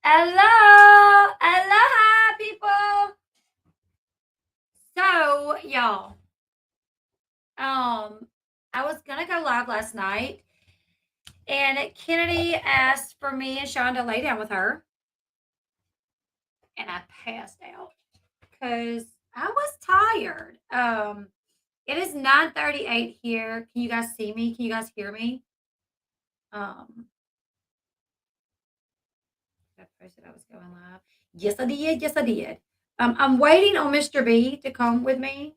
Hello, aloha, people. So, y'all, I was gonna go live last night, and Kennedy asked for me and Sean to lay down with her, and I passed out because I was tired. It is 9:38 here. Can you guys see me? Can you guys hear me? Um, I posted I was going live. Yes, I did. Yes, I did. I'm waiting on Mr. B to come with me.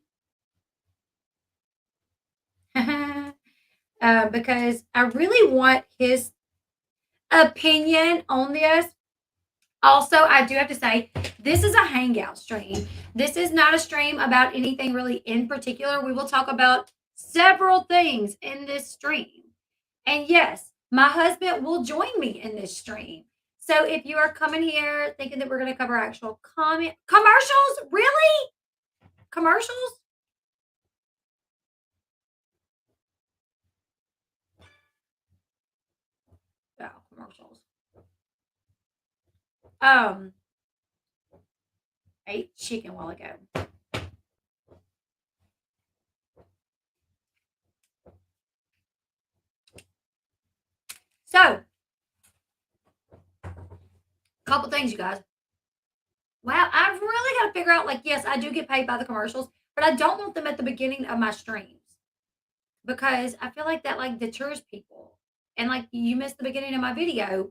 Because I really want his opinion on this. Also, I do have to say, this is a hangout stream. This is not a stream about anything really in particular. We will talk about several things in this stream. And yes, my husband will join me in this stream. So if you are coming here thinking that we're going to cover actual comment commercials, really? Commercials? Yeah, commercials. Um, I ate chicken a while ago. So, couple things, you guys. Wow, I've really got to figure out, like, yes, I do get paid by the commercials, but I don't want them at the beginning of my streams because I feel like that like deters people. And like you missed the beginning of my video,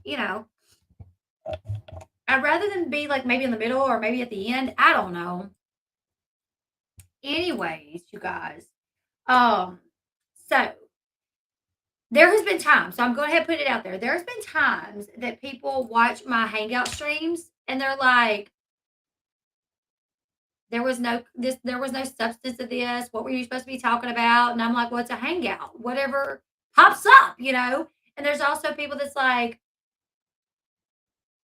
you know, I'd rather than be like maybe in the middle or maybe at the end. I don't know. Anyways, you guys. Um, so there has been times, so I'm going ahead and put it out there. There's been times that people watch my hangout streams and they're like, there was no substance to this. What were you supposed to be talking about? And I'm like, well, it's a hangout. Whatever pops up. And there's also people that's like,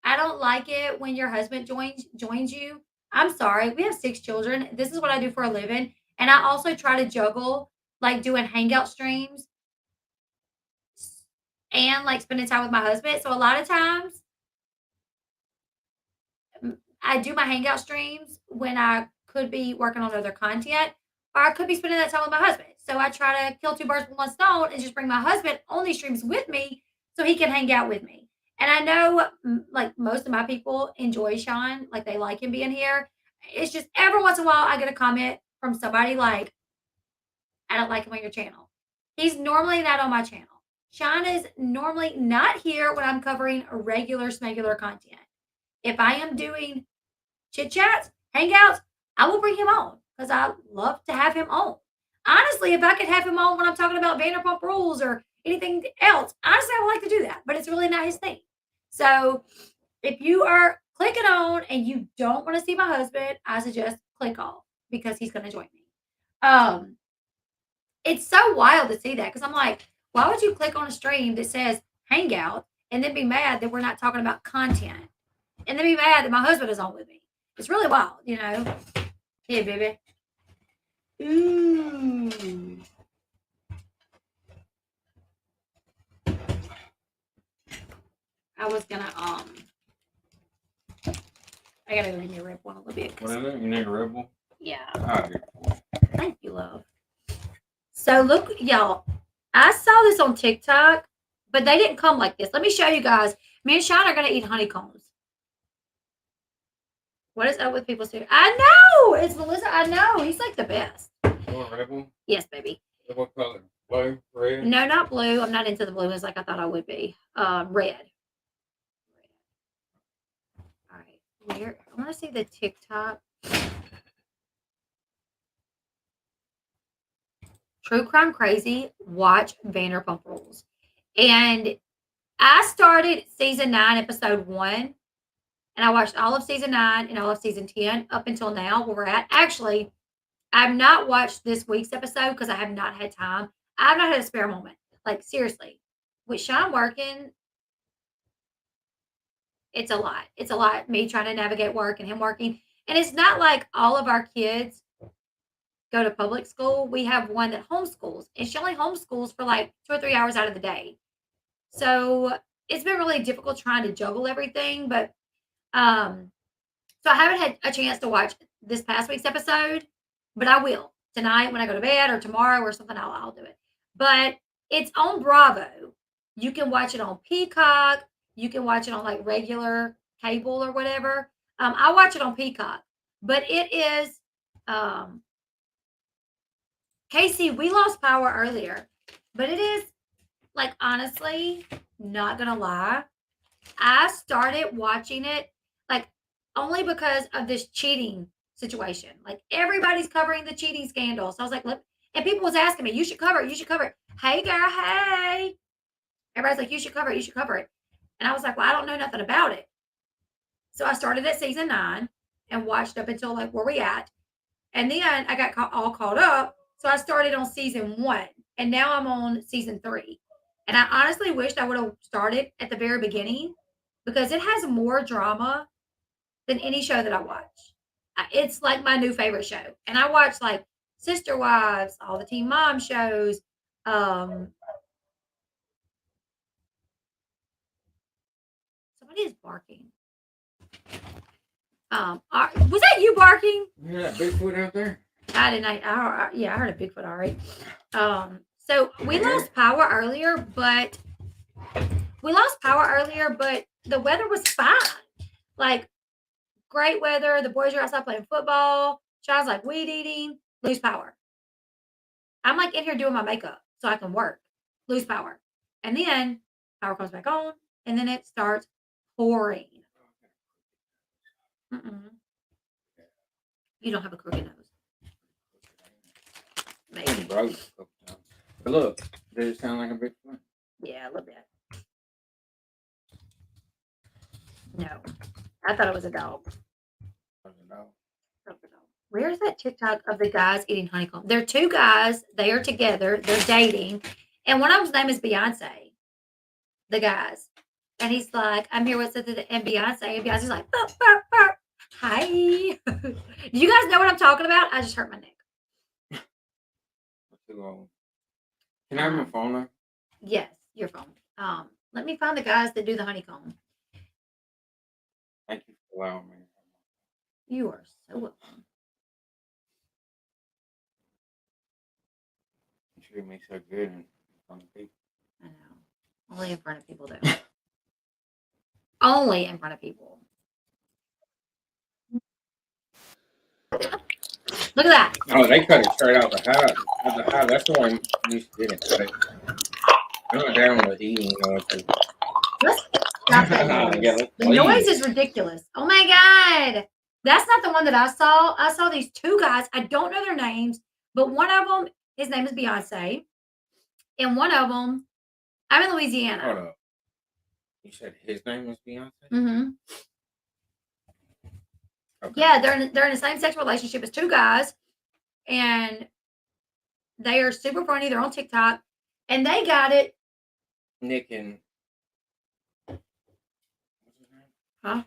I don't like it when your husband joins you. I'm sorry. We have 6 children. This is what I do for a living. And I also try to juggle like doing hangout streams and like spending time with my husband. So a lot of times I do my hangout streams when I could be working on other content, or I could be spending that time with my husband. So I try to kill two birds with one stone and just bring my husband on these streams with me so he can hang out with me. And I know like most of my people enjoy Sean, like they like him being here. It's just every once in a while I get a comment from somebody like, I don't like him on your channel. He's normally not on my channel. Sean is normally not here when I'm covering regular smegular content. If I am doing chit chats, hangouts, I will bring him on because I love to have him on. Honestly, if I could have him on when I'm talking about Vanderpump Rules or anything else, honestly, I would like to do that, but it's really not his thing. So if you are clicking on and you don't want to see my husband, I suggest click off because he's going to join me. Um, it's so wild to see that because I'm like, why would you click on a stream that says hangout and then be mad that we're not talking about content and then be mad that my husband is on with me? It's really wild. Here, baby. Ooh. I was gonna I gotta go in your rib one a little bit. What is it? You need a Red Bull? Yeah. Ah, here. Thank you, love. So look, y'all. I saw this on TikTok, but they didn't come like this. Let me show you guys. Me and Sean are gonna eat honeycombs. What is up with people saying? I know it's Melissa. I know he's like the best. You want a Red Bull? Yes, baby. What color? Blue? Red? No, not blue. I'm not into the blues like I thought I would be. Red. All right. Where I want to see the TikTok. True Crime Crazy. Watch Vanderpump Rules. And I started season 9, episode 1. And I watched all of season 9 and all of season 10 up until now where we're at. Actually, I've not watched this week's episode because I have not had time. I've not had a spare moment. Like, seriously. With Sean working, it's a lot. It's a lot. Me trying to navigate work and him working. And it's not like all of our kids go to public school. We have one that homeschools, and she only homeschools for like 2 or 3 hours out of the day. So it's been really difficult trying to juggle everything, but so I haven't had a chance to watch this past week's episode, but I will tonight when I go to bed or tomorrow or something. I'll do it. But it's on Bravo. You can watch it on Peacock. You can watch it on like regular cable or whatever. I watch it on Peacock, but it is Casey. We lost power earlier, but it is like honestly, not gonna lie. I started watching it like only because of this cheating situation. Like everybody's covering the cheating scandal. So I was like, look, and people was asking me, you should cover it, you should cover it. Hey girl, hey. Everybody's like, you should cover it, you should cover it. And I was like, well, I don't know nothing about it. So I started at season 9 and watched up until like where we at. And then I got all caught up. So I started on season 1 and now I'm on season 3. And I honestly wished I would have started at the very beginning because it has more drama than any show that I watch. It's like my new favorite show. And I watch like Sister Wives, all the Teen Mom shows. Somebody is barking. Was that you barking? You hear that Bigfoot out there? I didn't. Yeah, I heard a Bigfoot. All right. So we lost power earlier, but the weather was fine. Like great weather. The boys are outside playing football. Child's like weed eating. Lose power. I'm like in here doing my makeup so I can work. Lose power, and then power comes back on, and then it starts pouring. Mm-mm. You don't have a crooked nose. Maybe. But look, does it sound like a Bigfoot? Yeah, a little bit. No, I thought it was a dog. Where's that TikTok of the guys eating honeycomb? They're 2 guys. They are together. They're dating. And one of them's name is Beyonce. The guys. And he's like, I'm here with and Beyonce. And Beyonce's like, burp, burp, burp. Hi. Do you guys know what I'm talking about? I just hurt my neck. Can I have my phone now? Yes, your phone. Let me find the guys that do the honeycomb. Thank you for allowing me. You are so welcome. You treat me so good in front of people. I know. Only in front of people, though. Only in front of people. Look at that. Oh, they cut it straight out the house. That's the one you didn't cut it. I'm not down with eating. Let's stop that noise. The noise is ridiculous. Oh my God. That's not the one that I saw. I saw these 2 guys. I don't know their names, but one of them, his name is Beyonce. And one of them, I'm in Louisiana. Hold up. You said his name was Beyonce? Mm-hmm. Okay. Yeah, they're in the same sex relationship as 2 guys. And they are super funny. They're on TikTok. And they got it. Nick and... Huh?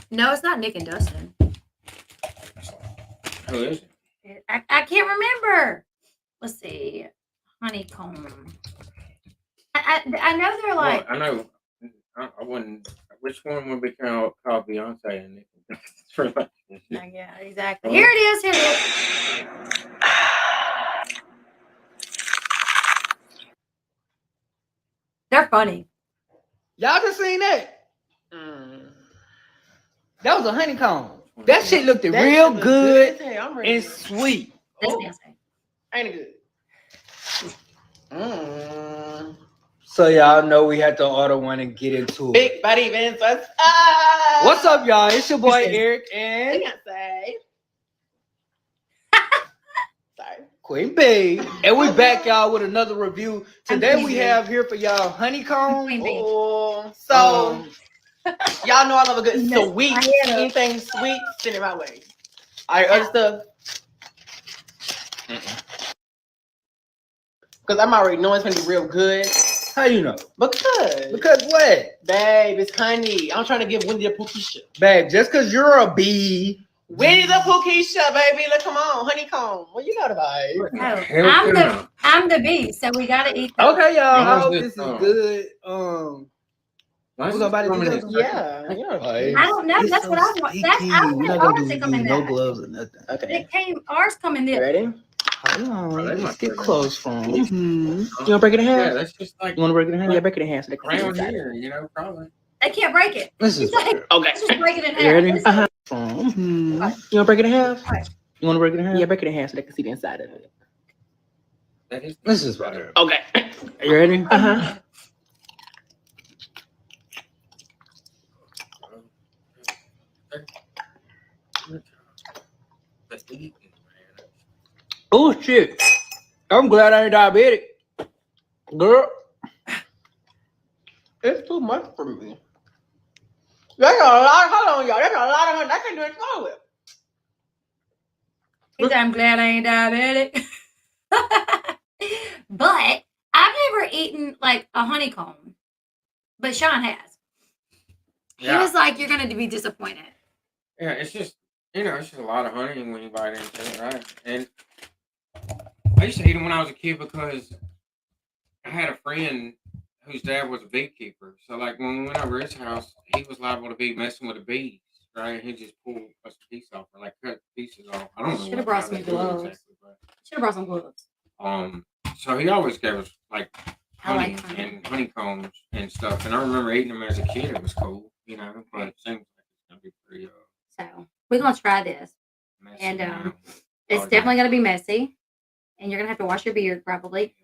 No, it's not Nick and Dustin. Who is it? I can't remember. Let's see. Honeycomb. I know they're like... Well, I know. I wouldn't... Which one would be called Beyonce and Nick and Dustin? Yeah, exactly. Here it is. Here it is. They're funny. Y'all just seen that? That was a honeycomb. That shit looked real good and sweet. That's Beyonce. Ain't it good? So y'all know we had to order one and get into it. Big body events. What's up, y'all? It's your boy Eric and Beyonce. Sorry. Queen Bee. And we back, y'all, with another review. Today we have here for y'all honeycomb. So y'all know I love a good sweet. Anything sweet, send it my way. All right, other stuff. Because I'm already knowing it's gonna be real good. How you know? Because what? Babe, it's honey. I'm trying to give Winnie the Pooh Keisha. Babe, just because you're a bee. Winnie the Pooh Keisha, baby. Look, come on, honeycomb. Well, you know the vibe. I'm the bee, so we gotta eat. Okay, y'all. I hope this this is good. Let's We gonna buy just it come in together? Yeah. Yeah. I don't know. It's That's so what I want. That's sticky. I We're wanted not gonna ours to come in use no that. gloves or nothing. Okay. It came. Ours come in You this. ready? Hold on. They Let's must get have been- close from. Mm-hmm. You want to break it in half? Yeah, that's just like You want to break it in half? Yeah, break it in half so they can see around inside here, it. you know, probably. They can't break it. This is It's like, okay. let's just break it in half. You ready? It's Uh-huh. From. Mm-hmm. You want to break it in half? Okay. You want to break it in half? Yeah, break it in half so they can see the inside of it. That is This is better. Okay. You ready? Uh-huh. That's eating, man. Oh shit! I'm glad I ain't diabetic, girl. It's too much for me. That's a lot. Hold on, y'all. That's a lot of honey. I can't do it all with. He said, I'm glad I ain't diabetic. But I've never eaten like a honeycomb. But Sean has. He was like, you're going to be disappointed. Yeah, it's just, you know, it's just a lot of honey when you bite into it, right? And I used to eat them when I was a kid because I had a friend whose dad was a beekeeper. So, like, when we went over his house, he was liable to be messing with the bees, right? He just pulled us a piece off, or like cut pieces off. I don't know. Should have brought some gloves. Exactly, Should have brought some gloves. so he always gave us like I honey, like honey. and honeycombs and stuff. And I remember eating them as a kid. It was cool, you know. But it seems like it's gonna be pretty. So we're going to try this. Messy And now. it's definitely going to be messy. And you're going to have to wash your beard probably.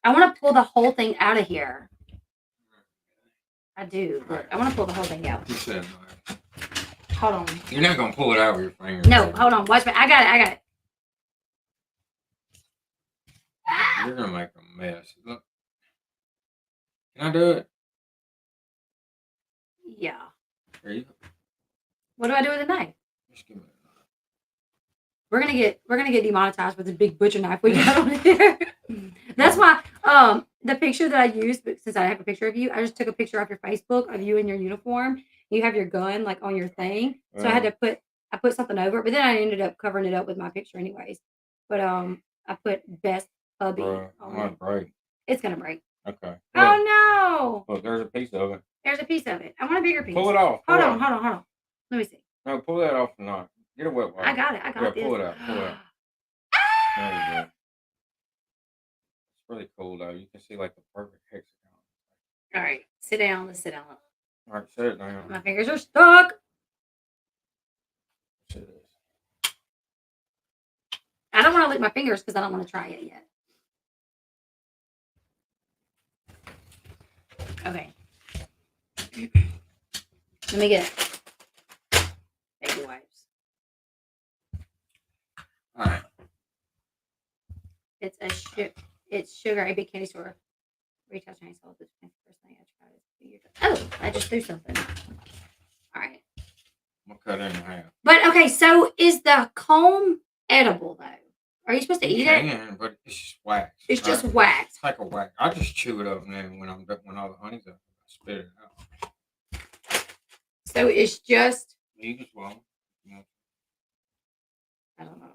I want to pull the whole thing out of here. I do. Look, I want to pull the whole thing out. You said Hold on. you're not gonna pull it out with your finger. No, hold on. Watch me. I got it. I got it. You're gonna make a mess. Look. Can I do it? Yeah. Here you go. What do I do with a knife? Just give me We're gonna get demonetized with the big butcher knife we got on here. That's why the picture that I used, but since I have a picture of you, I just took a picture off your Facebook of you in your uniform. You have your gun like on your thing. So I had to put something over it, but then I ended up covering it up with my picture anyways. But I put best hubby Bro, on I'm gonna it. break. It's gonna break. Okay. Look, Oh no. look, there's a piece of it. There's a piece of it. I want a bigger piece. Pull it off. Hold on. Let me see. No, pull that off and not. Get a wet wipe. I got it. Yeah, this. pull it out. Pull it out. There you go. It's really cool though. You can see like the perfect hexagon. All right. Sit down. Let's sit down. All right, set it down. My fingers are stuck. Set this. I don't want to lick my fingers because I don't want to try it yet. Okay. Let me get baby wipes. All right. It's sugar. A big candy store. Retail chain sold this first thing I tried. Oh, I just threw something. All right. I'm gonna cut it in half. But okay, so is the comb edible though? Are you supposed to eat it? Can, but it's just wax. It's just right? wax. It's like a wax. I just chew it up and then when all the honey's up, I spit it out. So it's just You just won't. I don't know.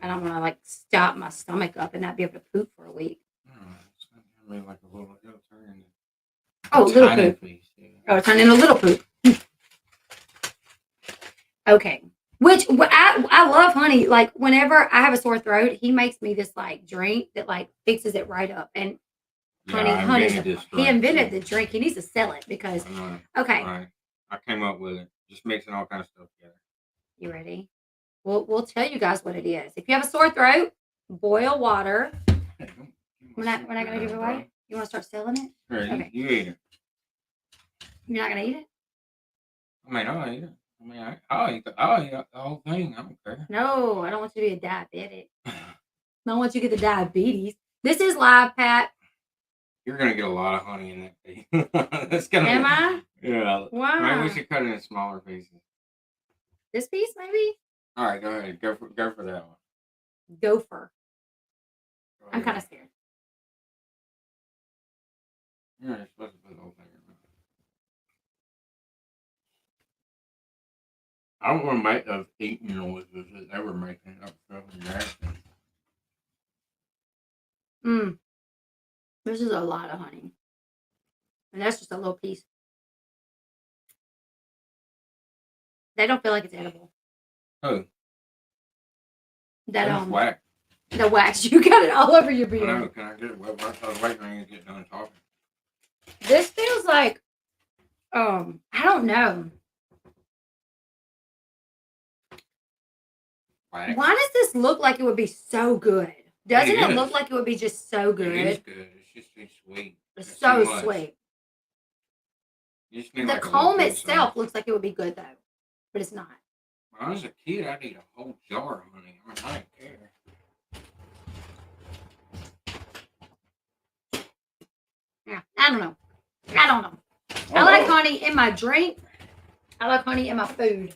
I don't want to like stop my stomach up and not be able to poop for a week. It's gonna be like a little. It'll turn into Oh, little tiny poop. piece. Yeah. Oh, turn into little poop. Okay. Which I love honey. Like whenever I have a sore throat, he makes me this like drink that like fixes it right up. And honey, he invented the drink. He needs to sell it because okay. Right. I came up with it. Just mixing all kinds of stuff together. You ready? We'll tell you guys what it is. If you have a sore throat, boil water. Hey, We're not gonna give it away. You want to start selling it? Here, Okay. you eat it. You're not gonna eat it? I mean, I'll eat it. I mean, I'll eat the whole thing. I don't care. No, I don't want you to be a diabetic. I don't want you to get the diabetes. This is live, Pat. You're gonna get a lot of honey in that piece. That's gonna. Am I? Yeah. Why? Maybe we should cut it in smaller pieces. This piece, maybe? All right, go ahead. Go for that one. Gopher. Go I'm ahead. kind of scared. Yeah, you're supposed to put the whole thing in there. I don't want to make those eating noises that they were making up something nasty. This is a lot of honey. And that's just a little piece. They don't feel like it's edible. Oh, That that's whack. the wax. You got it all over your I beard. know. Can I get it? Well, I was waiting on you to get done talking. This feels like, I don't know. Wax. Why does this look like it would be so good? Doesn't it is. look like it would be just so It is good? good. It's just too sweet. It's It's so too much. sweet. You just need The like a comb little bit of itself something. looks like it would be good though, but it's not. When I was a kid, I'd eat a whole jar of honey. I mean, I didn't care. Yeah, I don't know. I like honey in my drink. I like honey in my food.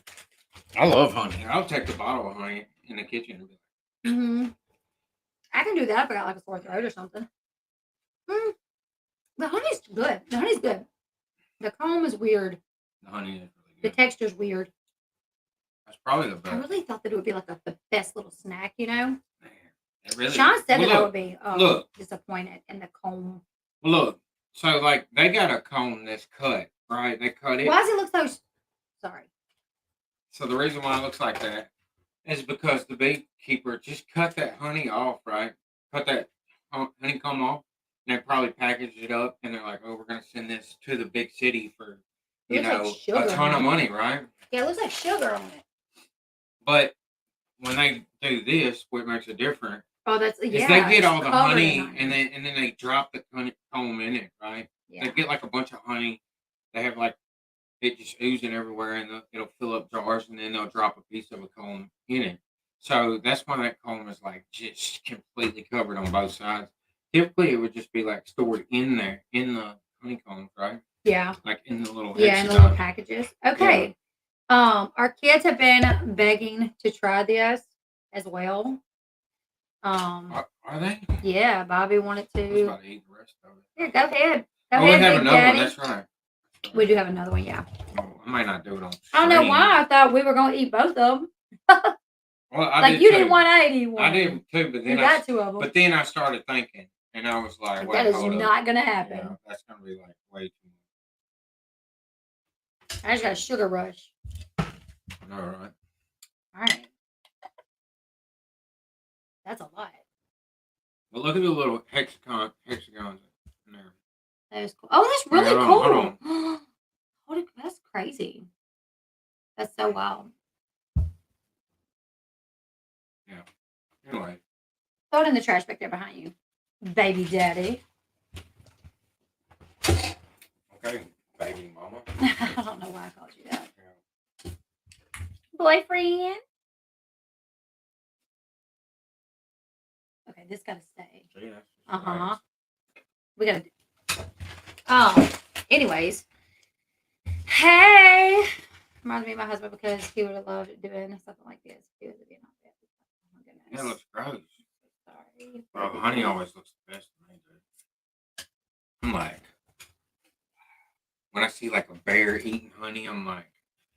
I love honey. I'll take the bottle of honey in the kitchen. And be Mm-hmm. I can do that if I got like a sore throat or something. The honey's good. The honey's good. The comb is weird. the honey is really The good. texture's weird. That's probably the I best. really thought that it would be like the best little snack, you know? Man, it really Sean said that I look, would be look. disappointed in the comb. Look, so like they got a cone that's cut, right? They cut it. Why does it look so? Sorry. So the reason why it looks like that is because the beekeeper just cut that honey off, right? Cut that honeycomb off, and they probably packaged it up, and they're like, "Oh, we're gonna send this to the big city for, It looks like sugar a ton on of it. money, right?" Yeah, it looks like sugar on it. But when they do this, what makes it different Oh, that's is yeah. they get it's all the covered in honey, and then they drop the honeycomb in it, right? yeah. They get like a bunch of honey. They have like it just oozing everywhere, and it'll fill up jars, and then they'll drop a piece of a comb in it. So that's why that comb is like just completely covered on both sides. Typically, it would just be like stored in there in the honeycombs, right? Yeah. Like in the little Yeah, in the hexagon. little packages. Okay. Our kids have been begging to try this as well. Are they? Yeah, Bobby wanted I was to. about to eat the rest of it. Here, go ahead. Go Oh, we ahead, have Big another Daddy. one. That's right. We do have another one, yeah. Oh, I might not do it on. I don't know stream. why I thought we were going to eat both of them. Well, I Like did you too. didn't want to eat one. I did too, but You then got two of them. But then I started thinking, and I was like, "Wait, That is hold up. not going to happen. Yeah, that's gonna be like way too I just got a sugar rush. much." All right. All right. That's a lot. But look at the little hexagons in there. That is cool. Oh, that's really Hold cool. on, Holy, that's crazy. That's so wild. Anyway, Throw it in the trash back there behind you, baby daddy. okay, baby mama. I don't know why I called you that. Boyfriend. Okay, this gotta stay. See, that's just Uh-huh. nice. We gotta. Anyways. Hey. Reminds me of my husband because he would have loved doing something like this. He was being on that. Oh my goodness. Yeah, it looks gross. Sorry. Bro, honey always looks the best to me, dude. I'm like, when I see like a bear eating honey, I'm like,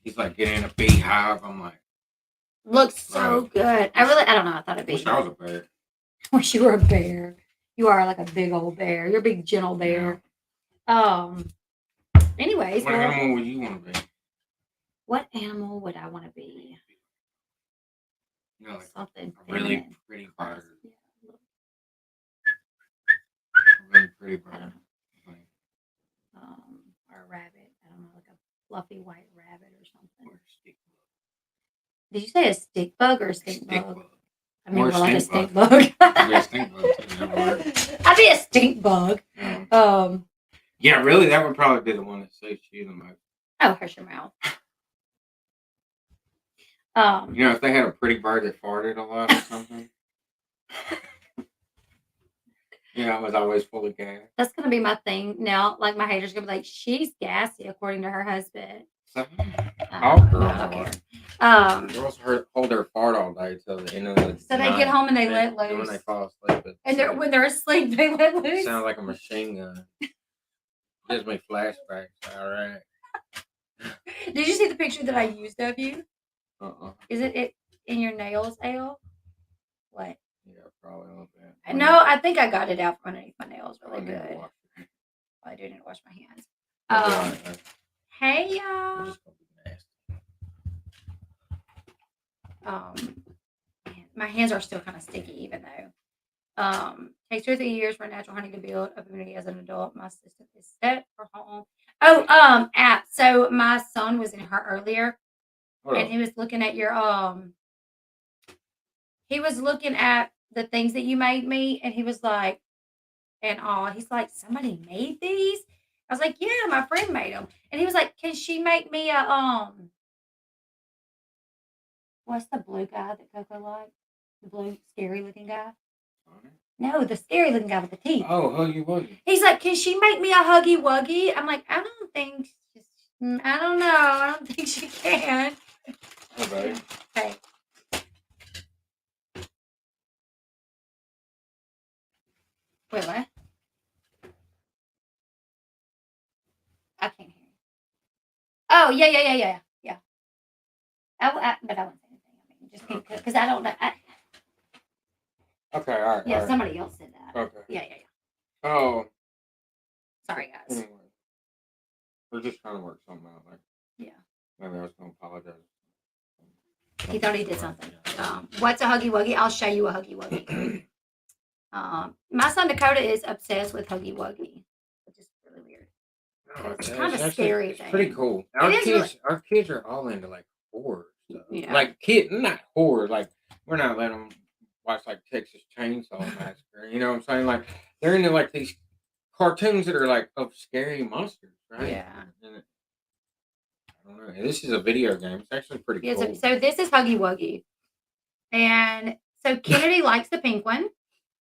he's like getting in a beehive. I'm like, Looks so good. I don't know. I thought it'd be. wish I was a bear. Wish you were a bear. You are like a big old bear. You're a big gentle bear. Anyways, What animal would you want to be? what animal would I want to be? You know, like Something a really feminine. pretty bird. Yeah. A really pretty I don't bird. know. Or a rabbit. I don't know, like a fluffy white rabbit or something. Or a stick Did you say a stick bug or a stink Stick bug? bug. I mean, Or a more like a stink stink bug. I'd be a stink bug too, never mind. I'd be a stink bug. Yeah. Yeah, really, that would probably be the one that suits you the most. Oh, hush your mouth. You know, if they had a pretty bird that farted a lot or something. You know, it was always full of gas. That's gonna be my thing now. Like my haters gonna be like, she's gassy according to her husband. So, I all don't girls care. are. Girls hold their fart all day till the end of the So they night. get home and they let Then when loose. they fall asleep, And when they're asleep, they let it loose. sounds like a machine gun. Gives me flashbacks. All right. Did you see the picture that I used of you? Uh-uh. Is it in your nails, Ale? What? Yeah, probably a little bit. No, I think I got it out from underneath my nails I really need to good. wash it. I do need to wash my hands. It'll be all right, though. Hey It's y'all. just gonna be nasty. Man, my hands are still kind of sticky, even though. Takes 2 or 3 years for a natural honey to build up immunity as an adult. My system is set for home. Oh, app. So my son was in her earlier, Hold and on. he was looking at your he was looking at the things that you made me, and he was like, he's like, somebody made these. I was like, yeah, my friend made them, and he was like, can she make me a what's the blue guy that Coco liked? The blue scary looking guy? No, the scary looking guy with the teeth. Oh, Huggy Wuggy. He's like, can she make me a Huggy Wuggy? I'm like, I don't think. I don't know. I don't think she can. Okay. Okay. Wait, what? I can't hear you. Oh, yeah. But I won't say anything. I mean, just because I don't know. Okay, all right. Yeah, all right. somebody else said that. Okay. Yeah. Oh, Sorry, guys. anyway. We're just trying to work something out. Like, Yeah. maybe I was going to apologize. He thought he did something. What's a Huggy Wuggy? I'll show you a Huggy Wuggy. My son Dakota is obsessed with Huggy Wuggy, which is really weird. It's kind of actually- scary. It's pretty cool. Our kids are all into like horror stuff. Yeah. Like not horror. Like we're not letting them watch like Texas Chainsaw Massacre. You know what I'm saying? Like they're into like these cartoons that are like of scary monsters, right? Yeah. And I don't know. This is a video game. It's actually pretty Yeah, cool. so this is Huggy Wuggy. And so Kennedy likes the pink one.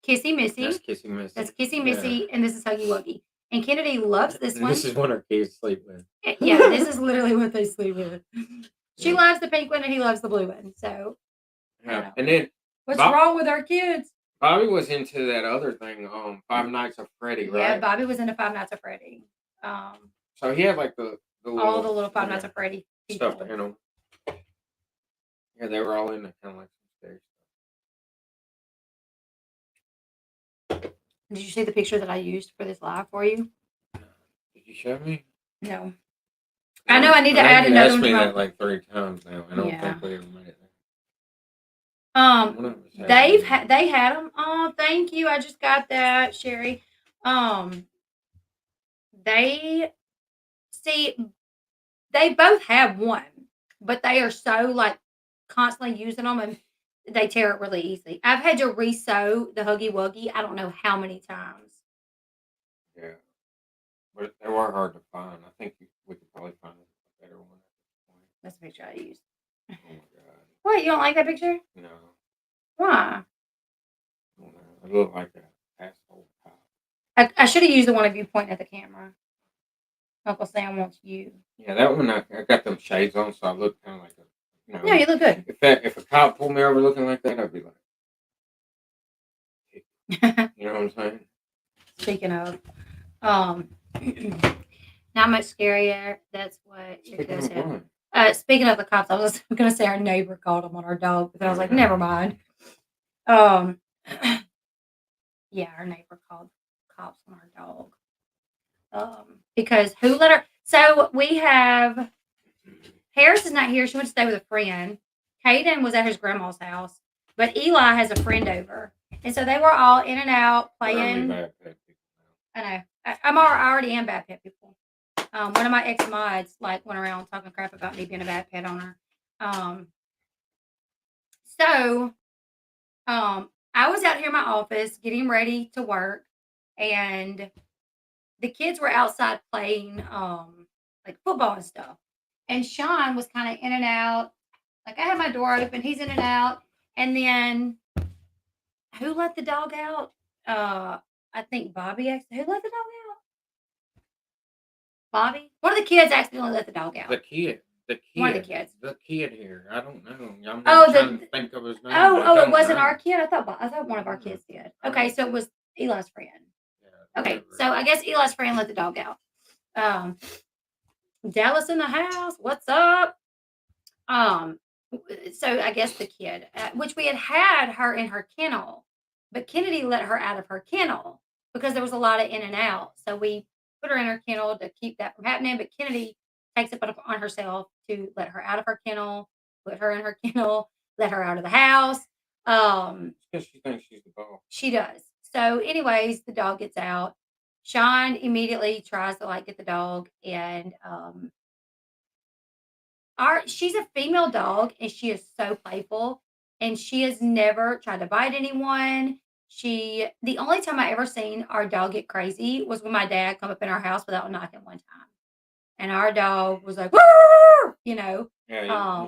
Kissy Missy. That's Kissy Missy. That's Kissy Missy. And this is Huggy Wuggy. And Kennedy loves this one. This is what our kids sleep with. Yeah, this is literally what they sleep with. She loves the pink one and he loves the blue one. So, Yeah. And then what's wrong with our kids? Bobby was into that other thing, Five Nights at Freddy, right? Yeah, Bobby was into Five Nights at Freddy. So he had like the all the little Five Nights at Freddy people. stuff in them. Yeah, they were all into kind of like some scary stuff. Did you see the picture that I used for this live for you? Did you show me? No. I know I need to add another one. You asked me that like 3 times now. I don't think we ever made it there. They had them. Oh, thank you. I just got that, Sherry. They both have one, but they are so like constantly using them and they tear it really easily. I've had to re-sew the Huggy Wuggy I don't know how many times. Yeah. But they were hard to find. I think we could probably find a better one at this point. That's the picture I used. Oh my god. What, you don't like that picture? No. Why? I don't know. It looked like an asshole cop. I should have used the one of you pointing at the camera. Uncle Sam wants you. Yeah, that one I got them shades on, so I look kind of like a. No, you look good. If a cop pulled me over looking like that, I'd be like, you know what I'm saying? Speaking of, not much scarier. That's what your kids have. Speaking of the cops, I was going to say our neighbor called them on our dog, but I was like, never mind. Yeah, our neighbor called cops on our dog. Because who let her? So we have Harris is not here. She went to stay with a friend. Caden was at his grandma's house, but Eli has a friend over, and so they were all in and out playing. I know. I already am bad pet people. One of my ex mods like went around talking crap about me being a bad pet owner. I was out here in my office getting ready to work, and the kids were outside playing like football and stuff. And Sean was kind of in and out. Like I had my door open, he's in and out. And then who let the dog out? I think Bobby asked. Who let the dog out? Bobby? One of the kids accidentally let the dog out. The kid. One of the kids. The kid here. I don't know. I'm not trying to think of his name. It wasn't our kid. I thought one of our kids did. Okay, so it was Eli's friend. Yeah, okay, so I guess Eli's friend let the dog out. Dallas in the house. What's up? So I guess the kid, which we had her in her kennel, but Kennedy let her out of her kennel because there was a lot of in and out. So we put her in her kennel to keep that from happening. But Kennedy takes it on herself to let her out of her kennel, put her in her kennel, let her out of the house. Because she thinks she's the boss. She does. So, anyways, the dog gets out. Sean immediately tries to like get the dog, and she's a female dog, and she is so playful, and she has never tried to bite anyone. The only time I ever seen our dog get crazy was when my dad come up in our house without knocking one time, and our dog was like, "Woo!" Yeah,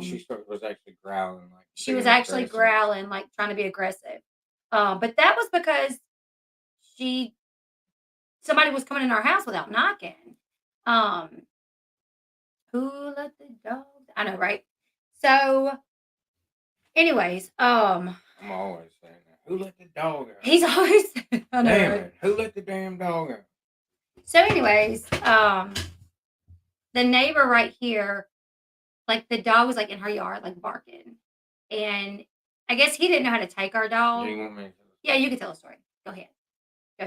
she was actually growling. Like She was being actually aggressive. growling, like trying to be aggressive. But that was because somebody was coming in our house without knocking. Um, who let the dog? I know, right? So, anyways, I'm always saying that. Who let the dog out? he's always I know, Damn right? it. Who let the damn dog out? So, anyways, the neighbor right here, like the dog was like in her yard, like barking, and I guess he didn't know how to take our Do dog. you want me to? Yeah, you can tell a story. Go ahead,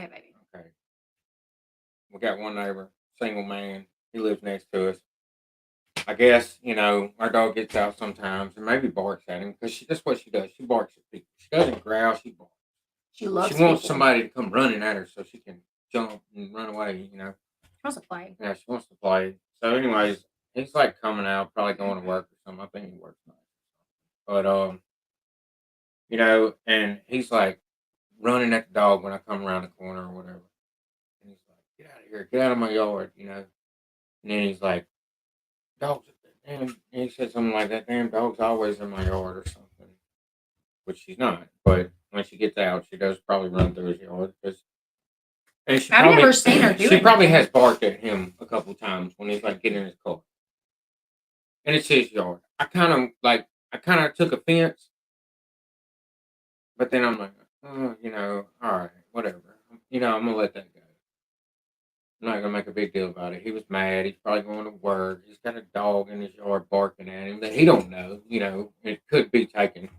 baby. Okay. We got one neighbor, single man. He lives next to us. I guess, our dog gets out sometimes and maybe barks at him because that's what she does. She barks at people. She doesn't growl, she barks. She loves. She wants people. somebody to come running at her so she can jump and run away, She wants to play. Yeah, she wants to play. So, anyways, he's like coming out, probably going to work or something. I think he works nights. But, and he's like running at the dog when I come around the corner or whatever. And he's like, get out of here, get out of my yard, And then he's like, dogs, damn, and he said something like that, damn dog's always in my yard or something, which she's not. But when she gets out, she does probably run through his yard. And I've never seen her do She probably anything. has barked at him a couple times when he's like getting in his car. And it's his yard. I kind of took offense, but then I'm like, oh, all right, whatever. I'm gonna let that go. I'm not gonna make a big deal about it. He was mad. He's probably going to work. He's got a dog in his yard barking at him that he don't know. It could be taken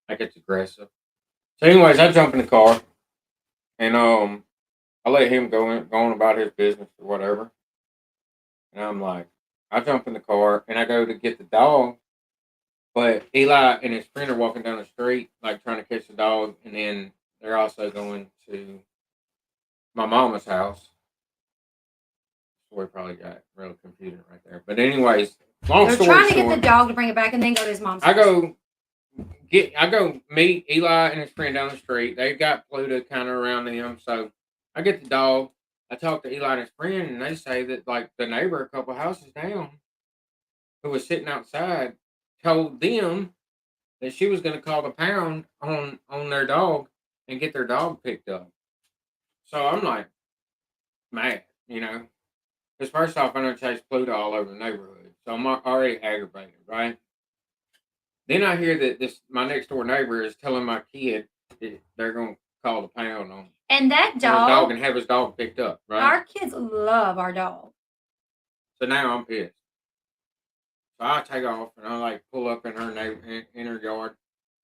like it's aggressive. So, anyways, I jump in the car and I let him go on about his business or whatever. And I'm like, I jump in the car and I go to get the dog, but Eli and his friend are walking down the street, like trying to catch the dog, and then they're also going to my mama's house. We probably got real confusing right there. But anyways, They're trying to get the dog to bring it back and then go to his mom's house. I go meet Eli and his friend down the street. They got Pluto kind of around them. So I get the dog. I talk to Eli and his friend, and they say that like the neighbor a couple houses down who was sitting outside told them that she was going to call the pound on their dog and get their dog picked up. So I'm like mad, Because first off, I done chased Pluto all over the neighborhood, so I'm already aggravated, right? Then I hear that my next door neighbor is telling my kid that they're going to call the pound on and that his dog dog and have his dog picked up, right? Our kids love our dog. So now I'm pissed. So I take off and I like pull up in her yard,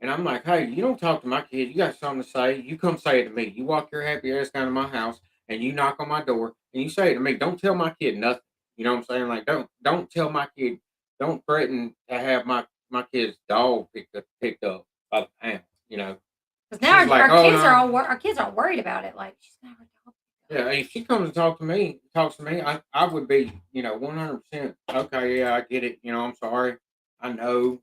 and I'm like, "Hey, you don't talk to my kid. You got something to say? You come say it to me. You walk your happy ass down to my house and you knock on my door and you say it to me. Don't tell my kid nothing. You know what I'm saying? Like, don't tell my kid. Don't threaten to have my kid's dog picked up by the pound. Because now She's like, our "Oh, kids no." our kids are worried about it. Like she's not our dog. Yeah, if she comes and talks to me, I would be, 100%. Okay, yeah, I get it. I'm sorry. I know,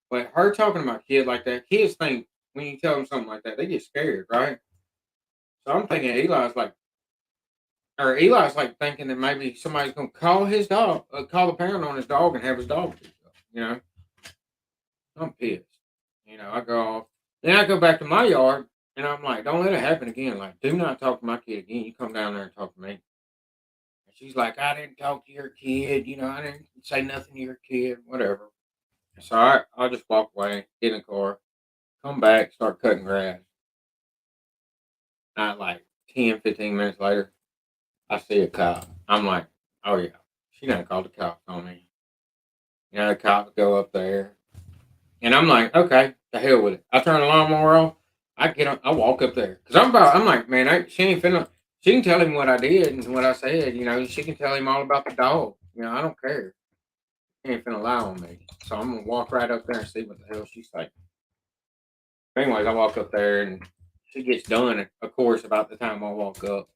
But her talking to my kid like that, kids think when you tell them something like that, they get scared, right? So I'm thinking Eli's like thinking that maybe somebody's gonna call his dog, call the pound on his dog and have his dog picked up. I'm pissed. I go off. Then I go back to my yard and I'm like, don't let it happen again. Like, do not talk to my kid again. You come down there and talk to me. And she's like, I didn't talk to your kid. I didn't say nothing to your kid. Whatever. So I'll just walk away, get in the car, come back, start cutting grass. Not like 10, 15 minutes later, I see a cop. I'm like, oh yeah, she done called the cops on me. The cops go up there. And I'm like, okay, the hell with it. I turn the lawnmower off. I walk up there. Because I'm like, man, she ain't finna, she can tell him what I did and what I said. She can tell him all about the dog. I don't care. She ain't finna lie on me. So I'm gonna walk right up there and see what the hell she's like. Anyways, I walk up there and she gets done, of course, about the time I walk up.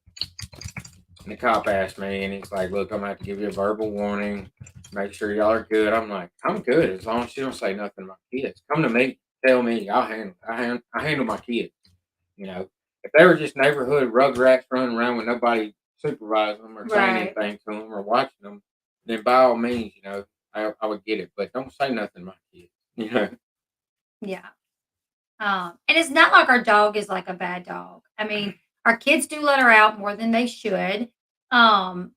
And the cop asked me, and he's like, "Look, I'm gonna have to give you a verbal warning. Make sure y'all are good." I'm like, "I'm good as long as she don't say nothing to my kids. Come to me, tell me, I'll handle. I handle my kids. You know, if they were just neighborhood rugrats running around with nobody supervising them or saying Right. anything to them or watching them, then by all means, you know, I would get it. But don't say nothing to my kids. You know, Yeah. And it's not like our dog is like a bad dog. I mean, our kids do let her out more than they should. Um,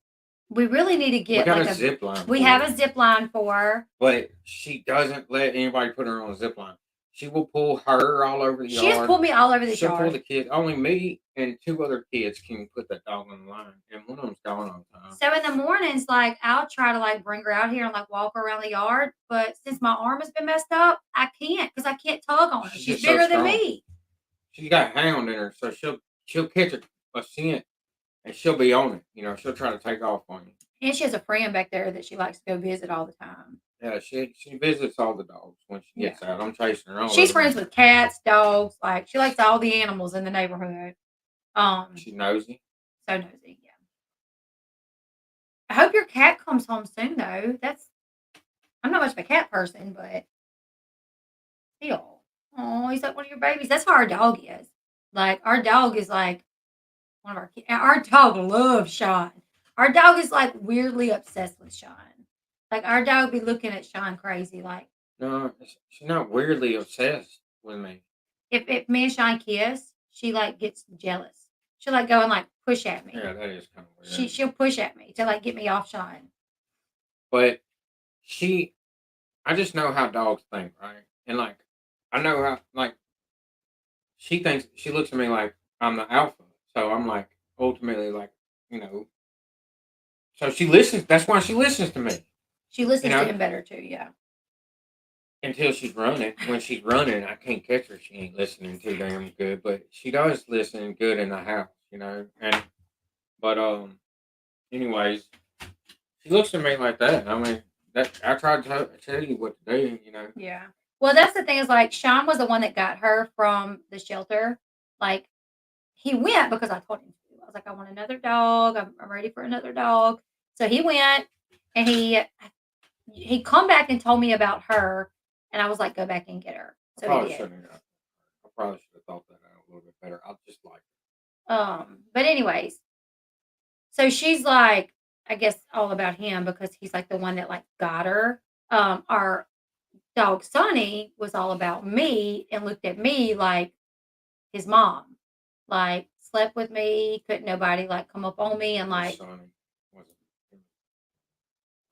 we really need to we get got like a a. zip line. We for have her. a zip line for her. But she doesn't let anybody put her on a zip line. She will pull her all over the She has yard. pulled me all over the She'll pull yard. the kids. Only me and two other kids can put that dog on the line, and one of them's gone all the time. So in the mornings, like I'll try to like bring her out here and like walk her around the yard, but since my arm has been messed up, I can't because I can't tug on her. She's She's just so bigger than strong. me. She's got hound in her, so she'll catch a scent and she'll be on it. You know, she'll try to take off on you. And she has a friend back there that she likes to go visit all the time. Yeah, she visits all the dogs when she gets out. I'm chasing her all She's over. friends with cats, dogs, like she likes all the animals in the neighborhood. She's nosy. So nosy, yeah. I hope your cat comes home soon though. I'm not much of a cat person, but still. Oh, he's like one of your babies. That's how our dog is. Like our dog is like one of our kids. Our dog loves Sean. Our dog is like weirdly obsessed with Sean. Like our dog be looking at Sean crazy. Like No, she's not weirdly obsessed with me. if me and Sean kiss, she like gets jealous. She'll like go and like push at me. Yeah, that is kind of weird. She'll push at me to like get me off Sean. But I just know how dogs think, right? And like, I know how, like, she looks at me like I'm the alpha. So I'm like, ultimately, like, you know, so she listens. That's why she listens to me She listens know? to him better too, yeah. until she's running. When she's running, I can't catch her. She ain't listening too damn good, but she does listen good in the house, you know. But anyways, she looks at me like that. I mean, that I tried to tell you what to do, you know. Yeah. Well, that's the thing is like Sean was the one that got her from the shelter. Like he went because I told him to. I was like, I want another dog. I'm ready for another dog. So he went and he come back and told me about her, and I was like, go back and get her. So he did. I probably should have thought that out a little bit better. I just like But anyways, so she's like, I guess all about him because he's like the one that like got her. Our dog Sonny was all about me and looked at me like his mom, like slept with me, couldn't nobody like come up on me and like Sonny wasn't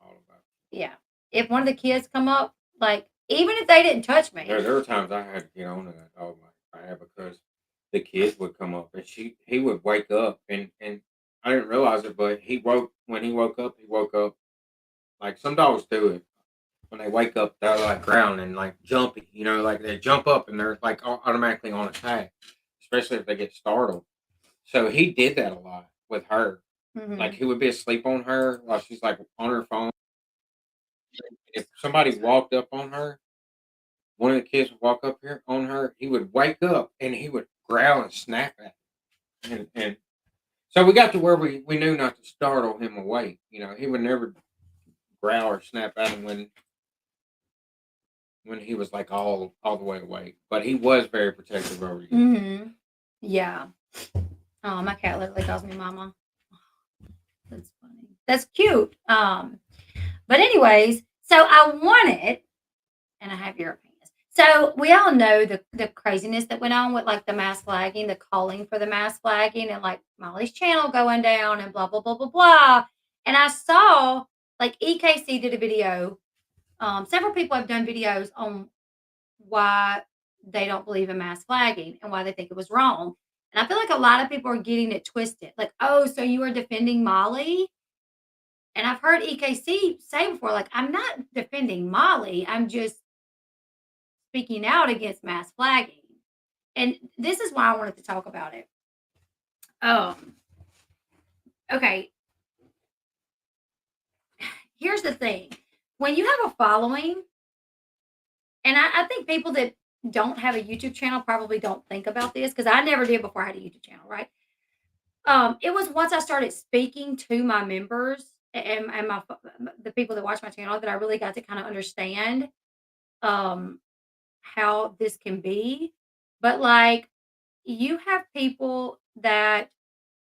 all about. yeah. If one of the kids come up, like even if they didn't touch me, There were times I had to get on to that dog like bad because the kids would come up and he would wake up and I didn't realize it, but when he woke up, like some dogs do it. When they wake up, they're like growling, like jumpy, you know, like they jump up and they're like automatically on attack, especially if they get startled. So he did that a lot with her. Like he would be asleep on her while she's like on her phone. If somebody walked up on her, one of the kids would walk up here on her, he would wake up and he would growl and snap at her. And so we got to where we knew not to startle him awake. You know, he would never growl or snap at him when he was like all the way awake. But he was very protective over you. Yeah. Oh, my cat literally calls me mama. That's funny. That's cute. But anyways, so I wanted, and I have your opinions. So we all know the craziness that went on with like the mass flagging, the calling for the mass flagging, and like Molly's channel going down and blah blah blah blah blah. And I saw like EKC did a video. Several people have done videos on why they don't believe in mass flagging and why they think it was wrong. And I feel like a lot of people are getting it twisted. Like, oh, so you are defending Molly? And I've heard EKC say before, like, I'm not defending Molly. I'm just speaking out against mass flagging. And this is why I wanted to talk about it. Okay. Here's the thing. When you have a following, And I think people that don't have a YouTube channel probably don't think about this because I never did before I had a YouTube channel, right? It was once I started speaking to my members and the people that watch my channel that I really got to kind of understand um how this can be. But like you have people that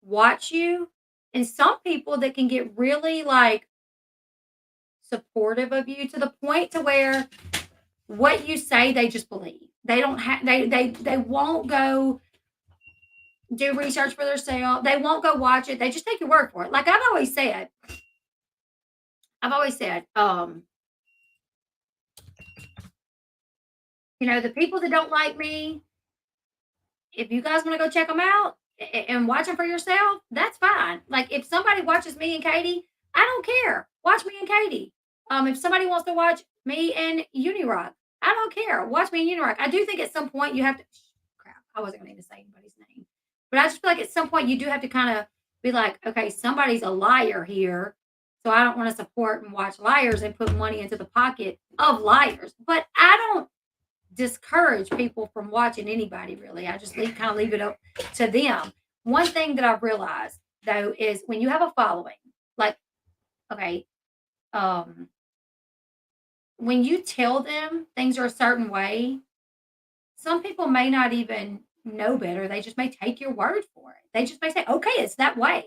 watch you and some people that can get really like supportive of you to the point to where what you say they just believe. They don't have they won't go do research for themselves. They won't go watch it. They just take your word for it. Like I've always said, the people that don't like me, if you guys want to go check them out and watch them for yourself, that's fine. Like if somebody watches me and Katie, I don't care. Watch me and Katie. If somebody wants to watch me and Unirock, I don't care. Watch me and Unirock. I do think at some point you have to. Crap, I wasn't going to say anybody's name, but I just feel like at some point you do have to kind of be like, okay, somebody's a liar here, so I don't want to support and watch liars and put money into the pocket of liars. But I don't discourage people from watching anybody really. I just kind of leave it up to them. One thing that I've realized though is when you have a following, like okay, when you tell them things are a certain way, some people may not even know better. They just may take your word for it. They just may say, okay, it's that way.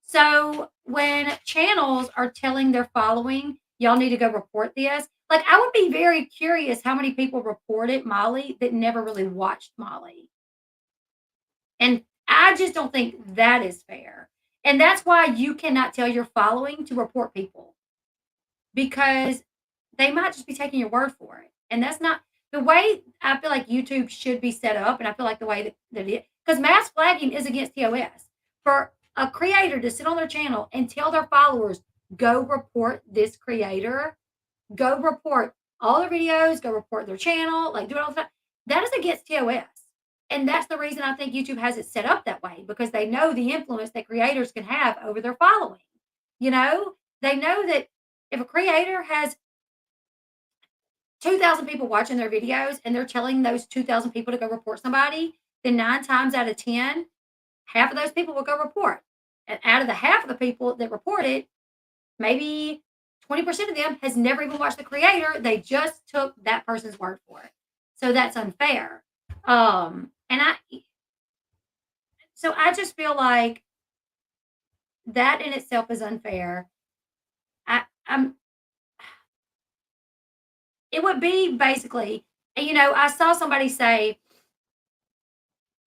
So when channels are telling their following, y'all need to go report this, like I would be very curious how many people reported Molly that never really watched Molly. And I just don't think that is fair. And that's why you cannot tell your following to report people because they might just be taking your word for it. And that's not the way I feel like YouTube should be set up. And I feel like the way that it is, because mass flagging is against TOS. For a creator to sit on their channel and tell their followers, go report this creator, go report all their videos, go report their channel, like do it all the time. That is against TOS. And that's the reason I think YouTube has it set up that way because they know the influence that creators can have over their following. They know that if a creator has 2,000 people watching their videos and they're telling those 2,000 people to go report somebody, then 9 times out of 10, half of those people will go report. And out of the half of the people that reported, maybe 20% of them has never even watched the creator. They just took that person's word for it. So that's unfair. So I just feel like that in itself is unfair. It would be basically, I saw somebody say,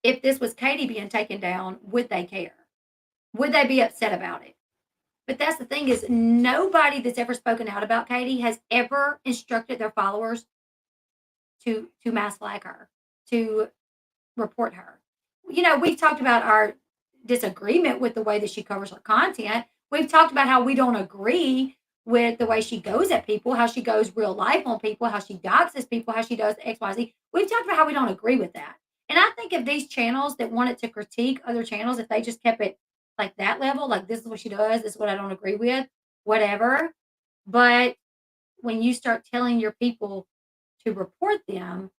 if this was Katie being taken down, would they care? Would they be upset about it? But that's the thing is nobody that's ever spoken out about Katie has ever instructed their followers to mass flag her, to report her. We've talked about our disagreement with the way that she covers her content. We've talked about how we don't agree with the way she goes at people, how she goes real life on people, how she doxes people, how she does XYZ. We've talked about how we don't agree with that. And I think if these channels that wanted to critique other channels, if they just kept it like that level, like this is what she does, this is what I don't agree with, whatever. But when you start telling your people to report them,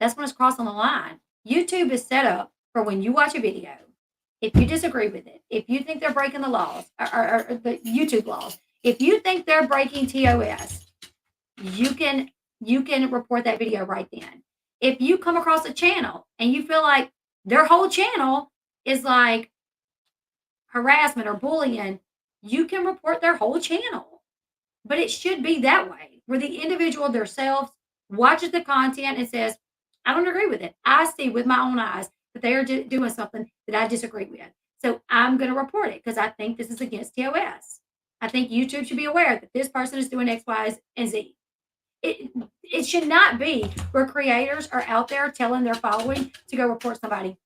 that's when it's crossing the line. YouTube is set up for when you watch a video, if you disagree with it, if you think they're breaking the laws or the YouTube laws, if you think they're breaking TOS, you can report that video right then. If you come across a channel and you feel like their whole channel is like harassment or bullying, you can report their whole channel. But it should be that way, where the individual themselves watches the content and says, I don't agree with it. I see with my own eyes that they are doing something that I disagree with. So I'm going to report it because I think this is against TOS. I think YouTube should be aware that this person is doing X, Y, and Z. It should not be where creators are out there telling their following to go report somebody.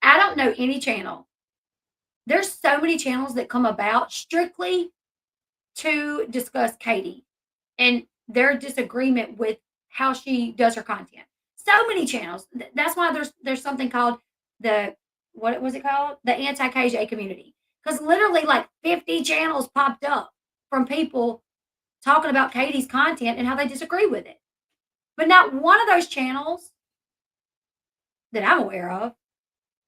I don't know any channel. There's so many channels that come about strictly to discuss Katie and their disagreement with how she does her content. So many channels. That's why there's something called what was it called? The anti-KJ community. Because literally like 50 channels popped up from people talking about Katie's content and how they disagree with it. But not one of those channels that I'm aware of,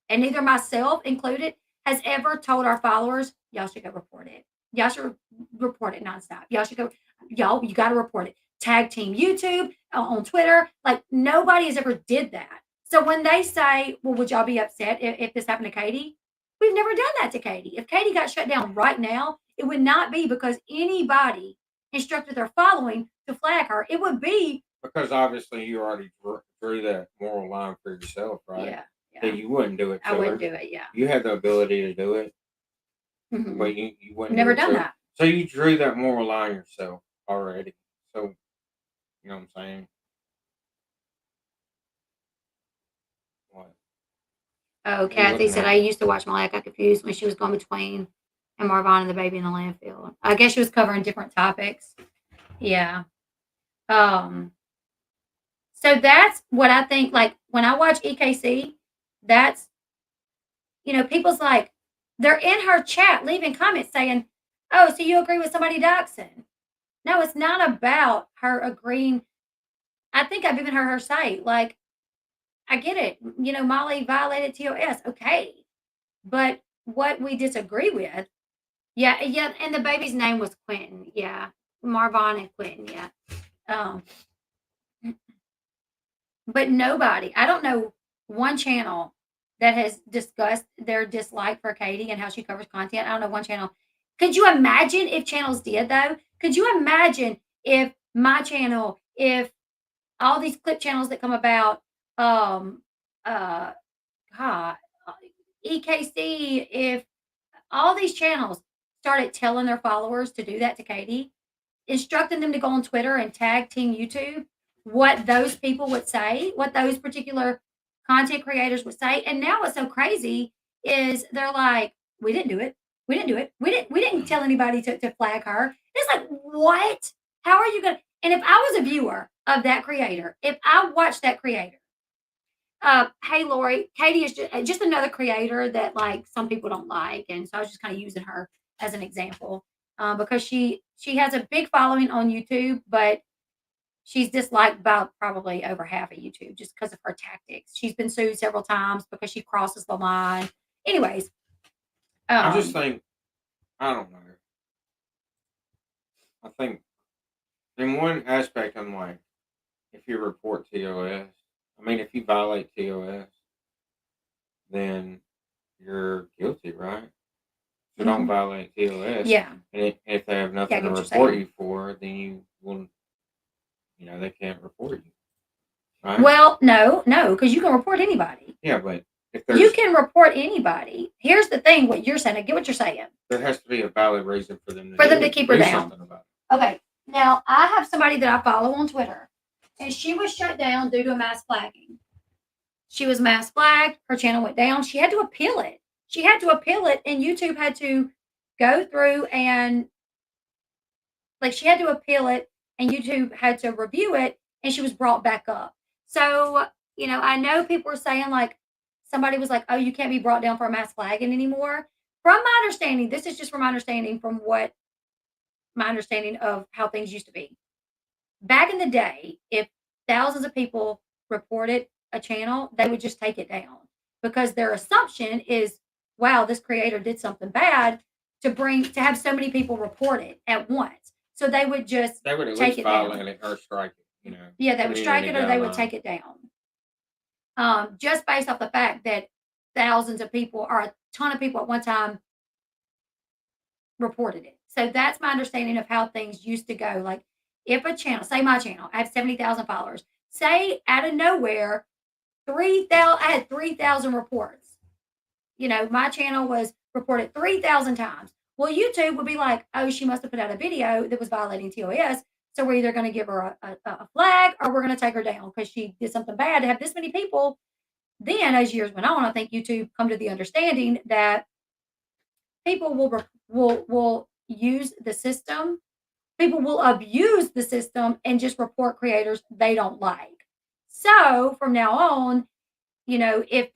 and neither myself included, has ever told our followers, y'all should go report it. Y'all should report it nonstop. Y'all should go, y'all, you got to report it. Tag team YouTube on Twitter. Like nobody has ever did that. So when they say, well, would y'all be upset if this happened to Katie? We've never done that to Katie. If Katie got shut down right now, it would not be because anybody instructed their following to flag her. It would be Because obviously you already drew that moral line for yourself, right? yeah, That you wouldn't do it. I wouldn't do it. Yeah. You had the ability to do it, Mhm. but you wouldn't. Never do it. done So, that. So you drew that moral line yourself already. So you know what I'm saying? What? Oh, You Kathy looking said, at? I used to watch Malaya Got Confused when she was going between and Marvin and the baby in the landfill. I guess she was covering different topics. Yeah. Um, so that's what I think, like, when I watch EKC, that's, people's like, they're in her chat leaving comments saying, oh, so you agree with somebody doxing? No, it's not about her agreeing. I think I've even heard her say, like, I get it. Molly violated TOS. Okay. But what we disagree with, yeah, yeah, and the baby's name was Quentin. Yeah, Marvon and Quentin. Yeah, um, but nobody. I don't know one channel that has discussed their dislike for Katie and how she covers content. I don't know one channel. Could you imagine if channels did though? Could you imagine if my channel, if all these clip channels that come about, um, uh, God, EKC, if all these channels started telling their followers to do that to Katie, instructing them to go on Twitter and tag Team YouTube, what those people would say, what those particular content creators would say. And now what's so crazy is they're like, we didn't do it. We didn't do it. We didn't tell anybody to flag her. It's like, what? How are you gonna? And if I was a viewer of that creator, if I watched that creator, hey Lori, Katie is just another creator that like some people don't like, and so I was just kind of using her as an example because she has a big following on YouTube, but she's disliked by probably over half of YouTube just because of her tactics. She's been sued several times because she crosses the line. Anyways, I just um, think I don't know. I think in one aspect, I'm like, if you report TOS, I mean, if you violate TOS, then you're guilty, right? So don't violate TOS. yeah, And if they have yeah, I nothing get to what you're report saying. you for, then you will, they can't report you, right? Well, no, because you can report anybody. Yeah, but if You there's can report anybody. Here's the thing: what you're saying, I get what you're saying. there has to be a valid reason for them to For them to keep her do down. something about it. Okay. Now I have somebody that I follow on Twitter, and she was shut down due to a mass flagging. She was mass flagged. Her channel went down. She had to appeal it. She had to appeal it, and YouTube had to go through and like she had to appeal it, and YouTube had to review it, and she was brought back up. So I know people were saying like somebody was like, "Oh, you can't be brought down for a mass flagging anymore." From my understanding, this is just from my understanding from what my understanding of how things used to be. Back in the day, if thousands of people reported a channel, they would just take it down because their assumption is, wow, this creator did something bad to have so many people report it at once. So they would just They would at take least it down. violate it or strike it, Yeah, they would strike it or they would guideline. take it down. Just based off the fact that thousands of people or a ton of people at one time reported it. So that's my understanding of how things used to go. Like if a channel, say my channel, I have 70,000 followers. Say out of nowhere, 3,000, I had 3,000 reports. My channel was reported 3,000 times. Well, YouTube would be like, oh, she must have put out a video that was violating TOS. So we're either going to give her a flag or we're going to take her down because she did something bad to have this many people. Then, as years went on, I think YouTube come to the understanding that people will use the system. People will abuse the system and just report creators they don't like. So from now on, if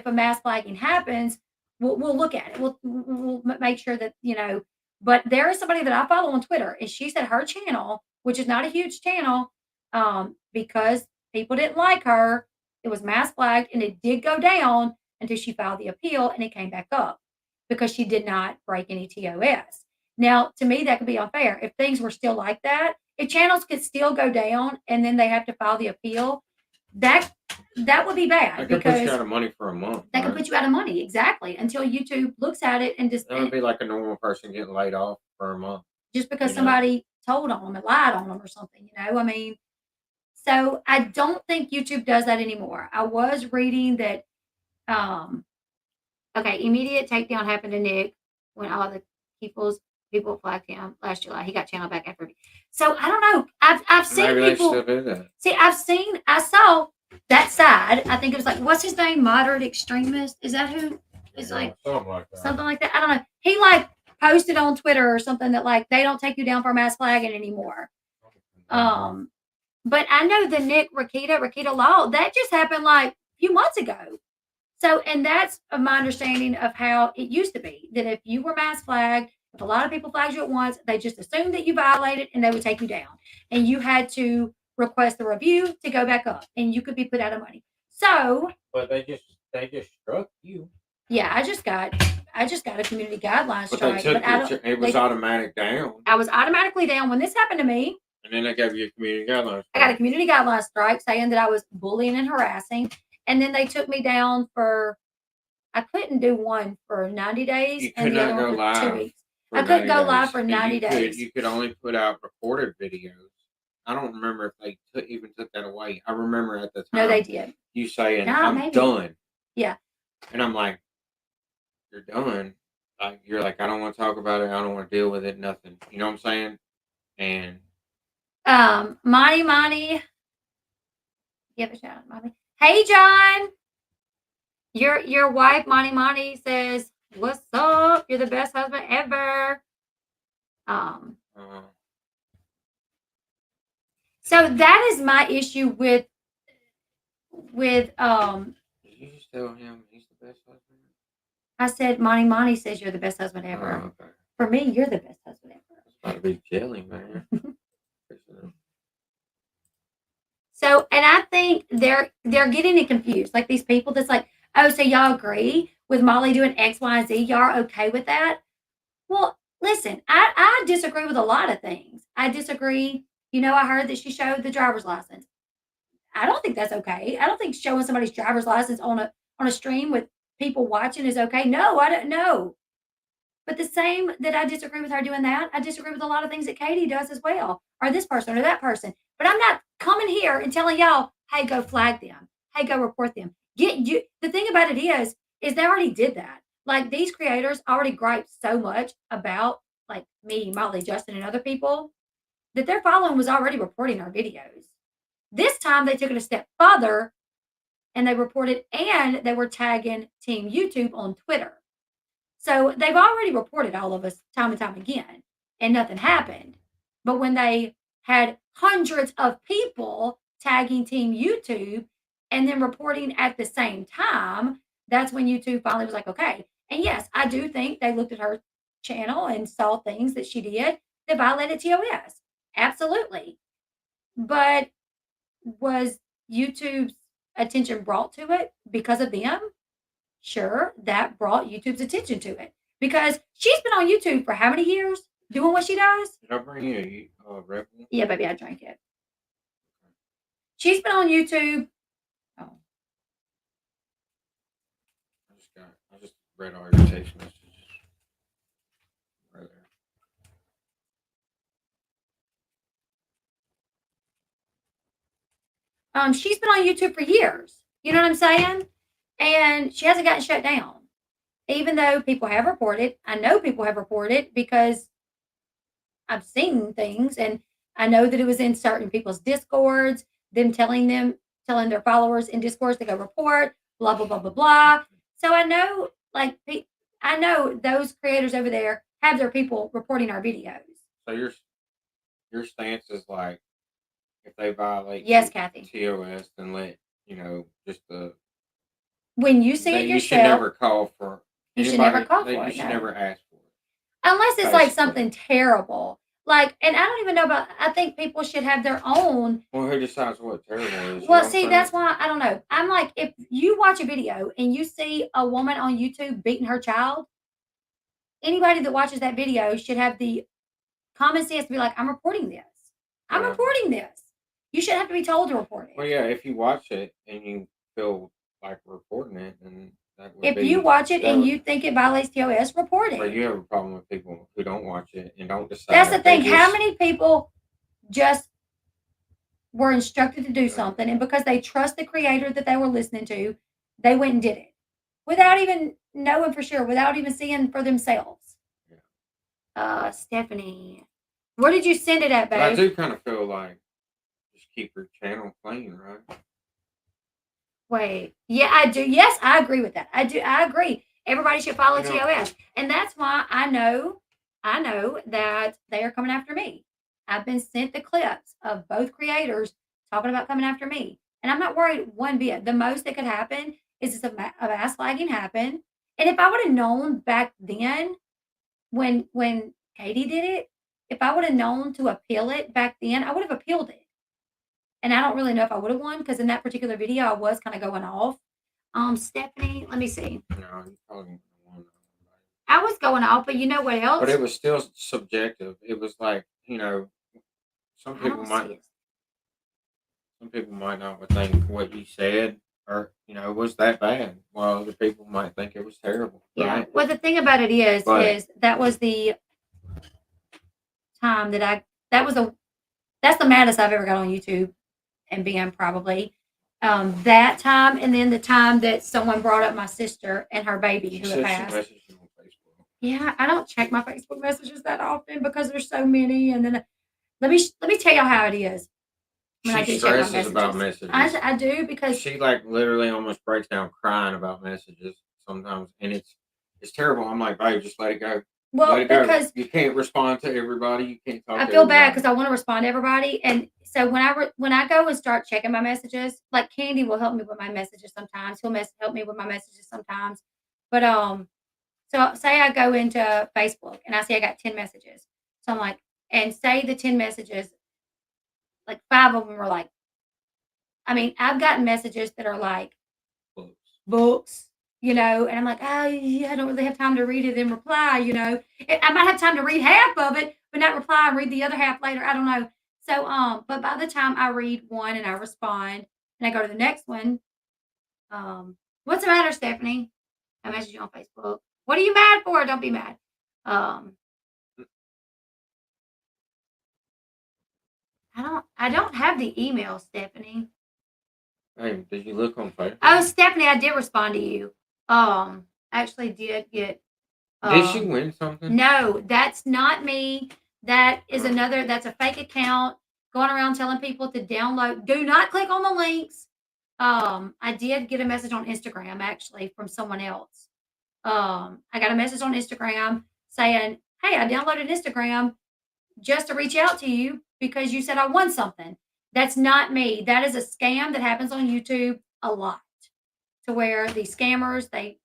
a mass flagging happens, we'll look at it. We'll make sure that. But there is somebody that I follow on Twitter, and she said her channel, which is not a huge channel, because people didn't like her. It was mass flagged, and it did go down until she filed the appeal, and it came back up because she did not break any TOS. Now, to me, that could be unfair. If things were still like that, if channels could still go down and then they have to file the appeal, that would be bad I could put you because out of money for a month. that could put you out of money. Exactly. Until YouTube looks at it and just That would be like a normal person getting laid off for a month. just because you know? somebody told on them and lied on them or something, I mean, so I don't think YouTube does that anymore. I was reading that okay, immediate takedown happened to Nick when all the people flagged him last July. He got channeled back after. So I don't know. I've seen Maybe people they still do that. see. I saw that side. I think it was like what's his name? Moderate extremist. Is that who? It's like something like that. something like that. I don't know. He like posted on Twitter or something that like they don't take you down for mass flagging anymore. But I know the Nick Rakita Law that just happened like a few months ago. So, and that's my understanding of how it used to be that if you were mass flagged, if a lot of people flagged you at once, they just assumed that you violated and they would take you down. And you had to request a review to go back up and you could be put out of money. So, But they just struck you. yeah, I just got a community guidelines But strike. they But I took don't, it was automatic down. I was automatically down when this happened to me. And then they gave you a community guidelines. I got a community guidelines strike saying that I was bullying and harassing. And then they took me down for I couldn't do one for 90 days You and could the other not go one for 2 live. weeks. for I couldn't 90 go live days. for And 90 days. You could only put out recorded videos. I don't remember if they even took that away. I remember at the time. No, they did. You saying, Nah, I'm maybe. done. Yeah. And I'm like, you're done. Like, you're like, I don't want to talk about it. I don't want to deal with it. Nothing. You know what I'm saying? And Monty, give a shout out, Monty. Hey, John. Your wife, Monty, says, "What's up? You're the best husband ever." So that is my issue with did you just tell him he's the best husband? I said Monty says you're the best husband ever. Oh, okay. For me, you're the best husband ever. It's about to be jelly, man. So, and I think they're getting it confused. Like these people that's like, oh, so y'all agree with Molly doing X, Y, and Z? Y'all are okay with that? Well, listen, I disagree with a lot of things. I disagree. I heard that she showed the driver's license. I don't think that's okay. I don't think showing somebody's driver's license on a stream with people watching is okay. No, I don't know. But the same that I disagree with her doing that, I disagree with a lot of things that Katie does as well, or this person or that person. But I'm not coming here and telling y'all, hey, go flag them. Hey, go report them. The thing about it is they already did that. Like these creators already gripe so much about like me, Molly, Justin, and other people that their following was already reporting our videos. This time they took it a step further and they reported and they were tagging Team YouTube on Twitter. So they've already reported all of us time and time again, and nothing happened. But when they had hundreds of people tagging Team YouTube and then reporting at the same time, that's when YouTube finally was like, okay. And yes, I do think they looked at her channel and saw things that she did that violated TOS. Absolutely. But was YouTube's attention brought to it because of them? Sure, that brought YouTube's attention to it because she's been on YouTube for how many years doing what she does? Did I bring you a Red Bull? Yeah, baby, I drank it. She's been on YouTube. Oh, I just read all your text messages. Right there. she's been on YouTube for years. You know what I'm saying? And she hasn't gotten shut down, even though people have reported. I know people have reported because I've seen things, and I know that it was in certain people's discords, them telling their followers in discords to go report, blah blah blah blah blah. So I know, I know those creators over there have their people reporting our videos. So your stance is like, if they violate Yes, Kathy. TOS, then let just the when you see it yourself, you should never call for. You should never call for it. You should never ask for it. Unless it's like something terrible. Like, and I don't even know about. I think people should have their own. Well, who decides what terrible is? You know Well, what I'm see, saying? that's why I don't know. I'm like, if you watch a video and you see a woman on YouTube beating her child, anybody that watches that video should have the common sense to be like, I'm reporting this. I'm Yeah. reporting this. You shouldn't have to be told to report Well, it. yeah, if you watch it and you feel like reporting it, then that would If be. you watch it that and would- you think it violates TOS, report But it. you have a problem with people who don't watch it and don't decide. That's the They thing. How just- many people just were instructed to do something, and because they trust the creator that they were listening to, they went and did it without even knowing for sure, without even seeing for themselves. Stephanie, where did you send it at, But I babe? do kind of feel like just keep your channel clean, right? Wait, yeah, I do. Yes, I agree with that. I do. I agree. Everybody should follow You know- TOS, and that's why I know that they are coming after me. I've been sent the clips of both creators talking about coming after me, and I'm not worried one bit. The most that could happen is just a mass flagging happen, and if I would have known back then when Katie did it, if I would have known to appeal it back then, I would have appealed it. And I don't really know if I would have won because in that particular video I was kind of going off. Stephanie, let me see. No, you probably won't. I was going off, but you know what else? But it was still subjective. It was like, some I people don't might see it. some people might not would think what you said or was that bad. While other people might think it was terrible. Yeah. Right? Well, the thing about it is But- that was the time that's the maddest I've ever got on YouTube and being probably. That time, and then the time that someone brought up my sister and her baby She who said had she passed. messaged you on Facebook. Yeah, I don't check my Facebook messages that often because there's so many. And then let me tell y'all how it is. When I She do check my stresses about messages. I do because She like literally almost breaks down crying about messages sometimes, and it's terrible. I'm like, babe, just let it go. well Let it go. because You can't respond to everybody. You can't talk. I to feel bad everybody. because I want to respond to everybody, and so when I go and start checking my messages, like Candy will help me with my messages sometimes. He'll help me with my messages sometimes, but so say I go into Facebook and I see I got 10 messages, so I'm like, and say the 10 messages, like 5 of them were like, I mean, I've gotten messages that are like books, and I'm like, oh, yeah, I don't really have time to read it and reply, I might have time to read half of it, but not reply and read the other half later. I don't know. So, but by the time I read one and I respond and I go to the next one, what's the matter, Stephanie? I messaged you on Facebook. What are you mad for? Don't be mad. I don't have the email, Stephanie. Hey, did you look on Facebook? Oh, Stephanie, I did respond to you. I actually did get. Did she win something? No, that's not me. That is that's a fake account going around telling people to download. Do not click on the links. I did get a message on Instagram actually from someone else. I got a message on Instagram saying, "Hey, I downloaded Instagram just to reach out to you because you said I won something." That's not me. That is a scam that happens on YouTube a lot. To where the scammers they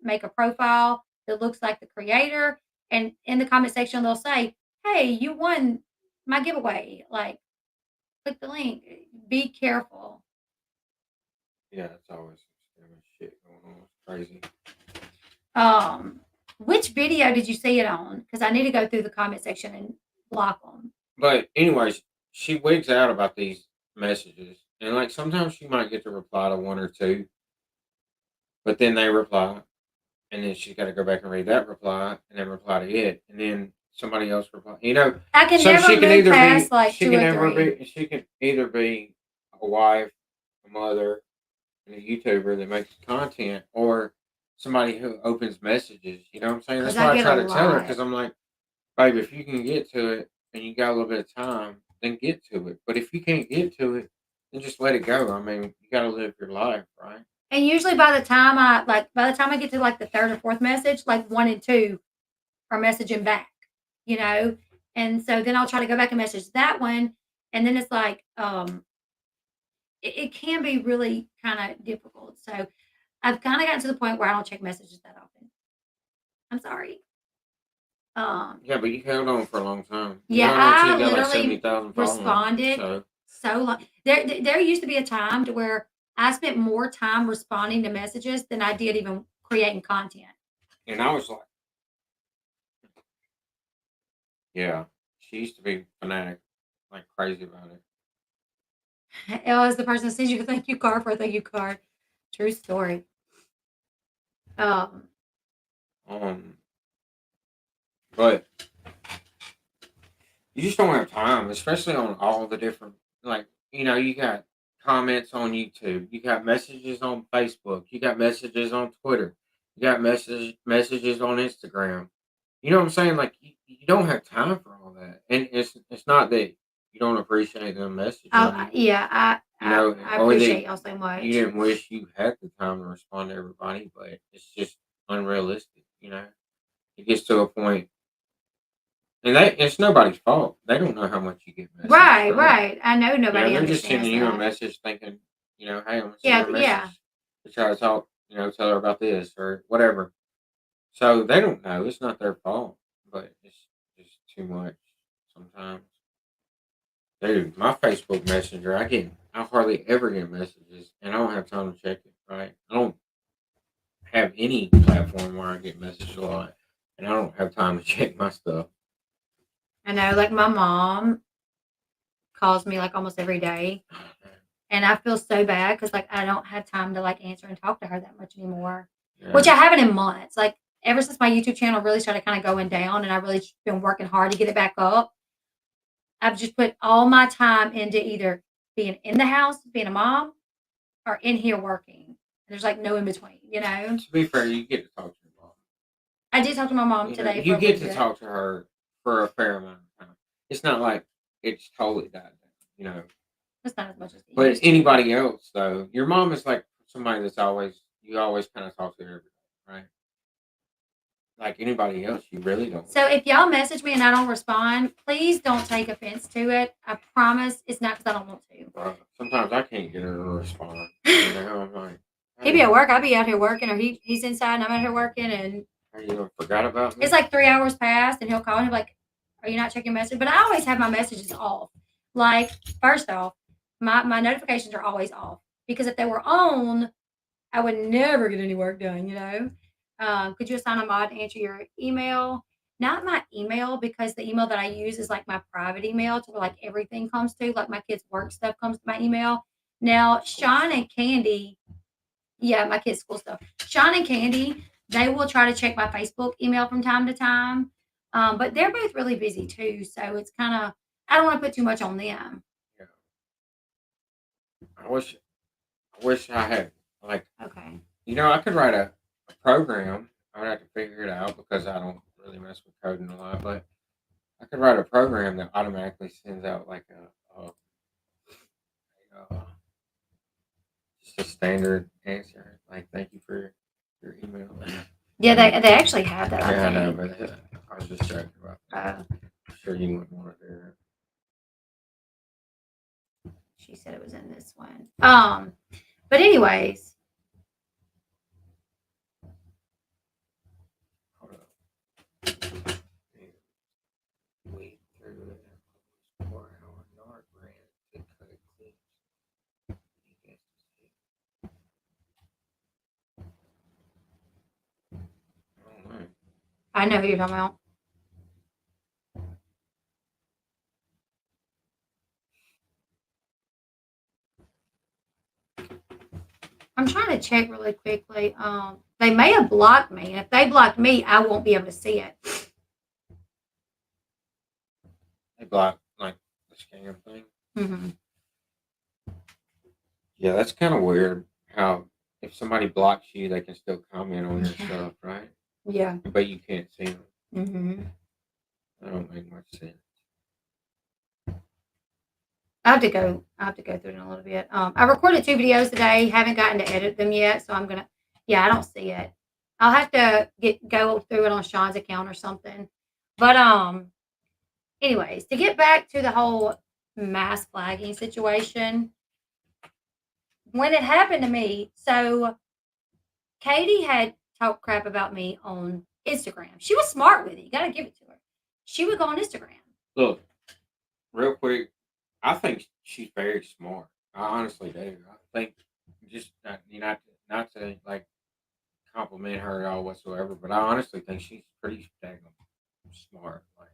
make a profile that looks like the creator, and in the comment section they'll say, "Hey, you won my giveaway. Like, click the link." Be careful. Yeah, it's always some scary shit going on. It's crazy. Which video did you see it on? Because I need to go through the comment section and block them. But anyways, she wigs out about these messages, and like sometimes she might get to reply to one or two, but then they reply, and then she's got to go back and read that reply, and then reply to it, and then somebody else reply. I can So never she can move either past be like she 2 can or never 3. be she can either be a wife, a mother, and a YouTuber that makes content, or somebody who opens messages. You know what I'm saying? That's 'Cause I why I get try a to tell her lot. because I'm like, babe, if you can get to it and you got a little bit of time, then get to it. But if you can't get to it, then just let it go. I mean, you got to live your life, right? And usually by the time I get to like the 3rd or 4th message, like 1 and 2 are messaging back, and so then I'll try to go back and message that one, and then it's like it can be really kind of difficult. So I've kind of gotten to the point where I don't check messages that often. I'm sorry. Yeah, but you held on for a long time. Yeah, You held on till I you got like literally 70,000 followers. responded so long. There used to be a time to where I spent more time responding to messages than I did even creating content. And I was like, yeah, she used to be fanatic, like crazy about it. It was the person that sends you a thank you card for a thank you card. True story. Um, But you just don't have time, especially on all the different, like, you got comments on YouTube, you got messages on Facebook, you got messages on Twitter, you got messages on Instagram. You know what I'm saying? Like, you don't have time for all that, and it's not that you don't appreciate them messaging you, yeah, I or appreciate that y'all so much. you didn't wish you had the time to respond to everybody, but it's just unrealistic. It gets to a point. And it's nobody's fault. They don't know how much you get messaged, Right, right. I know nobody they're just understands sending you a that. message thinking, hey, I'm gonna send Yeah, her a yeah. message to try to talk, tell her about this or whatever. So they don't know. It's not their fault, but it's just too much sometimes. Dude, my Facebook Messenger, I hardly ever get messages, and I don't have time to check it. Right? I don't have any platform where I get messaged a lot, and I don't have time to check my stuff. I know, like my mom calls me like almost every day. And I feel so bad because like I don't have time to like answer and talk to her that much anymore. Yeah. Which I haven't in months. Like ever since my YouTube channel really started kind of going down and I really been working hard to get it back up. I've just put all my time into either being in the house, being a mom, or in here working. There's like no in between, To be fair, you get to talk to your mom. I did talk to my mom today. You for a get little to bit. talk to her for a fair amount of time. It's not like it's totally died down, It's not as much as it But used to. anybody else, though, your mom is like somebody that's you always kind of talk to her every day, right? Like anybody else, you really don't. So if y'all message me and I don't respond, please don't take offense to it. I promise it's not because I don't want to. Sometimes I can't get her to respond. I'm like, He be at work. I be out here working, or he's inside and I'm out here working, and you forgot about me? it's like 3 hours past, and he'll call and he'll be like, "Are you not checking message?" But I always have my messages off. Like first off, my notifications are always off because if they were on, I would never get any work done. Could you assign a mod to answer your email? Not my email because the email that I use is like my private email to where like everything comes to, like my kids' work stuff comes to my email. Now, Sean and Candy. Yeah, my kids' school stuff. Sean and Candy, they will try to check my Facebook email from time to time. But they're both really busy too. So it's kind of, I don't want to put too much on them. Yeah. I wish I had, like, Okay. I could write a program. I would have to figure it out because I don't really mess with coding a lot, but I could write a program that automatically sends out like just a standard answer, like "Thank you for your email." Yeah, they actually have that. Yeah, I I know, think. but I was just joking about that. I'm sure you wouldn't want to do that. She said it was in this one. But anyways. Hold up. Wait through it. 4-hour yard brand to cut clips. I don't know. I know who you're talking about. I'm trying to check really quickly. They may have blocked me. If they blocked me, I won't be able to see it. They block like the scam thing. Mm-hmm. Yeah, that's kind of weird. How if somebody blocks you, they can still comment on your stuff, right? Yeah. But you can't see them. Mm-hmm. That don't make much sense. I have to go through it in a little bit. I recorded 2 videos today. Haven't gotten to edit them yet, so I'm gonna. Yeah, I don't see it. I'll have to go through it on Sean's account or something. But anyways, to get back to the whole mass flagging situation, when it happened to me, so Katie had talked crap about me on Instagram. She was smart with it. You got to give it to she would go on Instagram. Look, real quick, I think she's very smart. I honestly do. I think just not to like compliment her at all whatsoever, but I honestly think she's pretty daggone smart. Like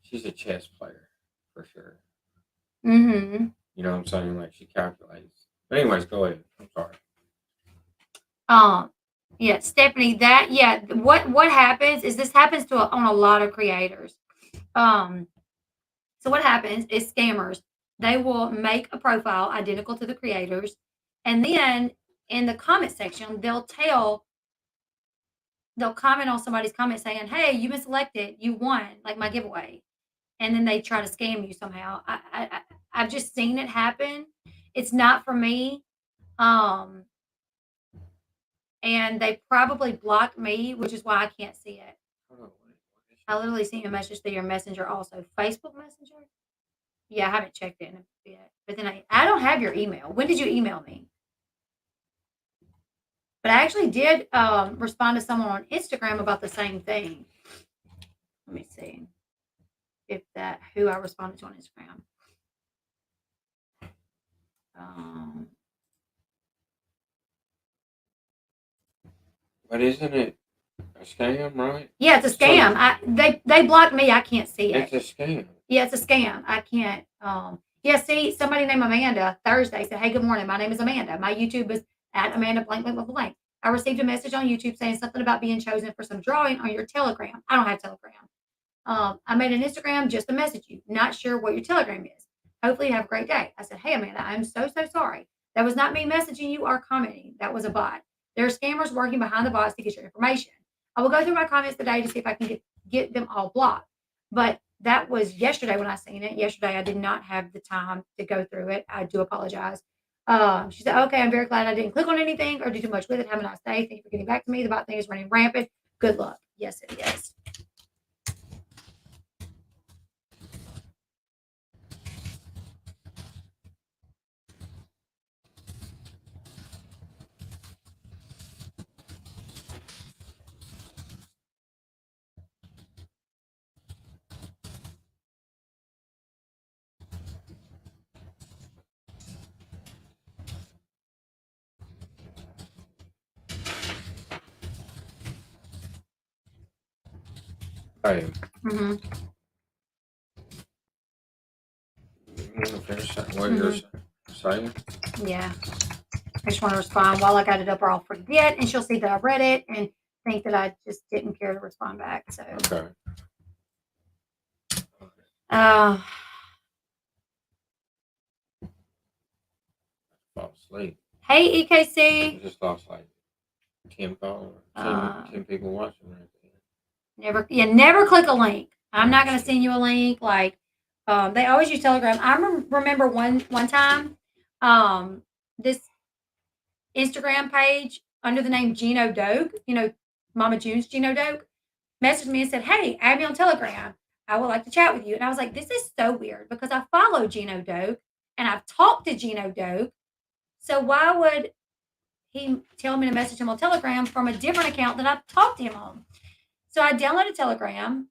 she's a chess player for sure. Mm-hmm. You know what I'm saying? Like she calculates. But anyways, go ahead. I'm sorry. Yeah, Stephanie, what happens is this happens on a lot of creators. So what happens is scammers, they will make a profile identical to the creators, and then in the comment section, they'll comment on somebody's comment saying, "Hey, you've been selected, you won, like my giveaway," and then they try to scam you somehow. I've just seen it happen. It's not for me. Um, and they probably blocked me, which is why I can't see it. Hold on, I literally sent you a message through your messenger also. Facebook Messenger? Yeah, I haven't checked it in a bit. But then I don't have your email. When did you email me? But I actually did respond to someone on Instagram about the same thing. Let me see who I responded to on Instagram. But isn't it a scam, right? Yeah, it's a scam. They blocked me. I can't see it. It's a scam. Yeah, it's a scam. I can't. Yeah, see, somebody named Amanda Thursday said, "Hey, good morning. My name is Amanda. My YouTube is at Amanda blank blank blank blank. I received a message on YouTube saying something about being chosen for some drawing on your Telegram. I don't have Telegram. I made an Instagram just to message you. Not sure what your Telegram is. Hopefully, you have a great day." I said, "Hey, Amanda, I'm so sorry. That was not me messaging you or commenting. That was a bot. There are scammers working behind the bots to get your information. I will go through my comments today to see if I can get them all blocked." But that was yesterday when I seen it. Yesterday, I did not have the time to go through it. I do apologize. She said, "Okay, I'm very glad I didn't click on anything or do too much with it. Have a nice day. Thank you for getting back to me. The bot thing is running rampant. Good luck." Yes, it is. Hey, Mm-hmm. you want to finish what you're saying? Yeah. I just want to respond while I got it up, or I'll forget, and she'll see that I read it and think that I just didn't care to respond back. So, Okay. uh, Fall asleep. hey, I EKC. just lost like 10 followers, 10 people watching right there. Never click a link. I'm not going to send you a link. Like, they always use Telegram. I remember one time, this Instagram page under the name Gino Doge, Mama June's Gino Doge, messaged me and said, "Hey, add me on Telegram. I would like to chat with you." And I was like, this is so weird because I follow Gino Doge and I've talked to Gino Doge. So why would he tell me to message him on Telegram from a different account that I've talked to him on? So I downloaded Telegram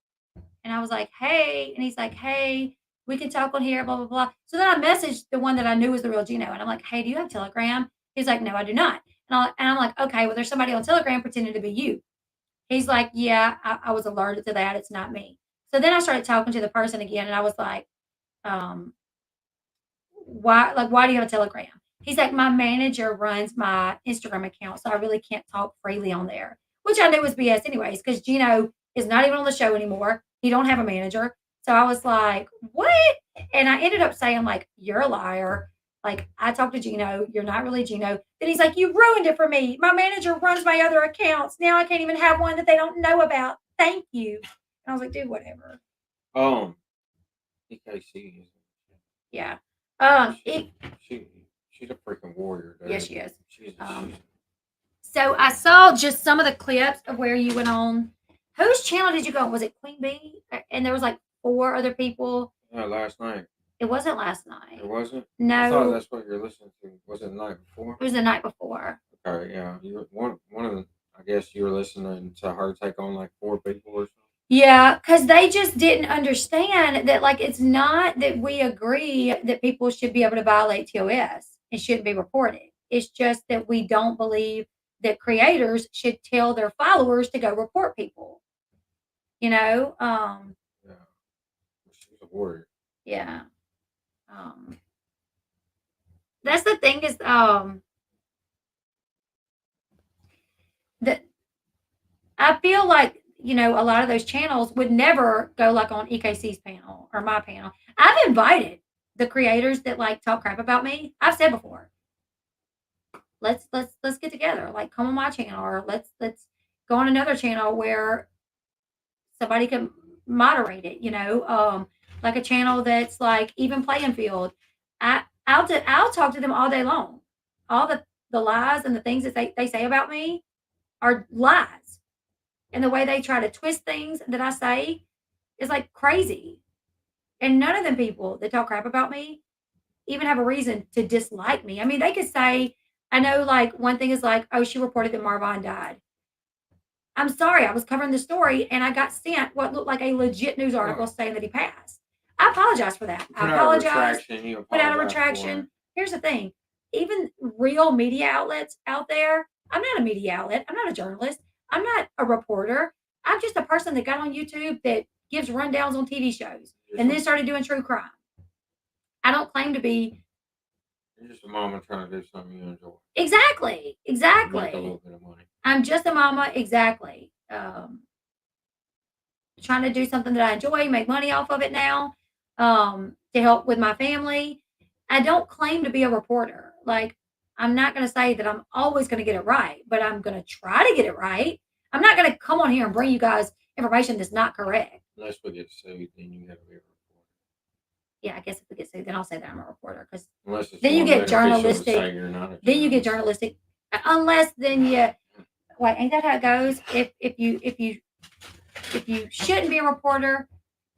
and I was like, "Hey," and he's like, "Hey, we can talk on here, blah, blah, blah." So then I messaged the one that I knew was the real Gino. And I'm like, "Hey, do you have Telegram?" He's like, "No, I do not." And I'm like, "Okay, well, there's somebody on Telegram pretending to be you." He's like, "Yeah, I was alerted to that. It's not me." So then I started talking to the person again, and I was like, um, why do you have a Telegram?" He's like, "My manager runs my Instagram account, so I really can't talk freely on there," which I knew was BS anyways, because Gino is not even on the show anymore. He don't have a manager. So I was like, "What?" And I ended up saying, like, "You're a liar. Like, I talked to Gino. You're not really Gino." Then he's like, "You ruined it for me. My manager runs my other accounts. Now I can't even have one that they don't know about. Thank you." And I was like, "Dude, whatever." EKC is. Yeah. She's a freaking warrior. Dude. Yes, she is. She's So I saw just some of the clips of where you went on. Whose channel did you go on? Was it Queen Bee? And there was like 4 other people. yeah, last night. It wasn't last night. It wasn't? No. I thought that's what you're listening to. Was it the night before? It was the night before. Okay, yeah. You were one of the. I guess you were listening to her take on like 4 people or something. Yeah, because they just didn't understand that, like, it's not that we agree that people should be able to violate TOS and shouldn't be reported. It's just that we don't believe that creators should tell their followers to go report people. You know, Yeah. She's a warrior. yeah. Um, that's the thing is, that I feel like, a lot of those channels would never go like on EKC's panel or my panel. I've invited the creators that like talk crap about me. I've said before, let's get together. Like come on my channel or let's go on another channel where somebody can moderate it, like a channel that's like even playing field. I'll talk to them all day long. All the lies and the things that they say about me are lies. And the way they try to twist things that I say is like crazy. And none of them people that talk crap about me even have a reason to dislike me. I mean, they could say, I know like one thing is like, oh, she reported that Marvin died. I'm sorry, I was covering the story and I got sent what looked like a legit news article saying that he passed. I apologize for that. I apologize. Put out a retraction. Here's the thing. Even real media outlets out there, I'm not a media outlet. I'm not a journalist. I'm not a reporter. I'm just a person that got on YouTube that gives rundowns on TV shows and then started doing true crime. I don't claim to be. You're just a mama trying to do something you enjoy. Exactly. Make a little bit of money. I'm just a mama. Exactly. Trying to do something that I enjoy, make money off of it now, to help with my family. I don't claim to be a reporter. Like, I'm not going to say that I'm always going to get it right, but I'm going to try to get it right. I'm not going to come on here and bring you guys information that's not correct. Unless we get sued, then you got to be a reporter. Yeah, I guess if we get sued, then I'll say that I'm a reporter because then you get journalistic. Then you get journalistic. Unless then you, wait, ain't that how it goes? If you shouldn't be a reporter,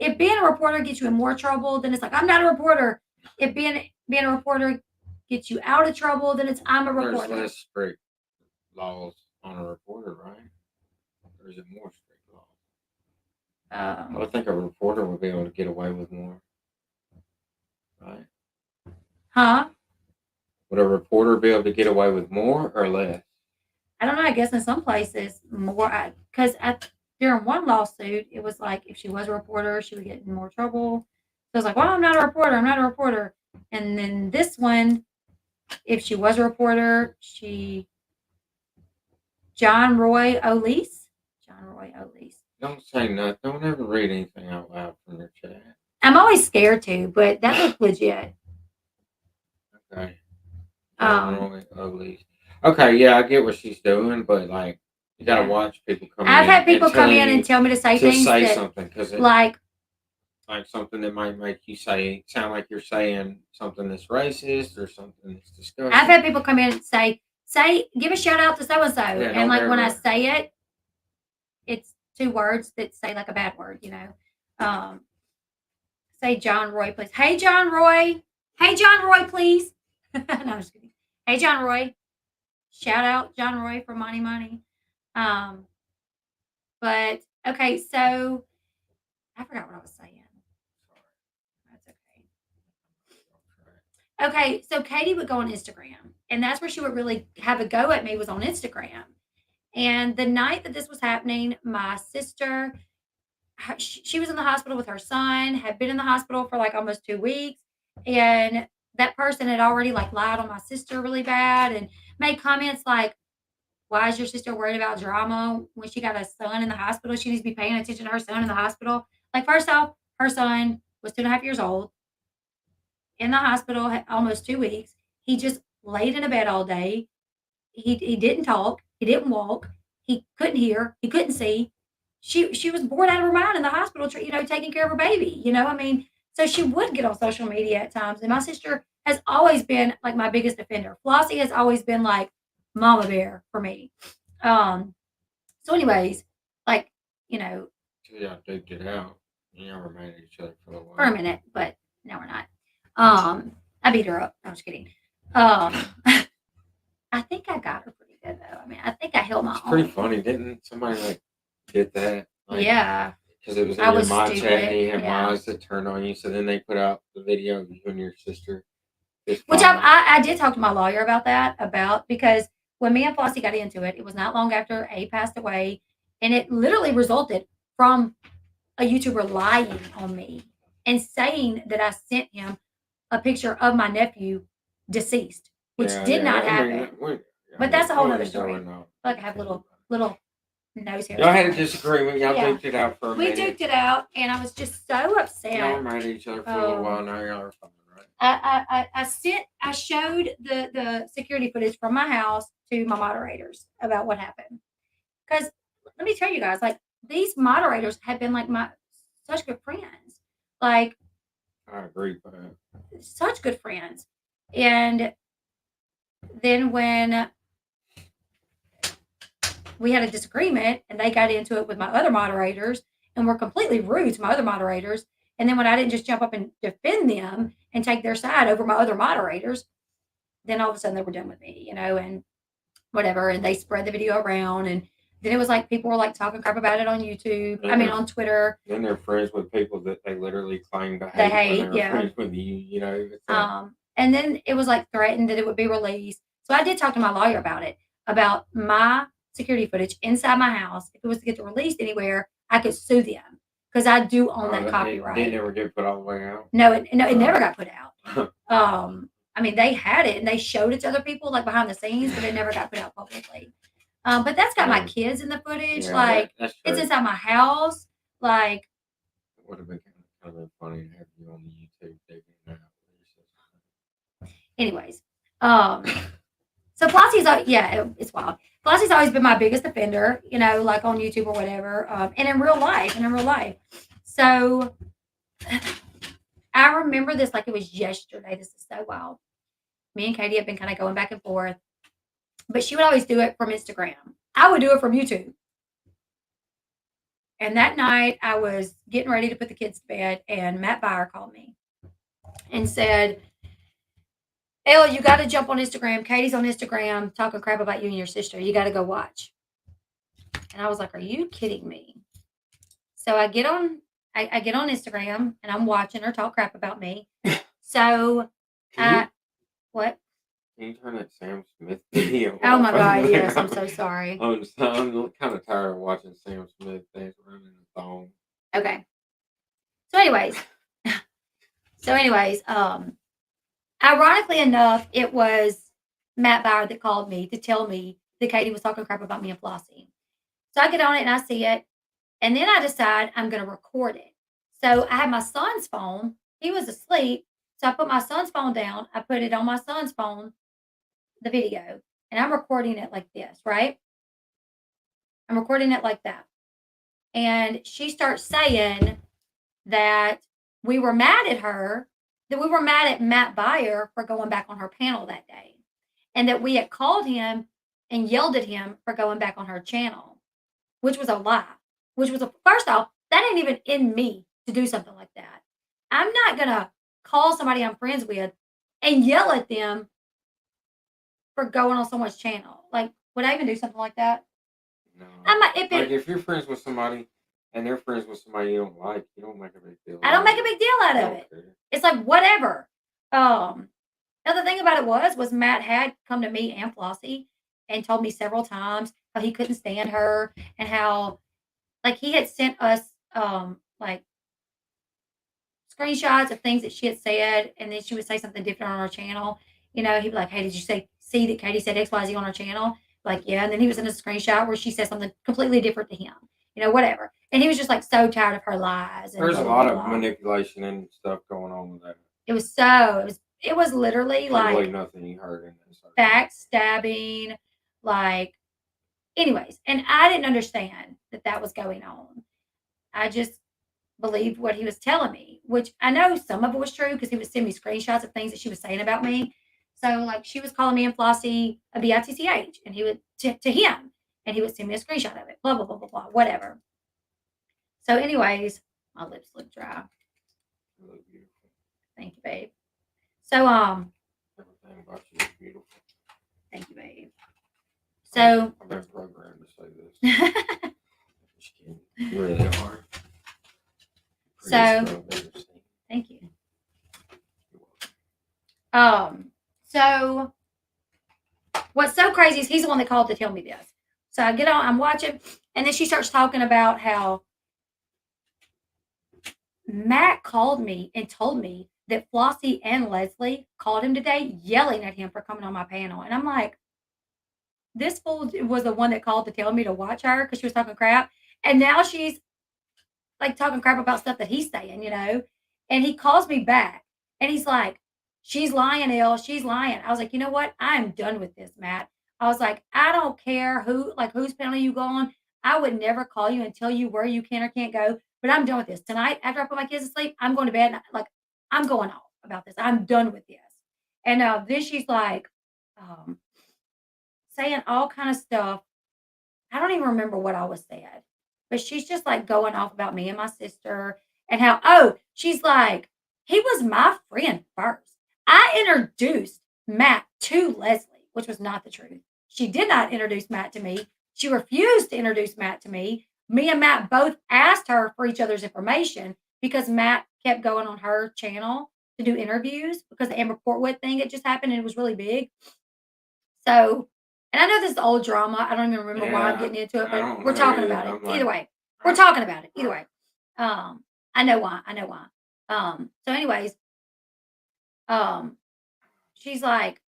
if being a reporter gets you in more trouble, then it's like I'm not a reporter. If being a reporter gets you out of trouble, then it's I'm a reporter. There's less strict laws on a reporter, right? Or is it more strict laws? I would think a reporter would be able to get away with more, right? Huh? Would a reporter be able to get away with more or less? I don't know. I guess in some places more, because during one lawsuit, it was like if she was a reporter, she would get in more trouble. So I was like, well, I'm not a reporter. I'm not a reporter. And then this one, if she was a reporter, John Roy O'Lease. Don't say nothing. Don't ever read anything out loud from your chat. I'm always scared to, but that looked legit. Okay. John Roy O'Lease. Okay, yeah, I get what she's doing, but like you gotta watch people come in. I've had people come in and tell me to say things something because like something that might make you sound like you're saying something that's racist or something that's disgusting. I've had people come in and say, give a shout out to so and so, and like when I say it, it's two words that say like a bad word, Say John Roy, please. Hey John Roy. Hey John Roy, please. No, I'm just kidding. Hey John Roy. Shout out John Roy for Money. But okay, so I forgot what I was saying. That's okay. Okay, so Katie would go on Instagram, and that's where she would really have a go at me was on Instagram. And the night that this was happening, my sister, she was in the hospital with her son, had been in the hospital for like almost 2 weeks, and that person had already like lied on my sister really bad and made comments like, why is your sister worried about drama when she got a son in the hospital? She needs to be paying attention to her son in the hospital. Like, first off, her son was 2.5 years old in the hospital, almost 2 weeks. He just laid in a bed all day. He didn't talk. He didn't walk. He couldn't hear. He couldn't see. She was bored out of her mind in the hospital, taking care of her baby. I mean, so she would get on social media at times. And my sister has always been like my biggest defender. Flossie has always been like mama bear for me. So anyways, like, So y'all duked it out. Y'all remained at each other for a while. For a minute, but now we're not. I beat her up. I'm just kidding. I think I got her pretty good though. I mean, I think I held my own. It's pretty funny, didn't somebody like did that? Like, yeah. Because it was in I your was mod chat and stupid, you had yeah. mods that turned on you. So then they put out the video of you and your sister. Which fighting. I did talk to my lawyer about that, because when me and Flossie got into it, it was not long after A passed away, and it literally resulted from a YouTuber lying on me and saying that I sent him a picture of my nephew deceased, which did not happen. But that's a whole other story. Like I have little nose hairs. Y'all had a disagreement. Y'all Yeah. duked it out for a minute. We duked it out, and I was just so upset. Y'all were mad at each other for a little while. Now y'all are fine, right? I showed the security footage from my house to my moderators about what happened. Because let me tell you guys, like these moderators have been like such good friends. Like I agree with that. Such good friends. And then when we had a disagreement and they got into it with my other moderators and were completely rude to my other moderators. And then when I didn't just jump up and defend them and take their side over my other moderators, then all of a sudden they were done with me, and whatever. And they spread the video around. And then it was like people were like talking crap about it on YouTube. On Twitter. Then they're friends with people that they literally claim to hate. They hate, when they're friends with you, And then it was like threatened that it would be released. So I did talk to my lawyer about it, about my security footage inside my house. If it was to get released anywhere, I could sue them because I do own that copyright. It never get put all the way out. No, it never got put out. I mean, they had it and they showed it to other people like behind the scenes, but it never got put out publicly. But that's got my kids in the footage. Yeah, it's inside my house. Like, it would have been kind of funny to have you on the YouTube digging it out. Anyways, so Flossie's, it's wild. Flossie's always been my biggest offender, like on YouTube or whatever, and in real life. So I remember this like it was yesterday. This is so wild. Me and Katie have been kind of going back and forth, but she would always do it from Instagram. I would do it from YouTube. And that night I was getting ready to put the kids to bed, and Matt Byer called me and said, Elle, you got to jump on Instagram. Katie's on Instagram talking crap about you and your sister. You got to go watch. And I was like, are you kidding me? So I get on Instagram and I'm watching her talk crap about me. So, what? Can you turn that Sam Smith video off? Oh my God, yes, I'm so sorry. I'm kind of tired of watching Sam Smith things running in the thong. Okay. So anyways, ironically enough, it was Matt Byer that called me to tell me that Katie was talking crap about me and Flossie. So I get on it and I see it. And then I decide I'm going to record it. So I had my son's phone. He was asleep. So I put my son's phone down. I put it on my son's phone, the video. And I'm recording it like this, right? I'm recording it like that. And she starts saying that we were mad at her, that we were mad at Matt Byer for going back on her panel that day. And that we had called him and yelled at him for going back on her channel, which was a lie. First off, that ain't even in me to do something like that. I'm not going to call somebody I'm friends with and yell at them for going on someone's channel. Like, would I even do something like that? No. If you're friends with somebody and they're friends with somebody you don't like, you don't make a big deal. I don't make a big deal out of it. It's like, whatever. Now, the thing about it was Matt had come to me and Flossie and told me several times how he couldn't stand her and how, like, he had sent us, like, screenshots of things that she had said, and then she would say something different on our channel. He'd be like, hey, did you see that Katie said XYZ on our channel? Like, yeah. And then he was in a screenshot where she said something completely different to him, whatever. And he was just like so tired of her lies. And there's a lot of manipulation and stuff going on with that. It was literally like nothing you heard in this. Backstabbing, like, anyways. And I didn't understand that was going on. I just believed what he was telling me, which I know some of it was true because he would send me screenshots of things that she was saying about me. So, like, she was calling me and Flossie a bitch, and he would to him, and he would send me a screenshot of it. Blah blah blah blah blah. Whatever. So, anyways, my lips look dry. You look beautiful. Thank you, babe. So, everything about you is beautiful. Thank you, babe. So, I've been programmed to say this. Just kidding. You really are. So, thank you. So what's so crazy is he's the one that called to tell me this. So I get on, I'm watching, and then she starts talking about how Matt called me and told me that Flossie and Leslie called him today, yelling at him for coming on my panel. And I'm like, this fool was the one that called to tell me to watch her because she was talking crap. And now she's like talking crap about stuff that he's saying, And he calls me back and he's like, she's lying, Elle. She's lying. I was like, you know what? I am done with this, Matt. I was like, I don't care whose panel you go on. I would never call you and tell you where you can or can't go. But I'm done with this. Tonight, after I put my kids to sleep, I'm going to bed. And I'm going off about this. I'm done with this. And then she's like, saying all kind of stuff. I don't even remember what I was said, but she's just like going off about me and my sister and how, she's like, he was my friend first. I introduced Matt to Leslie, which was not the truth. She did not introduce Matt to me. She refused to introduce Matt to me. Me and Matt both asked her for each other's information because Matt kept going on her channel to do interviews because the Amber Portwood thing had just happened and it was really big. So, and I know this is old drama. I don't even remember why I'm getting into it, but we're talking about it. Either way, we're talking about it. Either way. I know why. So anyways, she's like,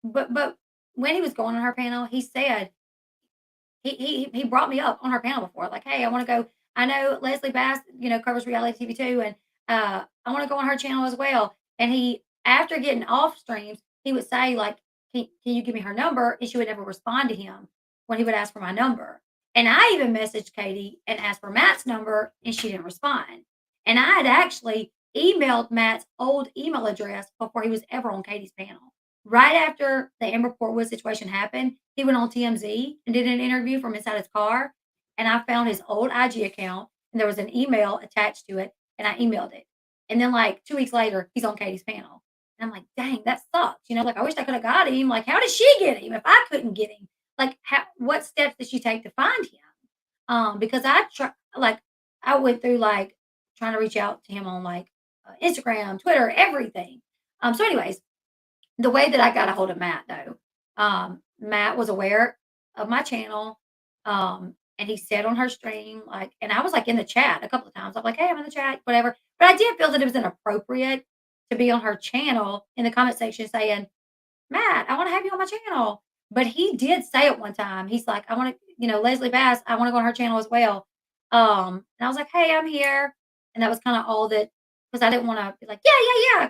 but when he was going on her panel, he said, he brought me up on her panel before, like, hey, I want to go. I know Leslie Bass, covers reality TV too, and I want to go on her channel as well. And he, after getting off streams, he would say, like, can you give me her number? And she would never respond to him when he would ask for my number. And I even messaged Katie and asked for Matt's number, and she didn't respond. And I had actually emailed Matt's old email address before he was ever on Katie's panel. Right after the Amber Portwood situation happened, he went on TMZ and did an interview from inside his car. And I found his old IG account, and there was an email attached to it, and I emailed it. And then, like 2 weeks later, he's on Katie's panel. And I'm like, dang, that sucks. Like, I wish I could have got him. Like, how did she get him if I couldn't get him? Like, what steps did she take to find him? Because I went through like trying to reach out to him on like Instagram, Twitter, everything. So anyways, the way that I got a hold of Matt though, Matt was aware of my channel. And he said on her stream, like, and I was like in the chat a couple of times. I'm like, hey, I'm in the chat, whatever. But I did feel that it was inappropriate to be on her channel in the comment section saying, Matt, I want to have you on my channel. But he did say it one time. He's like, I want to, Leslie Bass, I want to go on her channel as well. And I was like, hey, I'm here. And that was kind of all that, because I didn't want to be like, yeah.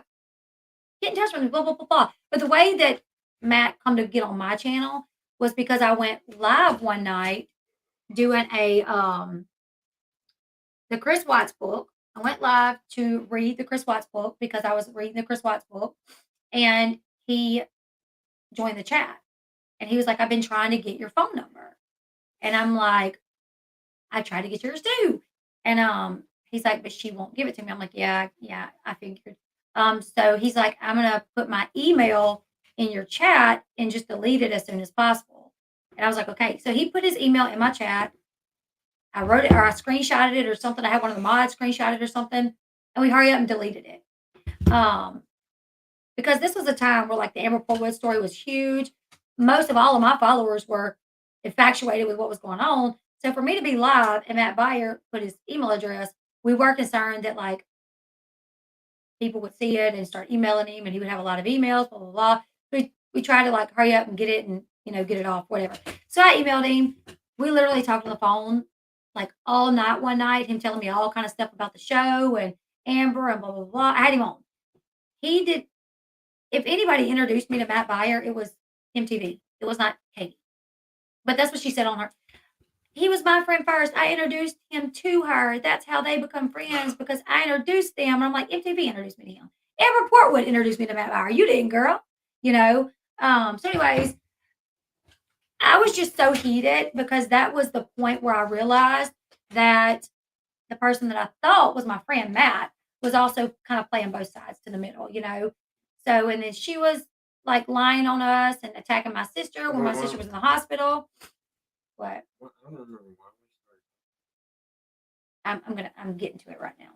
Get in touch with me, blah, blah, blah, blah. But the way that Matt come to get on my channel was because I went live one night doing the Chris Watts book. I went live to read the Chris Watts book because I was reading the Chris Watts book, and he joined the chat. And he was like, I've been trying to get your phone number. And I'm like, I tried to get yours too. And he's like, but she won't give it to me. I'm like, yeah, I figured. So he's like, I'm gonna put my email in your chat and just delete it as soon as possible. And I was like, okay. So he put his email in my chat. I wrote it or I screenshotted it or something. I had one of the mods screenshot it or something, and we hurry up and deleted it. Because this was a time where like the Amber Portwood story was huge. Most of all of my followers were infatuated with what was going on. So for me to be live and Matt Beyer put his email address, we were concerned that like people would see it and start emailing him, and he would have a lot of emails, blah, blah, blah. We tried to like hurry up and get it and, get it off, whatever. So I emailed him. We literally talked on the phone like all night one night, him telling me all kind of stuff about the show and Amber and blah, blah, blah. I had him on. He did. If anybody introduced me to Matt Beyer, it was MTV. It was not Katie. But that's what she said on her. He was my friend first. I introduced him to her. That's how they become friends, because I introduced them. And I'm like, MTV introduced me to him. Amber Portwood introduced me to Matt Beyer. You didn't, girl. So anyways, I was just so heated because that was the point where I realized that the person that I thought was my friend, Matt, was also kind of playing both sides to the middle, So, and then she was like lying on us and attacking my sister when my sister was in the hospital. What? I don't remember why we started. I'm getting to it right now.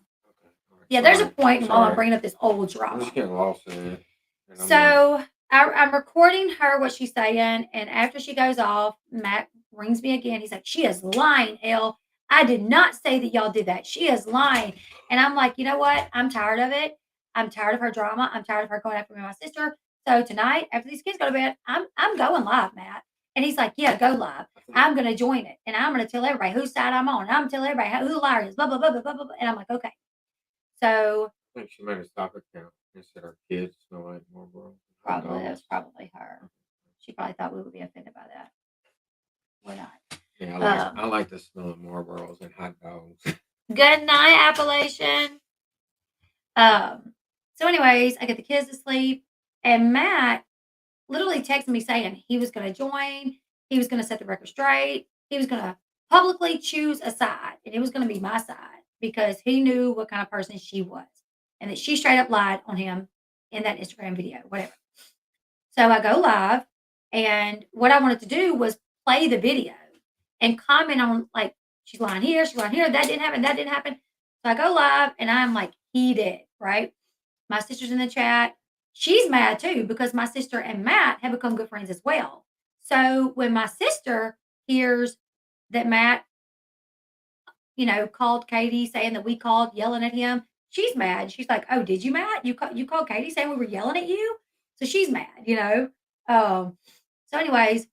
Yeah, there's a point while I'm Sorry. bringing up this old I'm drama. just getting lost in it. And I'm like, So I'm recording her what she's saying, and after she goes off, Matt rings me again. He's like, "She is lying, Elle. I did not say that y'all did that. She is lying." And I'm like, you know what? I'm tired of it. I'm tired of her drama. I'm tired of her going after me and my sister. So tonight, after these kids go to bed, I'm going live, Matt. And he's like, "Yeah, go live. I'm gonna join it, and I'm gonna tell everybody whose side I'm on. I'm gonna tell everybody who the liar is. Blah blah blah blah blah blah." And I'm like, okay. So I think she made a stock account and said her kids smell like Marlboro. probably that was probably her. She probably thought we would be offended by that. We're not. Yeah, I like the smell of Marlboros and hot dogs. Good night, Appalachian. So anyways, I get the kids to sleep, and Matt literally texted me saying he was going to join, he was going to set the record straight, he was going to publicly choose a side, and it was going to be my side because he knew what kind of person she was, and that she straight up lied on him in that Instagram video, whatever. So I go live, and what I wanted to do was play the video and comment on, like, she's lying here, that didn't happen, that didn't happen. So I go live, and I'm like heated, right? My sister's in the chat. She's mad too because my sister and Matt have become good friends as well. So when my sister hears that Matt, called Katie saying that we called yelling at him, she's mad. She's like, "Oh, did you, Matt? You called Katie saying we were yelling at you?" So she's mad. So anyways,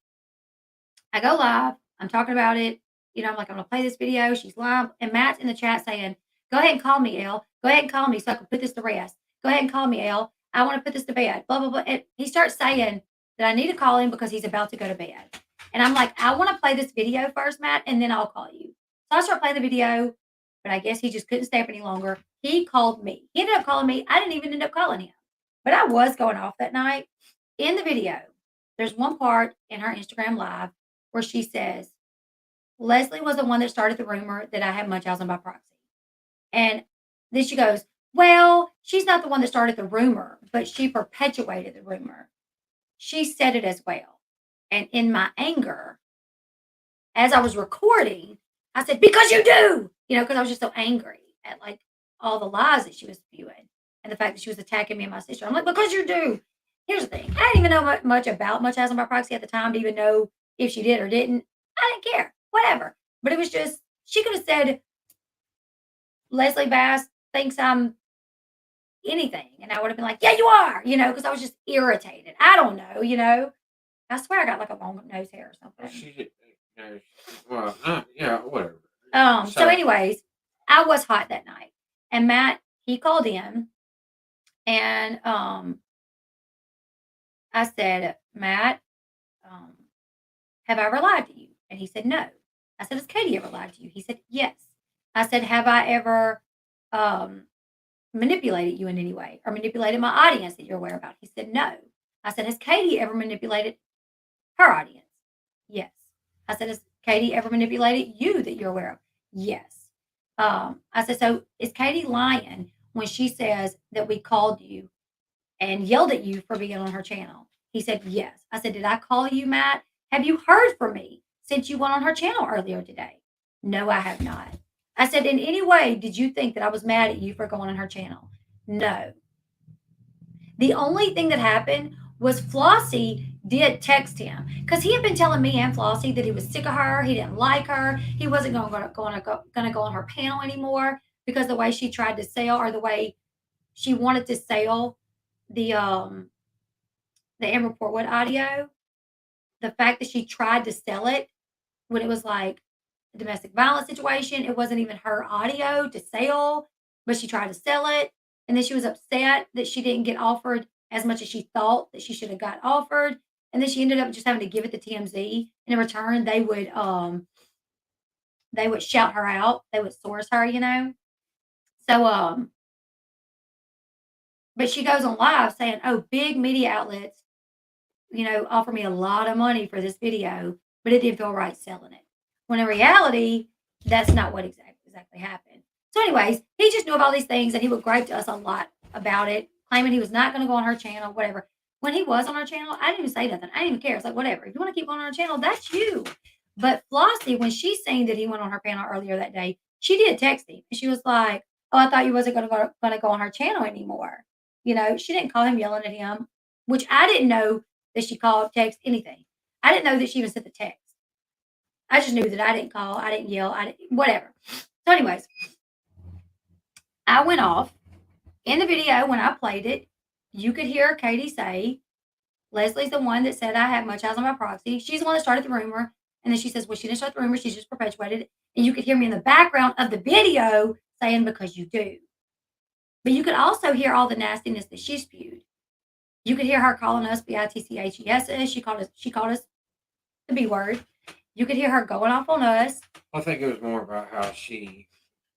I go live. I'm talking about it. I'm like, I'm gonna play this video. She's live, and Matt's in the chat saying, "Go ahead and call me, Elle. Go ahead and call me so I can put this to rest. Go ahead and call me, Elle. I want to put this to bed." Blah blah blah. And he starts saying that I need to call him because he's about to go to bed. And I'm like, I want to play this video first, Matt, and then I'll call you. So I start playing the video, but I guess he just couldn't stay up any longer. He called me. He ended up calling me. I didn't even end up calling him, but I was going off that night. In the video, there's one part in her Instagram live where she says, Leslie was the one that started the rumor that I had Munchausen by proxy. And then she goes, well, she's not the one that started the rumor, but she perpetuated the rumor. She said it as well. And in my anger, as I was recording, I said, because you do, because I was just so angry at like all the lies that she was spewing and the fact that she was attacking me and my sister. I'm like, because you do. Here's the thing. I didn't even know much about Munchausen by proxy at the time to even know if she did or didn't. I didn't care. Whatever. But it was just, she could have said, Leslie Bass thinks I'm anything. And I would have been like, yeah, you are, because I was just irritated. I don't know. I swear I got like a long nose hair or something. Yeah, whatever. So anyways, I was hot that night. And Matt, he called in and I said, Matt, have I ever lied to you? And he said, no. I said, has Katie ever lied to you? He said, yes. I said, have I ever manipulated you in any way or manipulated my audience that you're aware about? He said, no. I said, has Katie ever manipulated her audience? Yes. I said, has Katie ever manipulated you that you're aware of? Yes. I said, so is Katie lying when she says that we called you and yelled at you for being on her channel? He said, yes. I said, did I call you, Matt? Have you heard from me since you went on her channel earlier today? No, I have not. I said, in any way, did you think that I was mad at you for going on her channel? No. The only thing that happened was Flossie did text him because he had been telling me and Flossie that he was sick of her. He didn't like her. He wasn't going to go on her panel anymore because the way she tried to sell or the way she wanted to sell the Amber Portwood audio, the fact that she tried to sell it when it was like a domestic violence situation, it wasn't even her audio to sell, but she tried to sell it. And then she was upset that she didn't get offered as much as she thought that she should have got offered. And then she ended up just having to give it to TMZ. And in return, they would shout her out. They would source her, So, but she goes on live saying, oh, big media outlets, offer me a lot of money for this video, but it didn't feel right selling it. When in reality, that's not what exactly happened. So anyways, he just knew of all these things and he would gripe to us a lot about it, claiming he was not going to go on her channel, whatever. When he was on our channel, I didn't even say nothing. I didn't even care. It's like, whatever. If you want to keep going on our channel, that's you. But Flossie, when she seen that he went on her panel earlier that day, she did text him. And she was like, "Oh, I thought you wasn't gonna go on her channel anymore." You know, she didn't call him yelling at him, which I didn't know that she called, text, anything. I didn't know that she even sent the text. I just knew that I didn't call, I didn't yell, I didn't whatever. So, anyways, I went off. In the video, when I played it, you could hear Katie say, Leslie's the one that said I had much eyes on my proxy. She's the one that started the rumor. And then she says, well, she didn't start the rumor. She's just perpetuated it. And you could hear me in the background of the video saying, because you do. But you could also hear all the nastiness that she spewed. You could hear her calling us bitches. She called us the B word. You could hear her going off on us. I think it was more about how she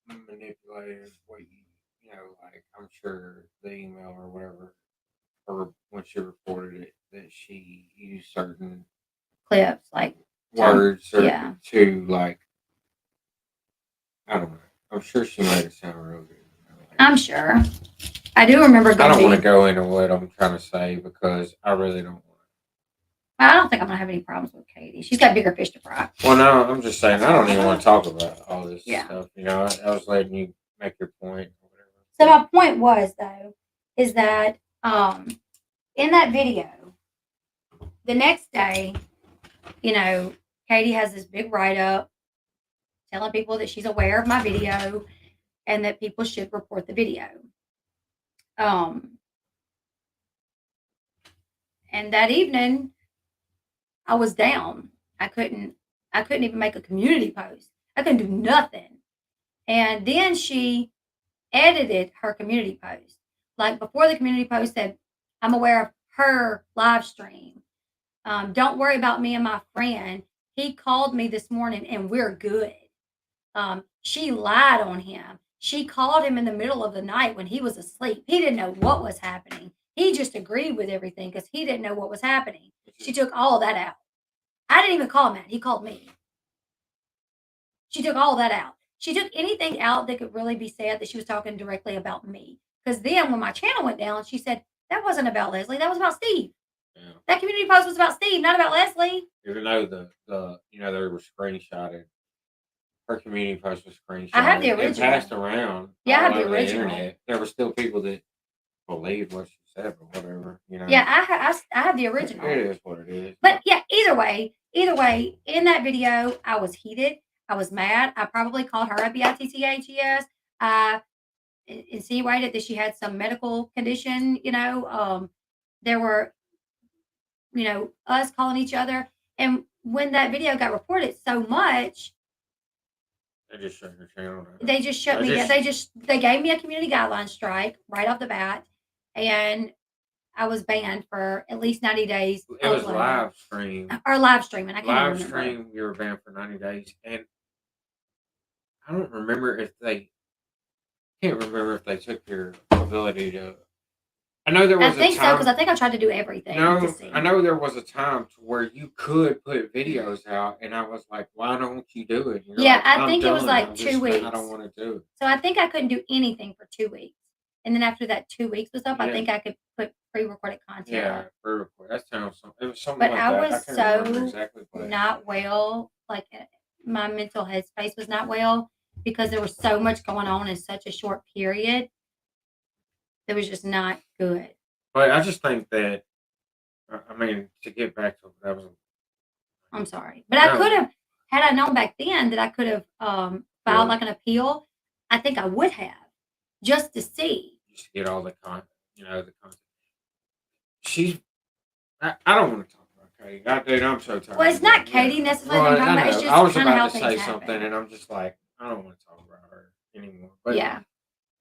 manipulated what you know, like I'm sure the email or whatever, or when she reported it, that she used certain Clips, like words or yeah. to like, I don't know. I'm sure she made it sound real good. I'm sure. I do remember I don't want to go into what I'm trying to say because I really don't want to. I don't think I'm going to have any problems with Katie. She's got bigger fish to fry. Well, no, I'm just saying I don't even want to talk about all this Yeah. stuff. You know, I was letting you make your point or whatever. So my point was, though, is that in that video, the next day, you know, Katie has this big write-up telling people that she's aware of my video and that people should report the video. And that evening, I was down. I couldn't even make a community post. I couldn't do nothing. And then she edited her community post. Like before the community post said, I'm aware of her live stream. Don't worry about me and my friend. He called me this morning and we're good. She lied on him. She called him in the middle of the night when he was asleep. He didn't know what was happening. He just agreed with everything because he didn't know what was happening. She took all that out. I didn't even call him that. He called me. She took all that out. She took anything out that could really be said that she was talking directly about me. Because then when my channel went down, she said, that wasn't about Leslie. That was about Steve. Yeah. That community post was about Steve, not about Leslie. Even though the you know, they were screenshotted. Her community post was screenshotted. I have the original. And passed around. Yeah, I have the over original. Internet. There were still people that believed what she said or whatever. You know. Yeah, I have the original. It is what it is. But yeah, either way, in that video, I was heated. I was mad. I probably called her a bitches. I insinuated that she had some medical condition. You know, there were, you know, us calling each other. And when that video got reported so much, they just shut your channel down. They just shut me down. They gave me a community guideline strike right off the bat, and I was banned for at least 90 days. It was live stream. Or live streaming. I can't remember. Live stream, you were banned for 90 days. And I don't remember if they took your ability to. I know there was a time. I think so, because I think I tried to do everything. No, I know there was a time to where you could put videos out, and I was like, why don't you do it? Yeah, like, I think it was like 2 weeks. I don't want to do it. So I think I couldn't do anything for 2 weeks. And then after that 2 weeks was up, I think I could put pre-recorded content. Yeah, pre-recorded. That sounds something. It was something but like I that. was so exactly not well. Like my mental headspace was not well because there was so much going on in such a short period. It was just not good. But I just think that, I mean, to get back to that was. I'm sorry, but I could have, had I known back then that I could have filed like an appeal. I think I would have, just to see. Just to get all the content, you know, the content. I don't want to talk about Katie. Dude, I'm so tired. Well, it's not Katie necessarily. Well, it's just I was about to say something, and I'm just like, I don't want to talk about her anymore. But yeah.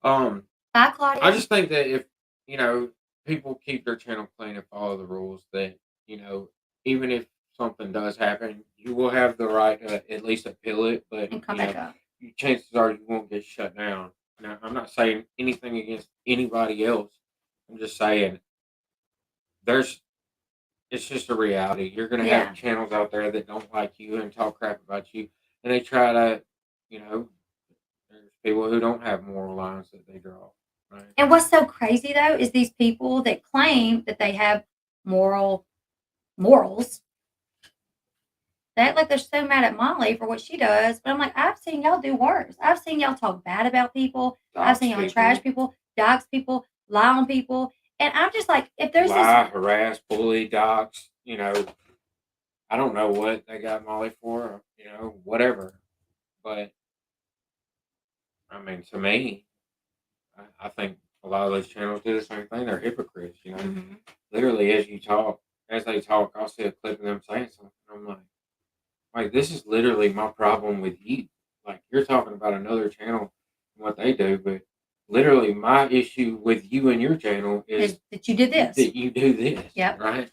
Bye, Claudia. I just think that if, you know, people keep their channel clean and follow the rules, that, you know, even if something does happen, you will have the right to at least appeal it. But and come back up. Chances are you won't get shut down. Now, I'm not saying anything against anybody else. I'm just saying it's just a reality. You're going to have channels out there that don't like you and talk crap about you. And they try to, you know, there's people who don't have moral lines that they draw. Right? And what's so crazy, though, is these people that claim that they have morals, They act like they're so mad at Molly for what she does, but I'm like, I've seen y'all do worse. I've seen y'all talk bad about people. I've seen y'all trash people, dox people, lie on people, and I'm just like, if there's lie, harass, bully, dox, I don't know what they got Molly for, whatever. But I mean, to me, I think a lot of those channels do the same thing. They're hypocrites, Mm-hmm. Literally, as they talk, I'll see a clip of them saying something. I'm like, this is literally my problem with you. Like, you're talking about another channel and what they do, but literally, my issue with you and your channel is that you did this. That you do this. Yep. Right.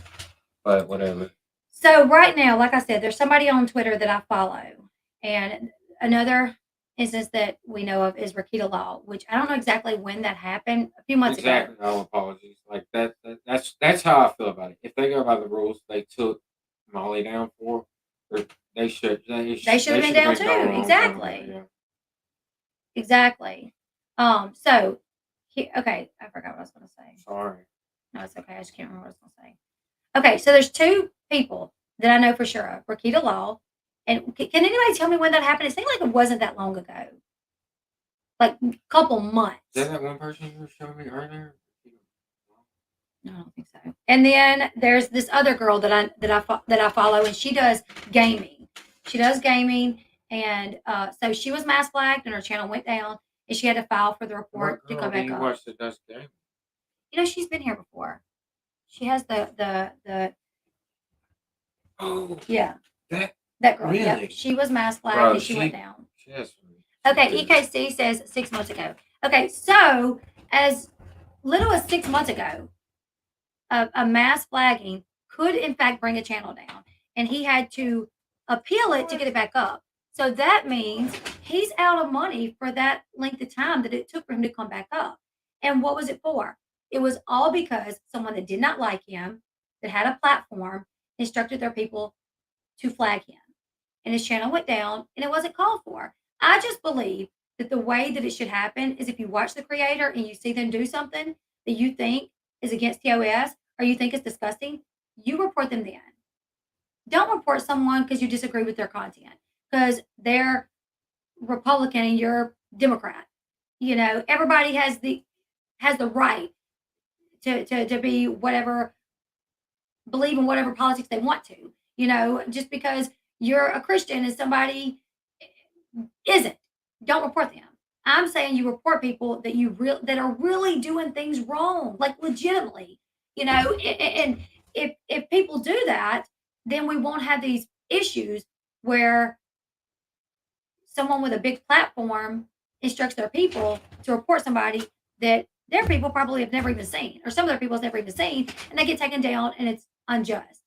But whatever. So right now, like I said, there's somebody on Twitter that I follow, and another instance that we know of is Rakita Law, which I don't know exactly when that happened. A few months ago. No apologies. Like that's how I feel about it. If they go by the rules they took Molly down for, they should have been down too. Exactly. Yeah. Exactly. So okay, I forgot what I was going to say. Sorry. No, it's okay. I just can't remember what I was going to say. Okay, so there's two people that I know for sure of, Rakita Law. And can anybody tell me when that happened? It seemed like it wasn't that long ago. Like a couple months. Is that one person you were showing me earlier? No, I don't think so. And then there's this other girl that I follow, and she does gaming. And so she was mass flagged, and her channel went down, and she had to file for the report to come back up. Watch that does gaming? She's been here before. She has the Oh yeah that girl. really? Yeah, she was mass flagged, and she went down. Okay, EKC says 6 months ago. Okay, so as little as 6 months ago, a mass flagging could in fact bring a channel down, and he had to appeal it to get it back up. So that means he's out of money for that length of time that it took for him to come back up. And what was it for? It was all because someone that did not like him, that had a platform, instructed their people to flag him. And his channel went down, and it wasn't called for. I just believe that the way that it should happen is if you watch the creator and you see them do something that you think is against TOS or you think is disgusting, you report them then. Don't report someone because you disagree with their content, because they're Republican and you're Democrat. Everybody has the right to be whatever, believe in whatever politics they want to. Just because you're a Christian and somebody isn't, don't report them. I'm saying you report people that are really doing things wrong, like legitimately. And if people do that, then we won't have these issues where someone with a big platform instructs their people to report somebody that their people probably have never even seen, or some of their people have never even seen, and they get taken down, and it's unjust.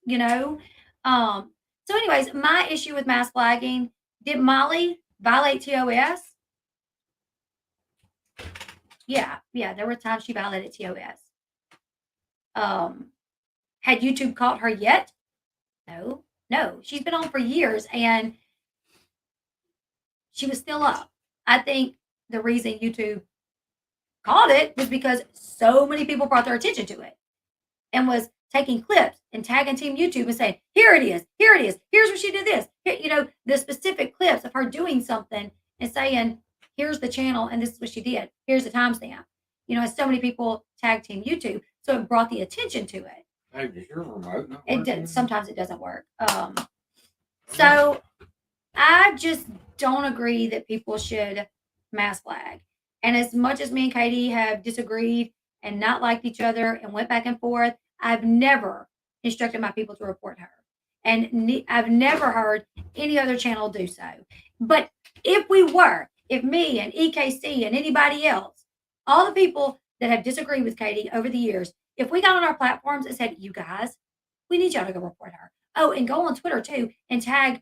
So anyways, my issue with mass flagging, did Molly violate TOS? Yeah, there were times she violated TOS. Had YouTube caught her yet? No. She's been on for years, and she was still up. I think the reason YouTube caught it was because so many people brought their attention to it and was taking clips and tagging Team YouTube and saying, here it is, here's where she did this. Here, the specific clips of her doing something and saying, here's the channel and this is what she did. Here's the timestamp. So many people tag Team YouTube, so it brought the attention to it. Hey, does your remote not work? Sometimes it doesn't work. So I just don't agree that people should mass flag. And as much as me and Katie have disagreed and not liked each other and went back and forth, I've never instructed my people to report her. And I've never heard any other channel do so. But if me and EKC and anybody else, all the people that have disagreed with Katie over the years, if we got on our platforms and said, you guys, we need y'all to go report her. Oh, and go on Twitter too and tag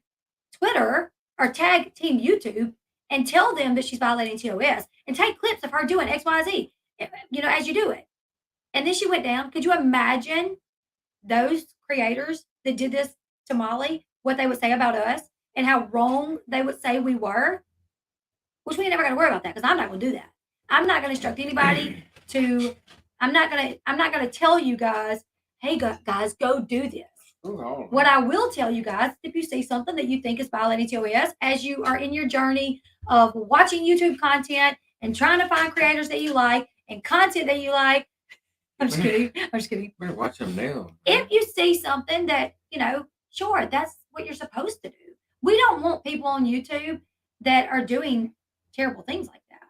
Twitter or tag Team YouTube and tell them that she's violating TOS and take clips of her doing XYZ, as you do it. And then she went down. Could you imagine those creators that did this to Molly, what they would say about us and how wrong they would say we were? Which we ain't never got to worry about that, because I'm not going to do that. I'm not going to instruct anybody I'm not going to tell you guys, hey guys, go do this. What I will tell you guys, if you see something that you think is violating TOS, as you are in your journey of watching YouTube content and trying to find creators that you like and content that you like, I'm just kidding. I'm just kidding. Better watch them now. If you see something that, sure, that's what you're supposed to do. We don't want people on YouTube that are doing terrible things like that.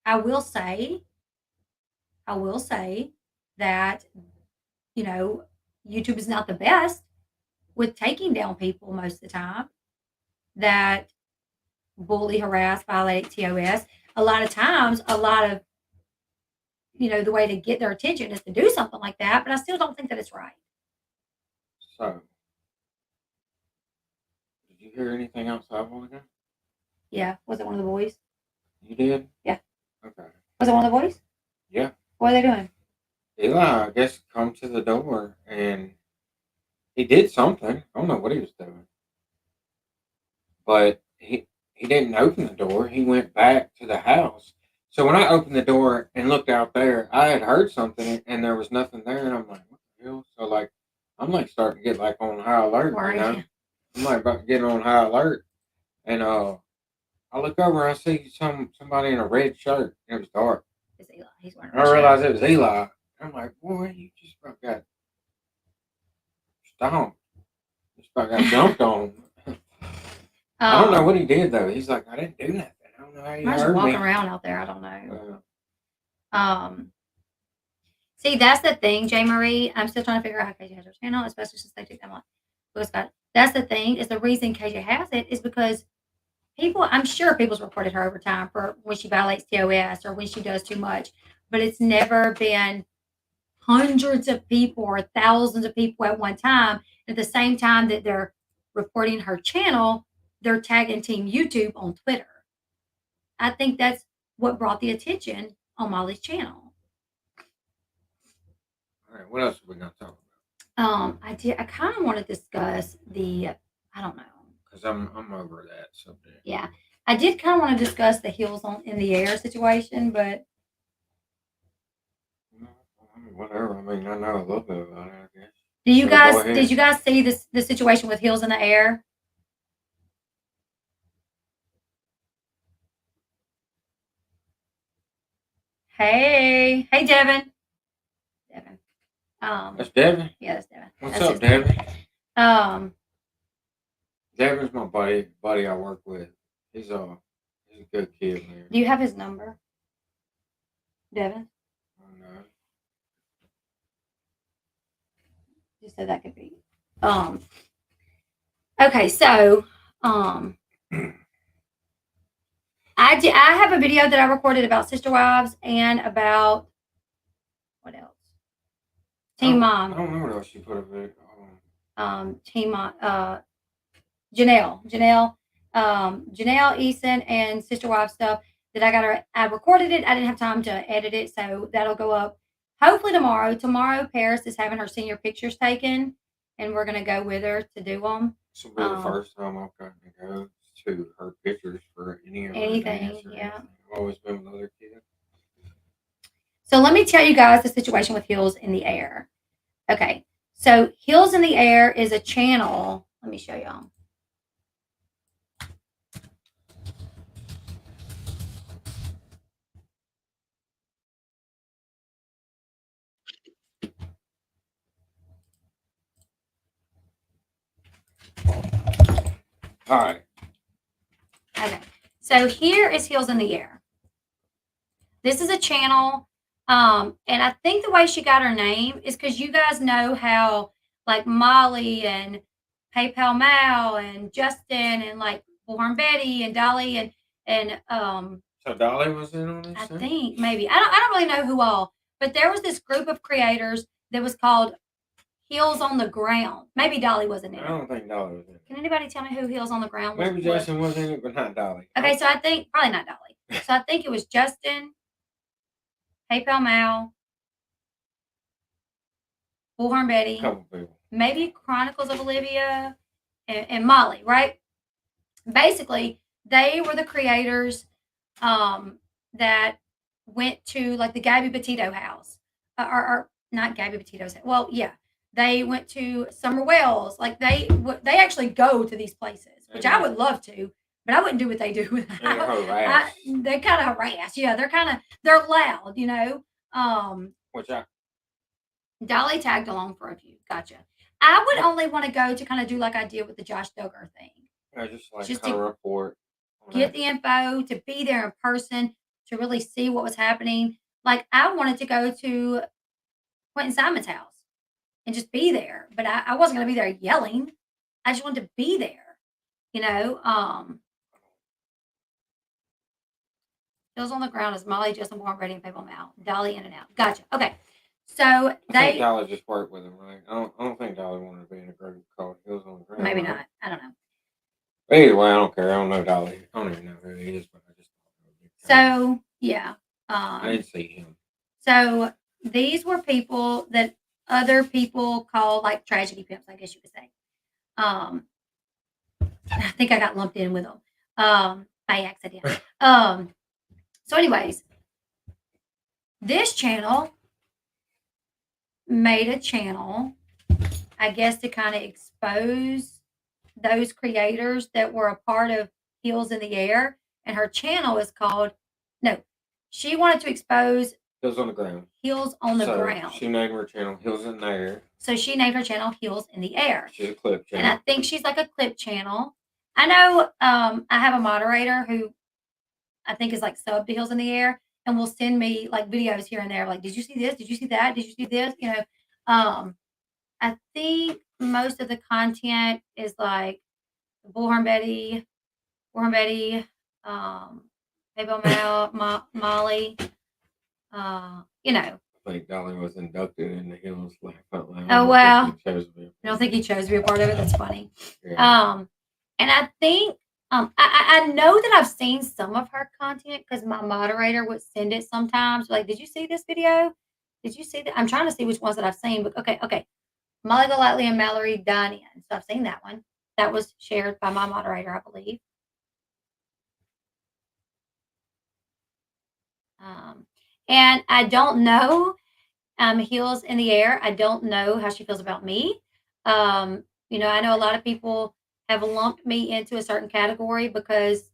I will say that, YouTube is not the best with taking down people most of the time that bully, harass, violate TOS. A lot of times, the way to get their attention is to do something like that, but I still don't think that it's right. So, did you hear anything outside while ago? Yeah. Was it one of the boys? You did? Yeah. Okay. Was it one of the boys? Yeah. What are they doing? Eli, I guess, come to the door and he did something. I don't know what he was doing. But he didn't open the door. He went back to the house. So when I opened the door and looked out there, I had heard something and there was nothing there. And I'm like, what the hell? So, I'm starting to get on high alert. Worried. I'm about to get on high alert. And I look over and I see somebody in a red shirt. It was dark. It's Eli. He's wearing I realized it was Eli. I'm like, boy, you just about got stomped. Just about got jumped on. I don't know what he did though. He's like, I didn't do nothing. I don't know how he I was heard walking me. around out there. I don't know. See, that's the thing, J. Marie. I'm still trying to figure out how KJ has her channel, especially since they took them on. That's the thing. Is the reason KJ has it is because I'm sure people's reported her over time for when she violates TOS or when she does too much, but it's never been hundreds of people or thousands of people at one time. At the same time that they're reporting her channel, they're tagging Team YouTube on Twitter. I think that's what brought the attention on Molly's channel. All right, what else are we gonna talk about? I kind of want to discuss I don't know. Because I'm over that subject. Yeah, I did kind of want to discuss the heels in the air situation, but Whatever. I mean, I know a little bit about it, I guess. Did you guys see the situation with heels in the air? Hey, Devin. That's Devin? Yeah, that's Devin. What's up, Devin? Devin's my buddy I work with. He's a good kid, man. Do you have his number? Devin? I don't know. You said that could be. Okay, so I have a video that I recorded about sister wives and about what else? Teen Mom. I don't know what else you put up there. Teen Mom. Janelle, Eason, and sister wives stuff that I recorded it. I didn't have time to edit it, so that'll go up hopefully tomorrow. Tomorrow, Paris is having her senior pictures taken, and we're gonna go with her to do them. This will be the first time I've gotten to go to her pictures for anything. Yeah, I've always been with other kids. So let me tell you guys the situation with Heels in the Air. Okay, so Heels in the Air is a channel. Let me show y'all. All right. Okay, so here is Heels in the Air. This is a channel, and I think the way she got her name is because you guys know how like Molly and PayPal Mal and Justin and like Bullhorn Betty and Dolly and So Dolly was in on this? I think maybe I don't really know who all, but there was this group of creators that was called Heels on the Ground. Maybe Dolly wasn't in it. I don't think Dolly was in it. Can anybody tell me who Heels on the Ground was? Maybe Justin was in it, but not Dolly. Okay, so I think probably not Dolly. So I think it was Justin, PayPal Mal, Bullhorn Betty, Couple people. maybe Chronicles of Olivia, and Molly, right? Basically, they were the creators that went to like the Gabby Petito house, or not Gabby Petito's house. Well, yeah, They went to Summer Wells. Like they actually go to these places, which I would love to, but I wouldn't do what they do. They kind of harass. Yeah, they're loud, you know. Which I Dolly tagged along for a few. Gotcha. I would only want to go to kind of do like I did with the Josh Duggar thing. just like Just kind of to report. get the info, to be there in person, to really see what was happening. Like I wanted to go to Quentin Simon's house and just be there, but I wasn't going to be there yelling. I just wanted to be there, you know. Hills on the ground as Molly, Justin Warren, ready and people out. Dolly in and out. Gotcha. Okay. So I think they Dolly just worked with him, right? I don't think Dolly wanted to be in a group called Hills on the Ground. maybe right? not. I don't know. Either way, I don't care. I don't know Dolly. I don't even know who he is, but I just So yeah. I didn't see him. So these were people that other people call like tragedy pimps, I guess you could say. I think I got lumped in with them by accident. So, anyways, this channel made a channel, I guess, to kind of expose those creators that were a part of Heels in the Air. And her channel is called, no, she wanted to expose Hills on the Ground. Heels on the Ground. She named her channel Heels in the Air. So she named her channel Heels in the Air. She's a clip channel. And I think she's like a clip channel. I know I have a moderator who I think is like sub to Heels in the Air and will send me like videos here and there. Like, did you see this? Did you see that? Did you see this? You know, I think most of the content is like Bullhorn Betty, Mabel Molly, you know. I think Dolly was inducted in the Hills Laugh Out Loud. Oh, wow. I don't think he chose to be a part of it. That's funny. Yeah. And I think I know that I've seen some of her content because my moderator would send it sometimes. Like, did you see this video? Did you see that? I'm trying to see which ones that I've seen. But okay. Molly Golightly and Mallory Dine In. So I've seen that one. That was shared by my moderator, I believe. And I don't know. Heels in the Air. I don't know how she feels about me. You know, I know a lot of people have lumped me into a certain category because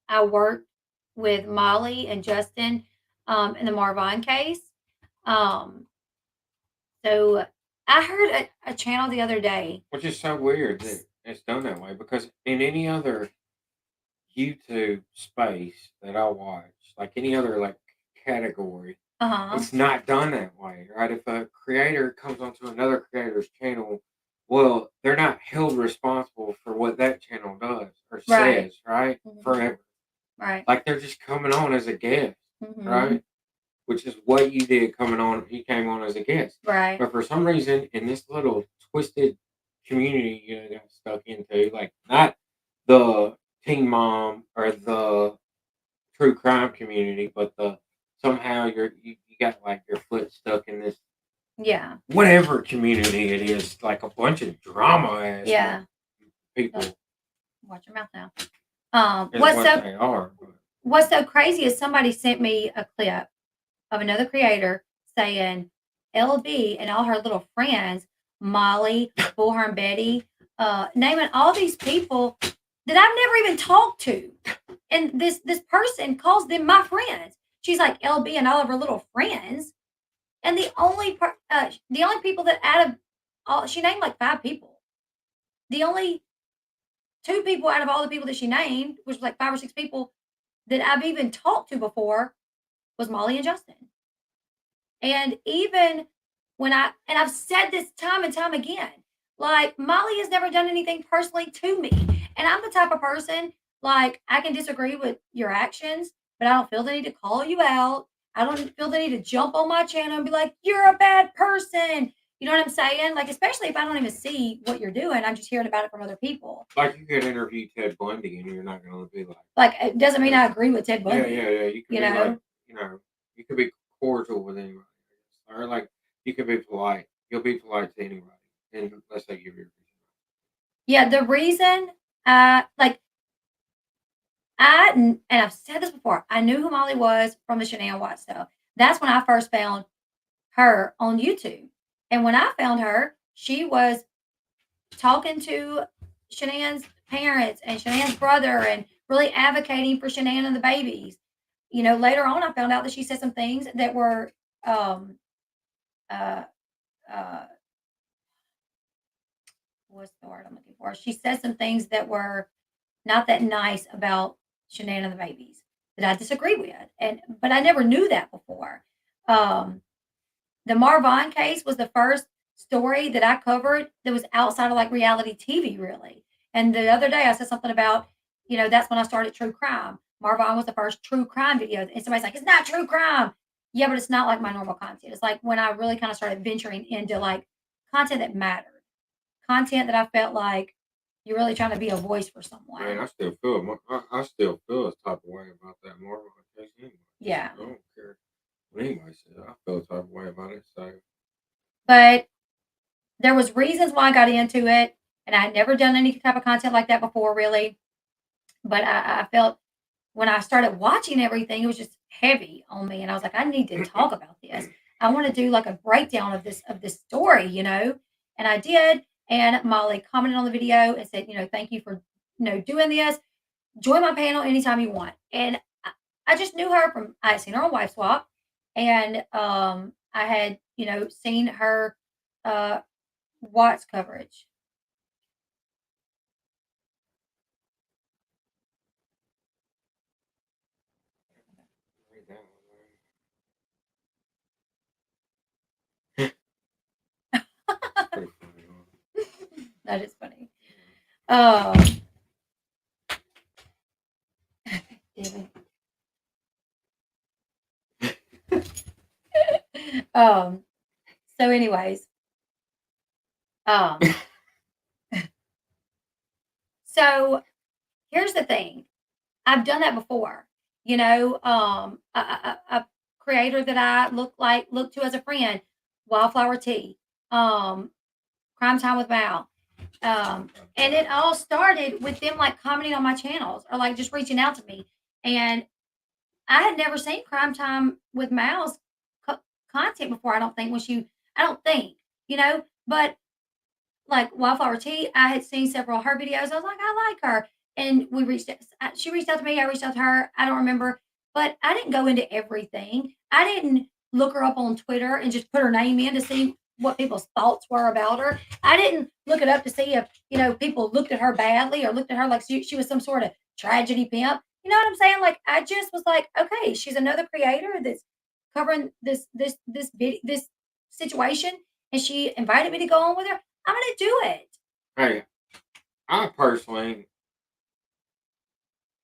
I worked with Molly and Justin in the Marvin case. So I heard a channel the other day. Which is so weird that it's done that way because in any other YouTube space that I watch, like any other like category, it's not done that way, right? If a creator comes onto another creator's channel, well, they're not held responsible for what that channel does or says, right? Mm-hmm. Forever. Right. Like they're just coming on as a guest, Mm-hmm. right? Which is what you did coming on. You came on as a guest. Right. But for some reason, in this little twisted community you got stuck into, like not the teen mom or the true crime community, but somehow you got like your foot stuck in this whatever community it is, like a bunch of drama ass people. Watch your mouth now. What's so crazy is somebody sent me a clip of another creator saying Elle Bee and all her little friends, Molly, Bullhorn Betty, naming all these people that I've never even talked to. And this person calls them my friends. She's like Elle Bee and all of her little friends. And the only people that out of all, she named like 5 people. The only 2 people out of all the people that she named, which was like 5 or 6 people that I've even talked to before, was Molly and Justin. And even when I've said this time and time again, like Molly has never done anything personally to me. And I'm the type of person, like I can disagree with your actions, but I don't feel the need to call you out. I don't feel the need to jump on my channel and be like, you're a bad person. You know what I'm saying? Like, especially if I don't even see what you're doing, I'm just hearing about it from other people. Like you could interview Ted Bundy and you're not going to be like it doesn't mean I agree with Ted Bundy. Yeah. You could be like, you could be cordial with anybody, or like you could be polite. You'll be polite to anybody, and let's say give your reason. Yeah, the reason, and I've said this before, I knew who Molly was from the Shania White stuff. That's when I first found her on YouTube. And when I found her, she was talking to Shanann's parents and Shanann's brother and really advocating for Shanann and the babies. Later on, I found out that she said some things that were, um, uh, uh, what's the word I'm looking for? She said some things that were not that nice about Shanann and the babies that I disagree with, but I never knew that before. Um, the Marvin case was the first story that I covered that was outside of like reality TV, really. And the other day I said something about, that's when I started true crime. Marvin was the first true crime video. And somebody's like, it's not true crime. Yeah, but it's not like my normal content. It's like when I really kind of started venturing into like content that mattered, content that I felt like you're really trying to be a voice for Man, someone. I still feel this type of way about that Marvel case anyway. Yeah. I don't care what anybody says. I feel the type of way about it. So But there was reasons why I got into it, and I had never done any type of content like that before, really. But I felt when I started watching everything, it was just heavy on me, and I was like, I need to talk about this. I want to do like a breakdown of this story, and I did. And Molly commented on the video and said, thank you for doing this. Join my panel anytime you want. And I just knew her from I had seen her on Wife Swap, and I had seen her Watts coverage. read that one, pretty funny. That is funny. Damn it. So anyways, um, so here's the thing. I've done that before. A creator that I look to as a friend, Wildflower Tea, Crime Time with Mal. And it all started with them like commenting on my channels or like just reaching out to me. And I had never seen Crime Time with Mal's content before. I don't think, but like Wildflower Tea, I had seen several of her videos. I was like, I like her. And she reached out to me. I reached out to her. I don't remember, but I didn't go into everything. I didn't look her up on Twitter and just put her name in to see what people's thoughts were about her. I didn't look it up to see if, people looked at her badly or looked at her like she was some sort of tragedy pimp. You know what I'm saying? Like, I just was like, okay, she's another creator that's covering this situation, and she invited me to go on with her. I'm gonna do it. Hey, I personally,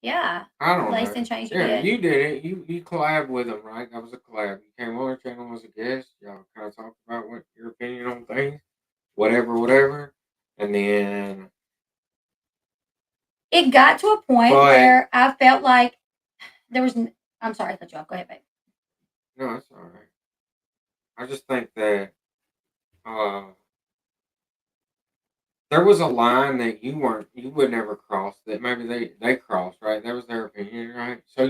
Yeah. I don't Laced know. and changed Yeah, it. you did it. You collabed with them, right? That was a collab. You came on our channel as a guest. Y'all kind of talked about what your opinion on things, whatever. And then It got to a point But- where I felt like there was. I'm sorry, I cut you off. Go ahead, babe. no, it's all right. I just think that there was a line that you would never cross that maybe they crossed, right? That was their opinion, right? So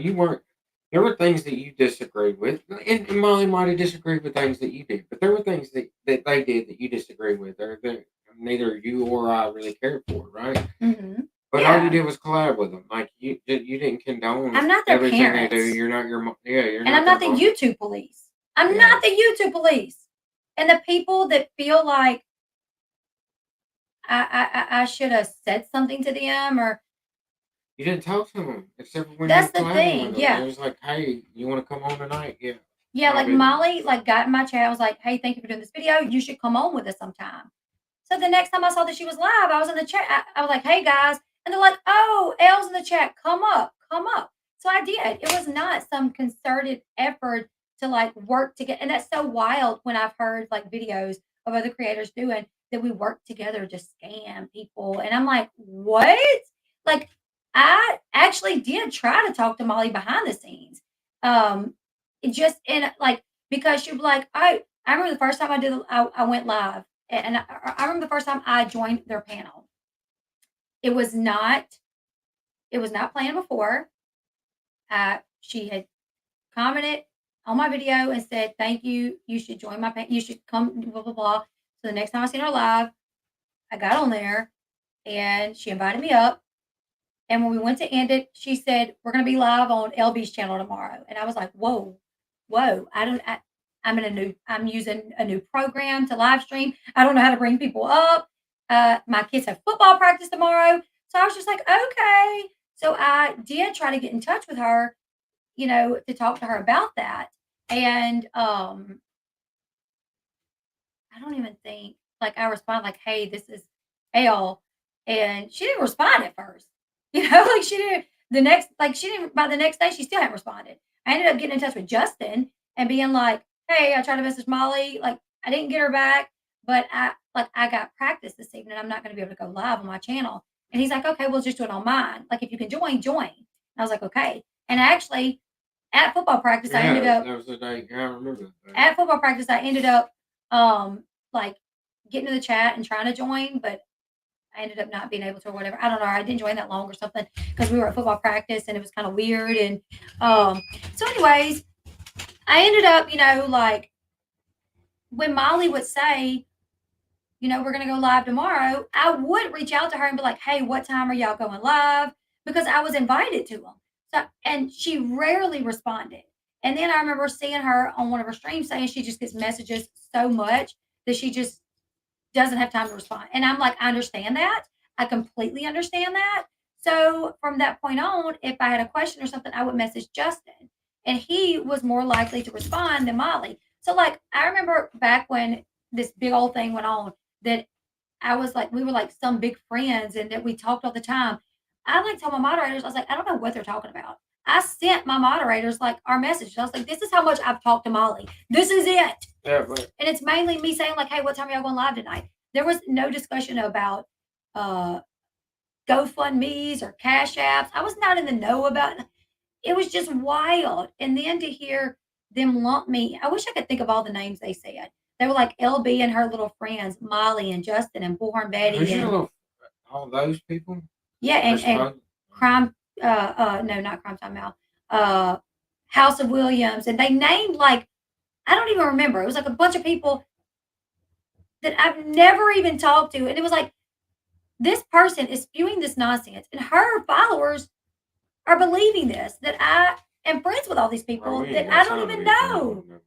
there were things that you disagreed with, and Molly might have disagreed with things that you did, but there were things that they did that you disagreed with, or that neither you or I really cared for, right? Mm-hmm. But all you did was collab with them. Like you didn't condone I'm not their everything parents. they do. You're not your mom. Yeah, you're And not. I'm not the their mom. YouTube police. I'm Yeah. not the YouTube police. And the people that feel like I should have said something to them or You didn't talk to them except for when That's you the were collabing thing, with them. yeah. It was like, hey, you want to come on tonight? Yeah. yeah, My like business. Molly like got in my chat. I was like, hey, thank you for doing this video. You should come on with us sometime. So the next time I saw that she was live, I was in the chat. I was like, hey guys. And they're like, oh, Elle's in the chat. Come up, come up. So I did. It was not some concerted effort to like work together. And that's so wild when I've heard like videos of other creators doing that we work together to scam people. And I'm like, what? Like, I actually did try to talk to Molly behind the scenes. It just in like because she was like, I remember the first time I went live, and I remember the first time I joined their panel. It was not planned before. She had commented on my video and said, "Thank you. You should join my. You should come." Blah blah blah. So the next time I seen her live, I got on there, and she invited me up. And when we went to end it, she said, "We're gonna be live on Elle Bee's channel tomorrow." And I was like, "Whoa, whoa! I don't. I'm using a new program to live stream. I don't know how to bring people up. My kids have football practice tomorrow." So I was just like, "Okay." So I did try to get in touch with her, to talk to her about that. And I don't even think like I responded like, "Hey, this is L," and she didn't respond at first. Like she didn't. She didn't. By the next day, she still hadn't responded. I ended up getting in touch with Justin and being like, "Hey, I tried to message Molly. Like I didn't get her back, but I got practice this evening. I'm not going to be able to go live on my channel." And he's like, "Okay, we'll just do it on mine. Like if you can join, join." And I was like, "Okay." And actually, at football practice, I ended up that was the day. Yeah, I remember that. at football practice, I ended up like getting to the chat and trying to join, but I ended up not being able to or whatever. I don't know. I didn't join that long or something because we were at football practice and it was kind of weird. And so anyways, I ended up, like when Molly would say, we're gonna go live tomorrow, I would reach out to her and be like, "Hey, what time are y'all going live?" Because I was invited to them. So and she rarely responded. And then I remember seeing her on one of her streams saying she just gets messages so much that she just doesn't have time to respond. And I'm like, I understand that. I completely understand that. So from that point on, if I had a question or something, I would message Justin. And he was more likely to respond than Molly. So like I remember back when this big old thing went on that I was like, we were like some big friends and that we talked all the time. I like told my moderators, I was like, I don't know what they're talking about. I sent my moderators like our message. I was like, this is how much I've talked to Molly. This is it. Yeah, but And it's mainly me saying, like, "Hey, what time are y'all going live tonight?" There was no discussion about uh GoFundMe's or Cash Apps. I was not in the know about it. It was just wild. And then to hear them lump me, I wish I could think of all the names they said. They were like Elle Bee and her little friends, Molly and Justin and Bullhorn who's Betty your and little, all those people? yeah, and crime no, not crime time out. House of Williams. And they named like I don't even remember. It was like a bunch of people that I've never even talked to. And it was like, this person is spewing this nonsense, and her followers are believing this that I am friends with all these people Bro, we ain't that got I don't time to even be friends know. with nobody.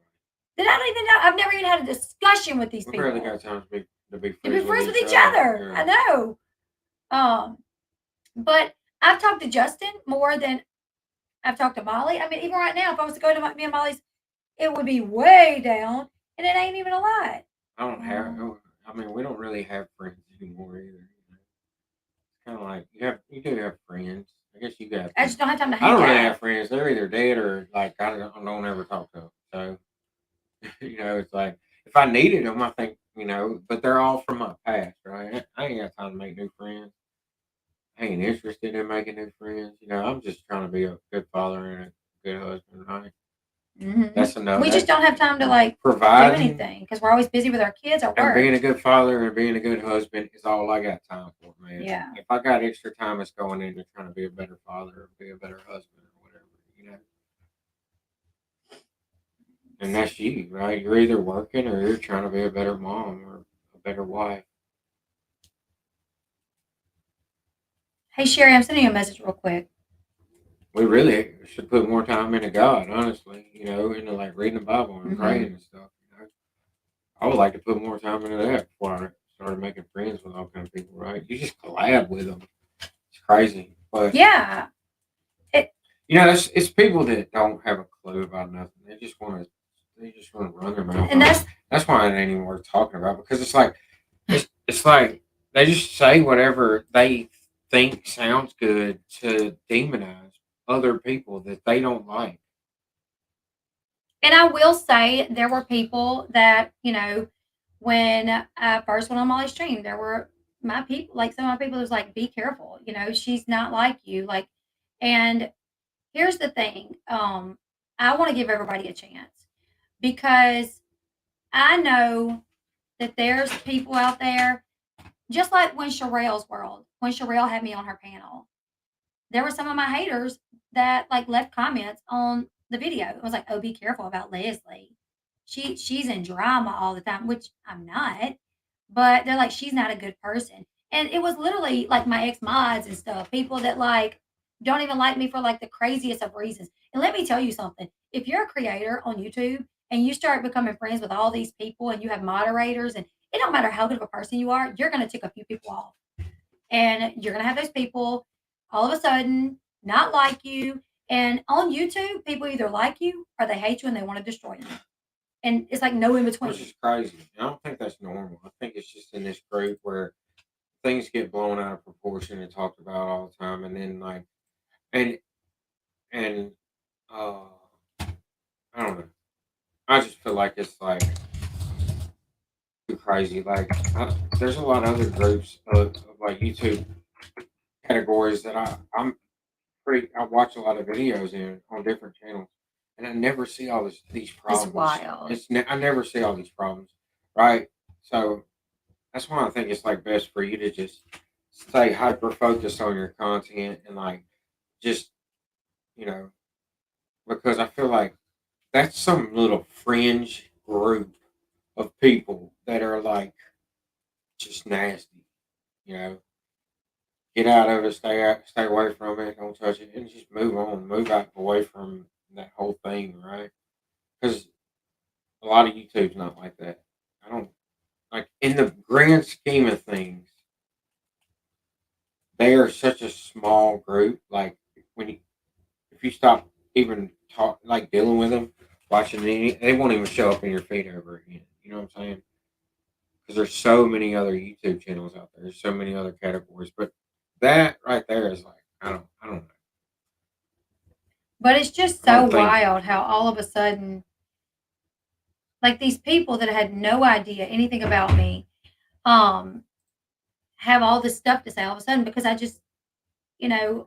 That I don't even know. I've never even had a discussion with these We people. barely got time to be To friends, be friends with each other. other. Yeah. I know. But I've talked to Justin more than I've talked to Molly. I mean, even right now, if I was to go to me and Molly's, it would be way down, and it ain't even a lot. I don't have. I mean, we don't really have friends anymore either. It's kind of like you do have friends. I guess you got. I just don't have time to I hang don't really out. have friends. They're either dead or like I don't ever talk to them. So it's like if I needed them, I think but they're all from my past, right? I ain't got time to make new friends. I ain't interested in making new friends. I'm just trying to be a good father and a good husband, right? That's enough. We just don't have time to like do Providing anything because we're always busy with our kids or and work. being a good father and being a good husband is all I got time for, man. Yeah. If I got extra time, it's going into trying to be a better father or be a better husband or whatever. And that's you, right? You're either working or you're trying to be a better mom or a better wife. Hey Sherry, I'm sending you a message real quick. We really should put more time into God, honestly, into like reading the Bible and praying and stuff. I would like to put more time into that before I started making friends with all kind of people, right? You just collab with them. It's crazy. But Yeah. it's people that don't have a clue about nothing. They just want to run their mouth. And that's why it ain't even worth talking about because it's like they just say whatever they think sounds good to demonize other people that they don't like. And I will say there were people that, when I first went on Molly's stream, there were my people, like some of my people was like, be careful, she's not like you. Like, and here's the thing. I want to give everybody a chance because I know that there's people out there, just like when Sherelle's world, when Sherelle had me on her panel, there were some of my haters that like left comments on the video. It was like, "Oh, be careful about Leslie. She's in drama all the time," which I'm not. But they're like, "She's not a good person." And it was literally like my ex mods and stuff, people that like don't even like me for like the craziest of reasons. And let me tell you something: if you're a creator on YouTube and you start becoming friends with all these people and you have moderators, and it don't matter how good of a person you are, you're going to tick a few people off, and you're going to have those people all of a sudden not like you. And on YouTube, people either like you or they hate you and they want to destroy you. And it's like no in between. Which is crazy. I don't think that's normal. I think it's just in this group where things get blown out of proportion and talked about all the time, and then like and and uh, I don't know. I just feel like it's like too crazy. Like there's a lot of other groups of like YouTube categories that I watch a lot of videos in on different channels, and I never see all these It's problems. wild. I never see all these problems, right? So that's why I think it's like best for you to just stay hyper focused on your content and like just you know because I feel like that's some little fringe group of people that are like just nasty, you know. Get out of it, stay away from it, don't touch it, and just move on, move out away from that whole thing, right? Because a lot of YouTube's not like that. I don't like in the grand scheme of things, they are such a small group. Like when you if you stop even talk like dealing with them, watching any, they won't even show up in your feed ever again. You know what I'm saying? Because there's so many other YouTube channels out there. There's so many other categories, but that right there is like I don't know. But it's just I so don't think wild how all of a sudden, like these people that had no idea anything about me, um, have all this stuff to say all of a sudden because I just,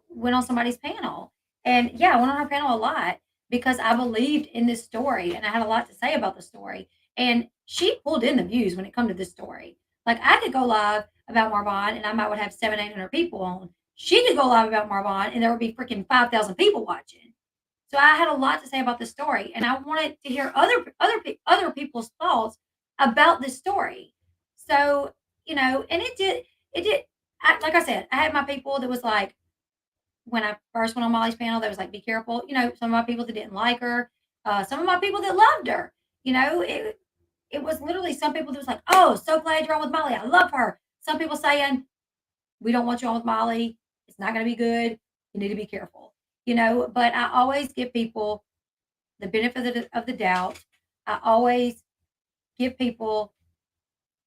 went on somebody's panel. And yeah, I went on her panel a lot because I believed in this story and I had a lot to say about the story. And she pulled in the views when it come to this story. Like I could go live about Marvon and I might would have 700-800 people on. She could go live about Marvon and there would be freaking 5,000 people watching. So I had a lot to say about the story, and I wanted to hear other people's thoughts about this story. So and it did. Like I said, I had my people that was like when I first went on Molly's panel, that was like, be careful. Some of my people that didn't like her, some of my people that loved her. It was literally some people that was like, oh, so glad you're on with Molly. I love her. Some people saying, we don't want you on with Molly. It's not going to be good. You need to be careful. But I always give people the benefit of the doubt. I always give people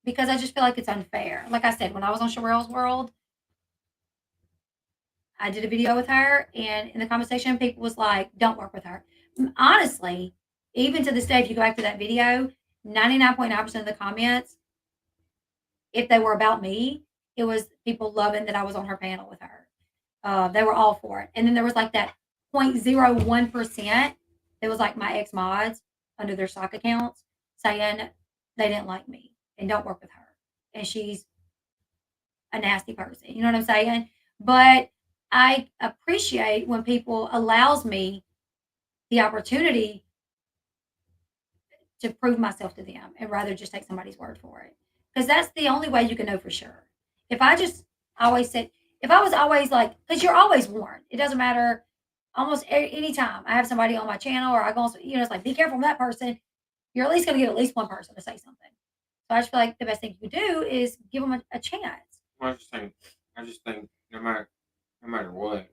because I just feel like it's unfair. Like I said, when I was on Sherelle's World, I did a video with her, and in the conversation, people was like, "Don't work with her." Honestly, even to this day, if you go back to that video, 99.9% of the comments, if they were about me, it was people loving that I was on her panel with her. They were all for it. And then there was like that 0.01% that was like my ex mods under their stock accounts saying they didn't like me and don't work with her. And she's a nasty person. You know what I'm saying? But I appreciate when people allows me the opportunity to prove myself to them and rather just take somebody's word for it. Because that's the only way you can know for sure. If I just always said, if I was always like, because you're always warned, it doesn't matter. Almost any time I have somebody on my channel or I go, on, it's like, be careful with that person. You're at least going to get at least one person to say something. So I just feel like the best thing you can do is give them a chance. Well, I just think no matter what,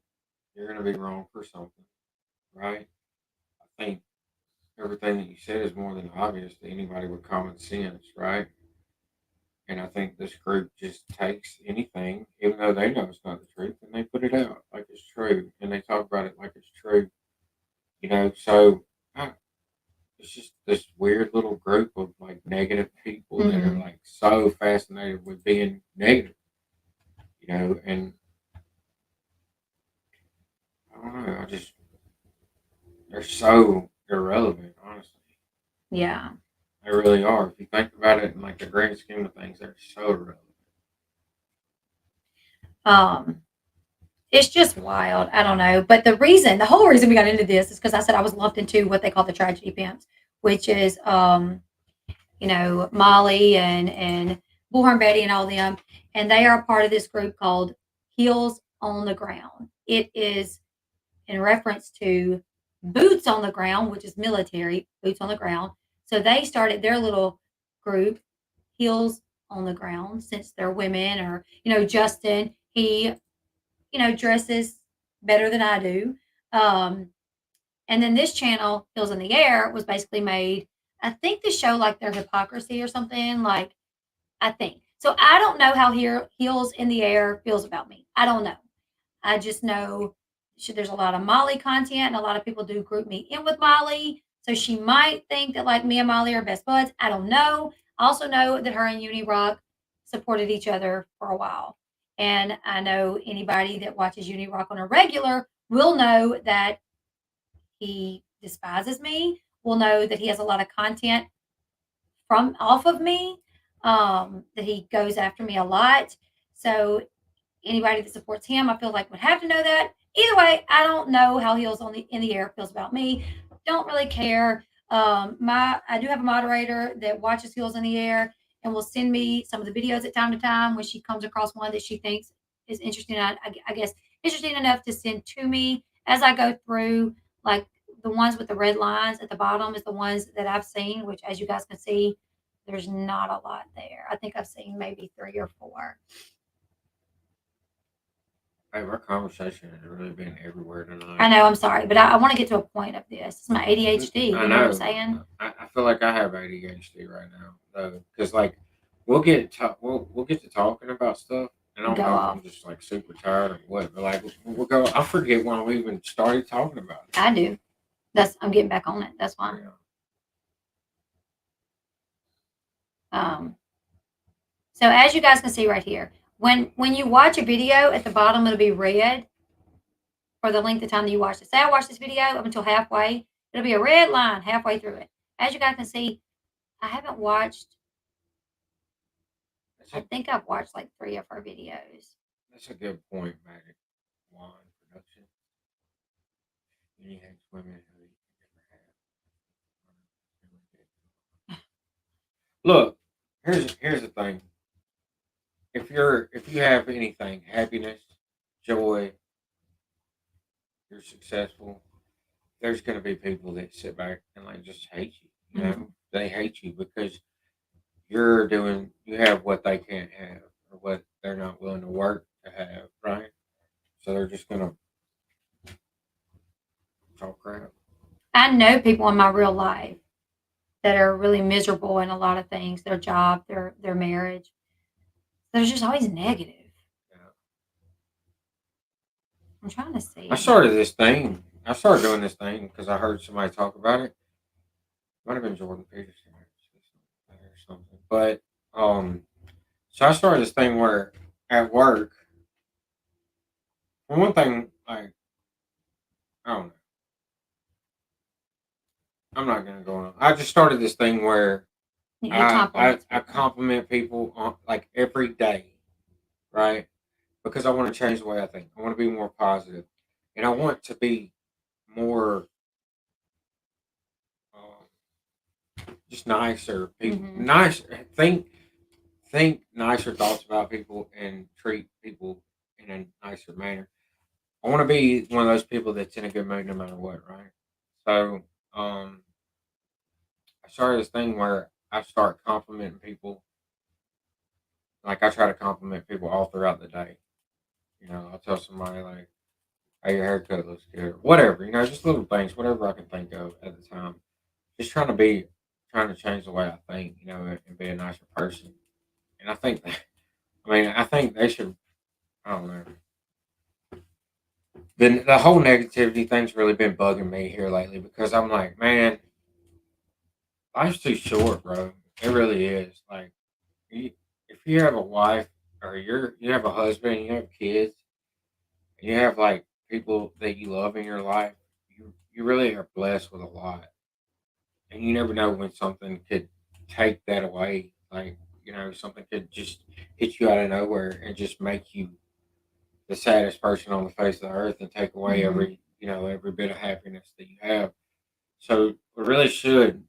you're gonna be wrong for something, right? I think everything that you said is more than obvious to anybody with common sense, right? And I think this group just takes anything, even though they know it's not the truth, and they put it out like it's true, and they talk about it like it's true. So it's just this weird little group of like negative people that are Mhm. like so fascinated with being negative, and I don't know, I just they're so irrelevant, honestly. Yeah. They really are. If you think about it in like the grand scheme of things, they're so irrelevant. Um, It's just wild. I don't know. But the whole reason we got into this is because I said I was lumped into what they call the tragedy pimps, which is Molly and Bullhorn Betty and all them. And they are a part of this group called Heels on the Ground. It is in reference to boots on the ground, which is military, boots on the ground. So they started their little group, Heels on the Ground, since they're women, or, Justin, he, dresses better than I do. Um, and then this channel, Heels in the Air, was basically made, I think, to show like their hypocrisy or something. Like, I think. So I don't know how Heels in the Air feels about me. I don't know. I just know there's a lot of Molly content, and a lot of people do group me in with Molly. So she might think that like me and Molly are best buds. I don't know. I also know that her and Uni Rock supported each other for a while. And I know anybody that watches Uni Rock on a regular will know that he despises me, will know that he has a lot of content from off of me, that he goes after me a lot. So anybody that supports him, I feel like would have to know that. Either way, I don't know how Heels in the Air feels about me. Don't really care. I do have a moderator that watches Heels in the Air and will send me some of the videos at time to time when she comes across one that she thinks is interesting. I guess interesting enough to send to me as I go through. Like the ones with the red lines at the bottom is the ones that I've seen, which, as you guys can see, there's not a lot there. I think I've seen maybe 3 or 4. Hey, our conversation has really been everywhere tonight. I know, I'm sorry, but I want to get to a point of this. It's my ADHD. I You know what I'm saying? I feel like I have ADHD right now, though, because like we'll get to talking about stuff, and I don't Go know if off. I'm just like super tired or what, but like we'll go. I forget when we even started talking about it. I do. I'm getting back on it. That's why. So as you guys can see right here, when you watch a video, at the bottom it'll be red for the length of time that you watch it. Say I watch this video up until halfway, it'll be a red line halfway through it. As you guys can see, I haven't watched. I think I've watched like 3 of her videos. That's a good point, Magic Wand Production. You have women who you never have. Look, here's the thing. If you have anything, happiness, joy, you're successful, there's gonna be people that sit back and like just hate you. You know, they hate you because you have what they can't have or what they're not willing to work to have, right? So they're just gonna talk crap. I know people in my real life that are really miserable in a lot of things, their job, their marriage. They're just always negative. Yeah. I'm trying to see. I started doing this thing because I heard somebody talk about it. Might have been Jordan Peterson or something. But so I started this thing where at work, for one thing, like I don't know. I'm not gonna go on. I just started this thing where I compliment people on like every day, right? Because I want to change the way I think. I want to be more positive, and I want to be more just nicer. People, nice. Think nicer thoughts about people and treat people in a nicer manner. I want to be one of those people that's in a good mood no matter what, right? So, I started this thing where I start complimenting people. Like I try to compliment people all throughout the day. You know, I'll tell somebody like, "Hey, your haircut looks good," or whatever. You know, just little things, whatever I can think of at the time. Just trying to change the way I think. You know, and be a nicer person. And I think that, I think they should. I don't know. The whole negativity thing's really been bugging me here lately because I'm like, man, life's too short, bro. It really is. Like, if you have a wife or you have a husband, you have kids, and you have like people that you love in your life, you really are blessed with a lot, and you never know when something could take that away. Like, something could just hit you out of nowhere and just make you the saddest person on the face of the earth and take away Mhm. every every bit of happiness that you have. So we really should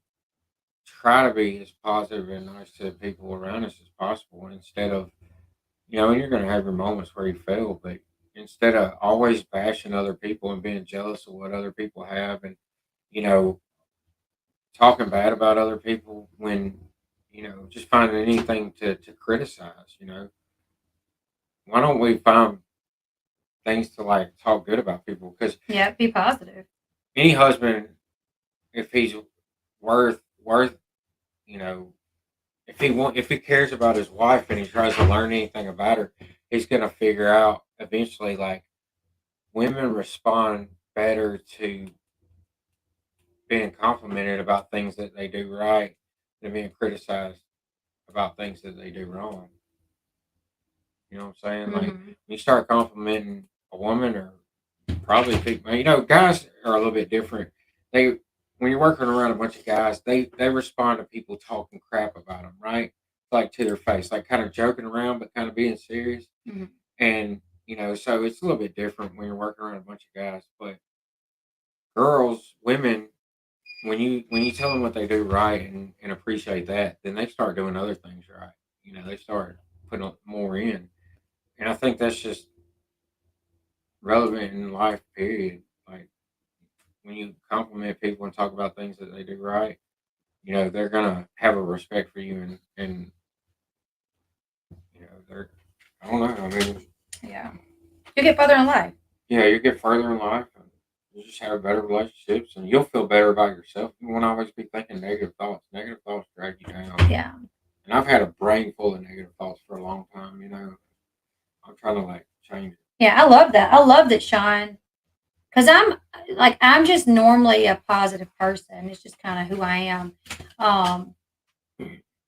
try to be as positive and nice to people around us as possible instead of and you're going to have your moments where you fail, but instead of always bashing other people and being jealous of what other people have and you know talking bad about other people when just finding anything to criticize. Why don't we find things to like talk good about people? Because Yeah, be positive. any husband, if he's worth you know if he cares about his wife and he tries to learn anything about her, he's gonna figure out eventually like women respond better to being complimented about things that they do right than being criticized about things that they do wrong. You know what I'm saying? Like when Mhm. you start complimenting a woman or probably people, guys are a little bit different. They when you're working around a bunch of guys, they respond to people talking crap about them, right? Like to their face, like kind of joking around, but kind of being serious. Mhm. And so it's a little bit different when you're working around a bunch of guys. But girls, women, when you tell them what they do right and appreciate that, then they start doing other things right. They start putting more in, and I think that's just relevant in life. Period. Like when you compliment people and talk about things that they do right, they're gonna have a respect for you, and they're I don't know. I mean, Yeah. You'll get further in life. yeah, you get further in life, and you just have better relationships, and you'll feel better about yourself. You won't always be thinking negative thoughts. Negative thoughts drag you down. Yeah. And I've had a brain full of negative thoughts for a long time. I'm trying to like change it. Yeah, I love that. I love that, Sean. Because I'm just normally a positive person. It's just kind of who I am. Um,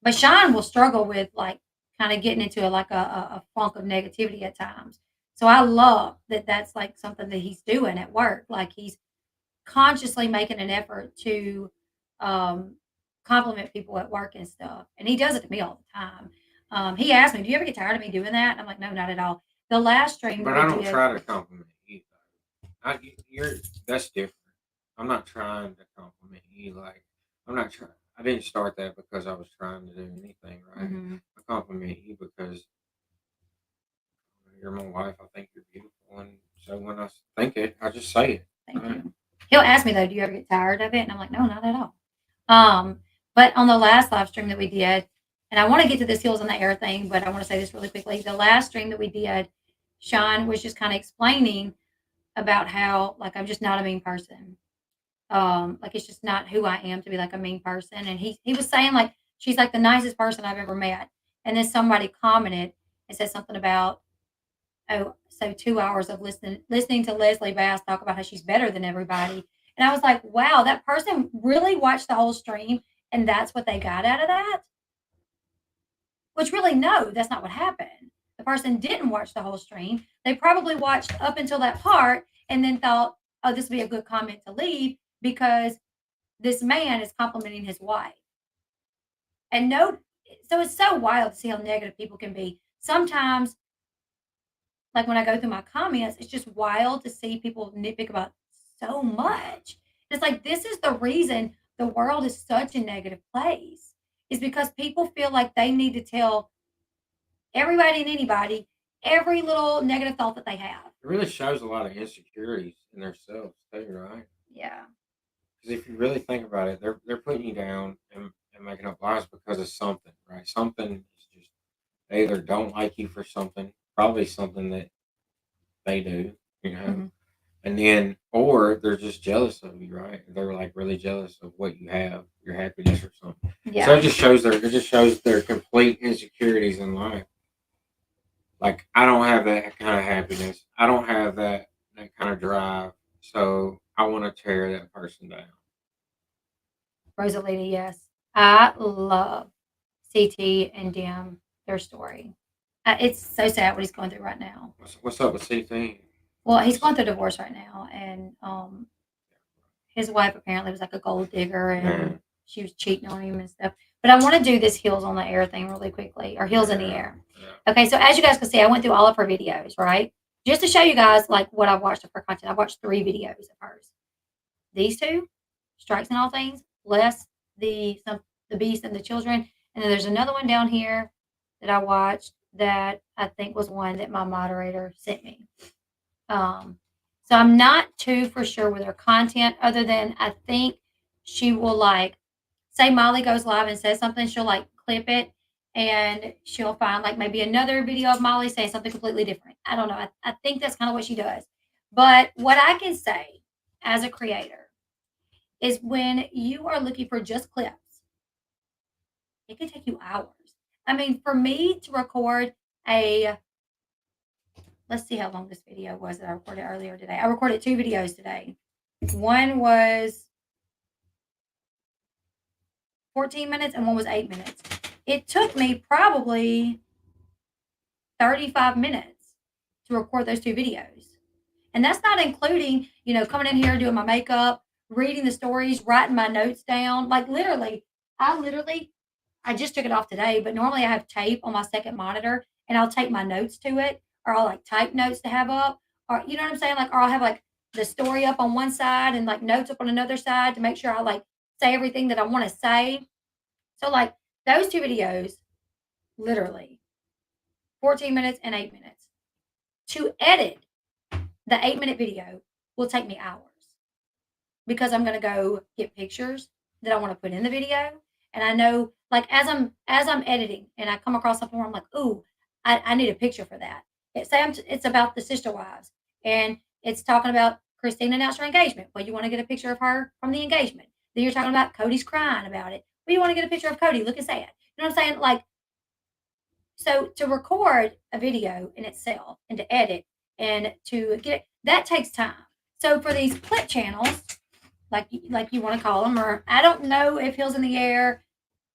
but Sean will struggle with like kind of getting into a funk of negativity at times. So I love that that's like something that he's doing at work. Like he's consciously making an effort to um, compliment people at work and stuff. And he does it to me all the time. He asked me, "Do you ever get tired of me doing that?" And I'm like, "No, not at all." The last stream that But we I don't did, try to compliment you. You're that's different. I'm not trying to compliment you. Like I'm not trying. I didn't start that because I was trying to do anything, right? Mhm. I compliment you because you're my wife. I think you're beautiful, and so when I think it, I just say it. Thank Right? you. He'll ask me though, "Do you ever get tired of it?" And I'm like, "No, not at all." But on the last live stream that we did, and I want to get to this heels on the air thing, but I want to say this really quickly. The last stream that we did, Sean was just kind of explaining about how like I'm just not a mean person. Like it's just not who I am to be like a mean person. And he was saying like she's like the nicest person I've ever met. And then somebody commented and said something about, oh, so 2 hours of listening to Leslie Bass talk about how she's better than everybody. And I was like, wow, that person really watched the whole stream and that's what they got out of that. Which really, no, that's not what happened. The person didn't watch the whole stream. They probably watched up until that part and then thought, oh, this would be a good comment to leave because this man is complimenting his wife. And no, so it's so wild to see how negative people can be. Sometimes, like when I go through my comments, it's just wild to see people nitpick about so much. It's like this is the reason the world is such a negative place, is because people feel like they need to tell everybody and anybody every little negative thought that they have. It really shows a lot of insecurities in themselves too, right? Yeah. Because if you really think about it, they're putting you down and making up lies because of something, right? Something is just they either don't like you for something, probably something that they do, you know, Hmm. and then or they're just jealous of you, right? They're like really jealous of what you have, your happiness or something. So Yeah. it just shows their complete insecurities in life. Like I don't have that kind of happiness. I don't have that kind of drive. So I want to tear that person down. Rosalita, yes. I love CT and Dim, their story. It's so sad what he's going through right now. What's up with CT? Well, he's going through divorce right now, and his wife apparently was like a gold digger, and Man, she was cheating on him and stuff. But I want to do this heels on the air thing really quickly, or heels in the yeah, air. yeah. Okay, so as you guys can see, I went through all of her videos, right? just to show you guys like what I've watched of her content. I've watched 3 videos of hers. These 2, Strikes and All Things, less the Beast and the Children. And then there's another one down here that I watched that I think was one that my moderator sent me. So I'm not too for sure with her content, other than I think she will like say Molly goes live and says something, she'll like clip it and she'll find like maybe another video of Molly saying something completely different. I don't know. I think that's kind of what she does. But what I can say as a creator is when you are looking for just clips, it can take you hours. I mean, for me to record let's see how long this video was that I recorded earlier today. I recorded 2 videos today. One was 14 minutes and one was 8 minutes. It took me probably 35 minutes to record those 2 videos. And that's not including, coming in here, doing my makeup, reading the stories, writing my notes down. Like I just took it off today, but normally I have tape on my second monitor and I'll tape my notes to it, or I'll like type notes to have up, or you know what I'm saying? Like, or I'll have like the story up on one side and like notes up on another side to make sure I like say everything that I want to say. So like those 2 videos, literally 14 minutes and 8 minutes. To edit the 8-minute video will take me hours because I'm going to go get pictures that I want to put in the video. And I know, like, as I'm editing and I come across something where I'm like, ooh, I need a picture for that. It's about the sister wives and it's talking about Christine announced her engagement. Well, you want to get a picture of her from the engagement. Then you're talking about Cody's crying about it. Well, you want to get a picture of Cody looking sad. You know what I'm saying? Like, so to record a video in itself and to edit and to get it, that takes time. So for these clip channels, like you want to call them, or I don't know if Hills in the Air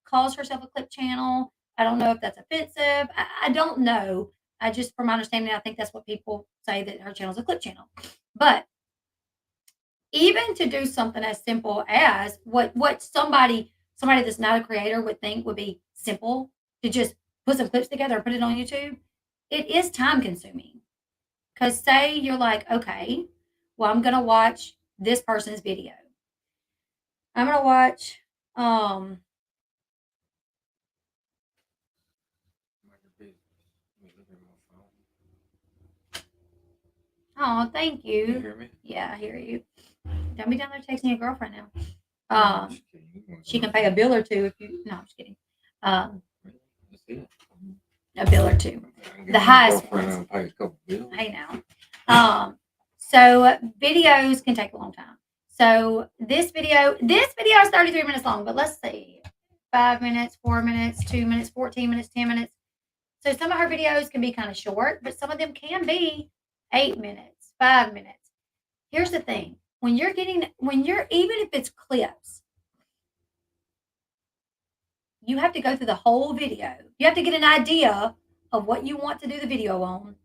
calls herself a clip channel. I don't know if that's offensive. I don't know. I just, from my understanding, I think that's what people say, that her channel is a clip channel. But even to do something as simple as what somebody that's not a creator would think would be simple, to just put some clips together and put it on YouTube, it is time consuming. Because say you're like, okay, well, I'm going to watch this person's video. I'm going to watch, oh, thank you. You hear me? Yeah, I hear you. Don't be down there texting your girlfriend now. She can pay a bill or 2 if you, no, I'm just kidding. A bill or 2. The highest ones. I know. So videos can take a long time. So this video is 33 minutes long, but let's see. 5 minutes, 4 minutes, 2 minutes, 14 minutes, 10 minutes. So some of her videos can be kind of short, but some of them can be 8 minutes, 5 minutes. Here's the thing. When you're even if it's clips, you have to go through the whole video. You have to get an idea of what you want to do the video on.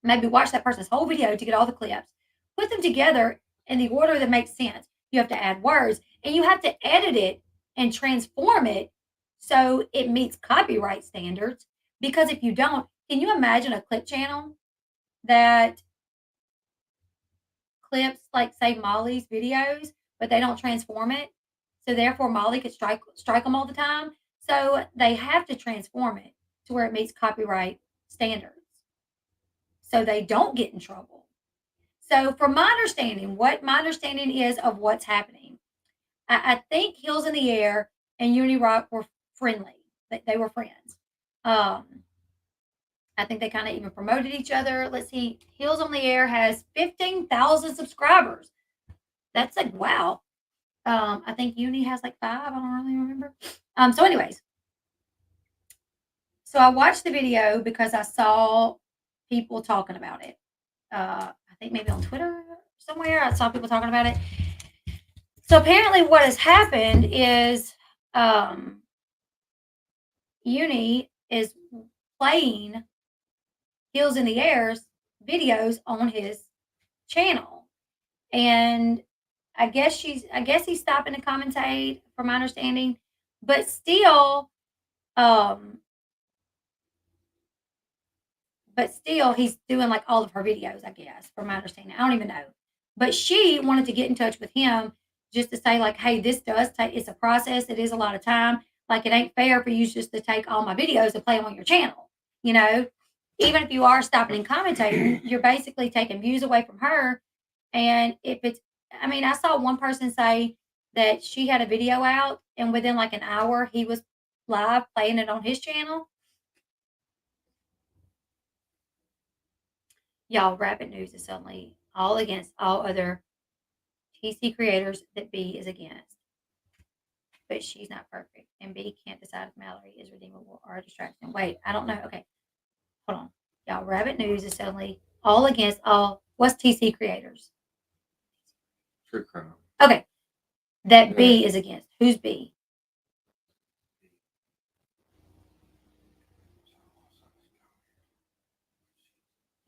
Maybe watch that person's whole video to get all the clips. Put them together in the order that makes sense. You have to add words, and you have to edit it and transform it so it meets copyright standards. Because if you don't, can you imagine a clip channel that clips, like, say, Molly's videos, but they don't transform it? So therefore, Molly could strike them all the time. So they have to transform it to where it meets copyright standards, so they don't get in trouble. So from my understanding, what my understanding is of what's happening, I think Hills in the Air and Uni Rock were friendly. They were friends. I think they kind of even promoted each other. Let's see. Hills on the Air has 15,000 subscribers. That's like, wow. I think Uni has like 5. I don't really remember. So anyways, so I watched the video because I saw people talking about it. I think maybe on Twitter somewhere I saw people talking about it. So apparently what has happened is Uni is playing Hills in the Air's videos on his channel. And I guess he's stopping to commentate, from my understanding, but still but still, he's doing like all of her videos, I guess, from my understanding. I don't even know. But she wanted to get in touch with him just to say, like, hey, this does take, it's a process. It is a lot of time. Like, it ain't fair for you just to take all my videos and play them on your channel. You know, even if you are stopping and commentating, you're basically taking views away from her. And if it's, I mean, I saw one person say that she had a video out, and within like an hour, he was live playing it on his channel. Y'all, Rabbit News is suddenly all against all other TC creators that B is against. But she's not perfect, and B can't decide if Mallory is redeemable or a distraction. Wait, I don't know. Okay, hold on. Y'all, Rabbit News is suddenly all against all. What's TC creators? True crime. Okay, that B is against. Who's B?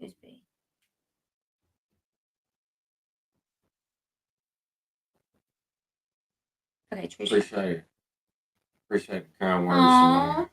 Who's B? Okay, Trisha. Appreciate it. Appreciate the kind words. Aww.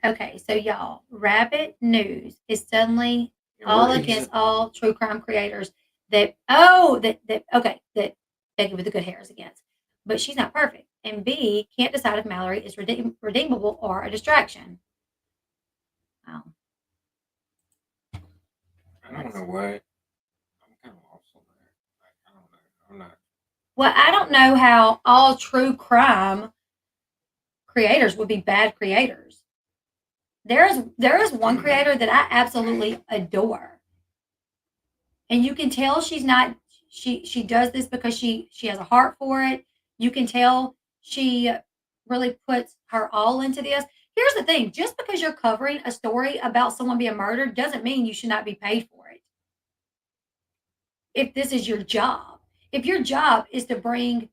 Okay, so y'all, Rabbit News is suddenly all against all true crime creators that that Becky with the good hair is against. But she's not perfect. And B can't decide if Mallory is redeemable or a distraction. Oh. I don't know what. I'm kind of lost on that. I don't know. I'm not. Well, I don't know how all true crime creators would be bad creators. There is one creator that I absolutely adore. And you can tell she's not she does this because she has a heart for it. You can tell she really puts her all into this. Here's the thing, just because you're covering a story about someone being murdered doesn't mean you should not be paid for it. If this is your job. If your job is to bring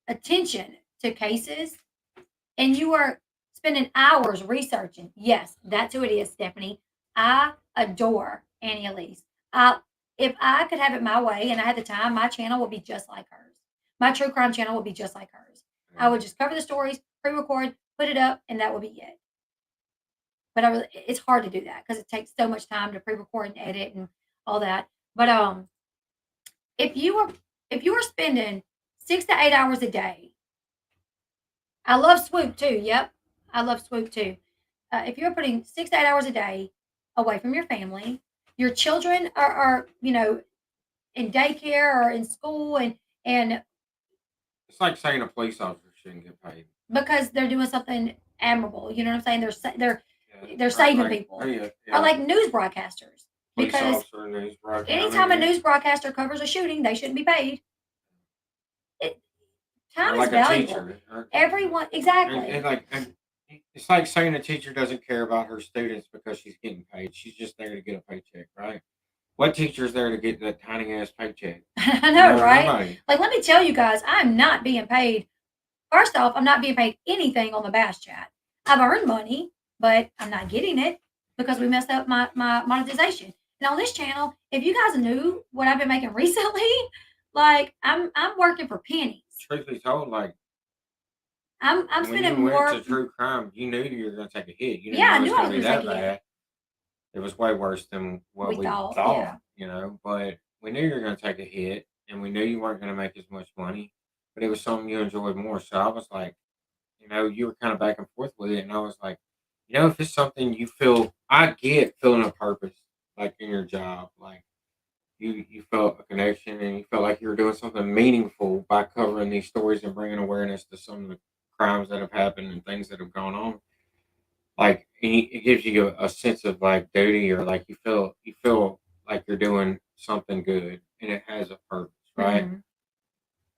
attention to cases and you are spending hours researching, yes, that's who it is, Stephanie. I adore Annie Elise. If I could have it my way and I had the time, my channel would be just like hers. My true crime channel would be just like hers. I would just cover the stories, pre-record, put it up, and that would be it. But it's hard to do that because it takes so much time to pre-record and edit and all that. But if you were spending 6 to 8 hours a day, I love Swoop too. Yep, I love Swoop too. If you're putting 6 to 8 hours a day away from your family, your children are in daycare or in school, and It's like saying a police officer shouldn't get paid because they're doing something admirable. You know what I'm saying? They're saving people. Yeah. Or like news broadcasters. Police Because officer, news broadcaster. anytime a news broadcaster covers a shooting, they shouldn't be paid. Time is valuable. Everyone, exactly. And it's like saying a teacher doesn't care about her students because she's getting paid. She's just there to get a paycheck, right? What teacher's there to get that tiny ass paycheck? I know, right? Nobody. Like, let me tell you guys, I'm not being paid. First off, I'm not being paid anything on the Bass Chat. I've earned money, but I'm not getting it because we messed up my monetization. And on this channel, if you guys knew what I've been making recently, like I'm working for pennies. Truth be told, like I'm when spending you more. went to true crime, you knew you were going to take a hit. You didn't Yeah, I know it knew was I going to was be gonna that take a hit. bad. It was way worse than what we thought. Yeah. You know, but we knew you were going to take a hit, and we knew you weren't going to make as much money. But it was something you enjoyed more. So I was like, you were kind of back and forth with it, and I was like, if it's something you feel, I get feeling a purpose, like in your job, like you felt a connection, and you felt like you were doing something meaningful by covering these stories and bringing awareness to some of the crimes that have happened and things that have gone on. Like it gives you a sense of like duty, or like you feel like you're doing something good, and it has a purpose, right? Mm-hmm.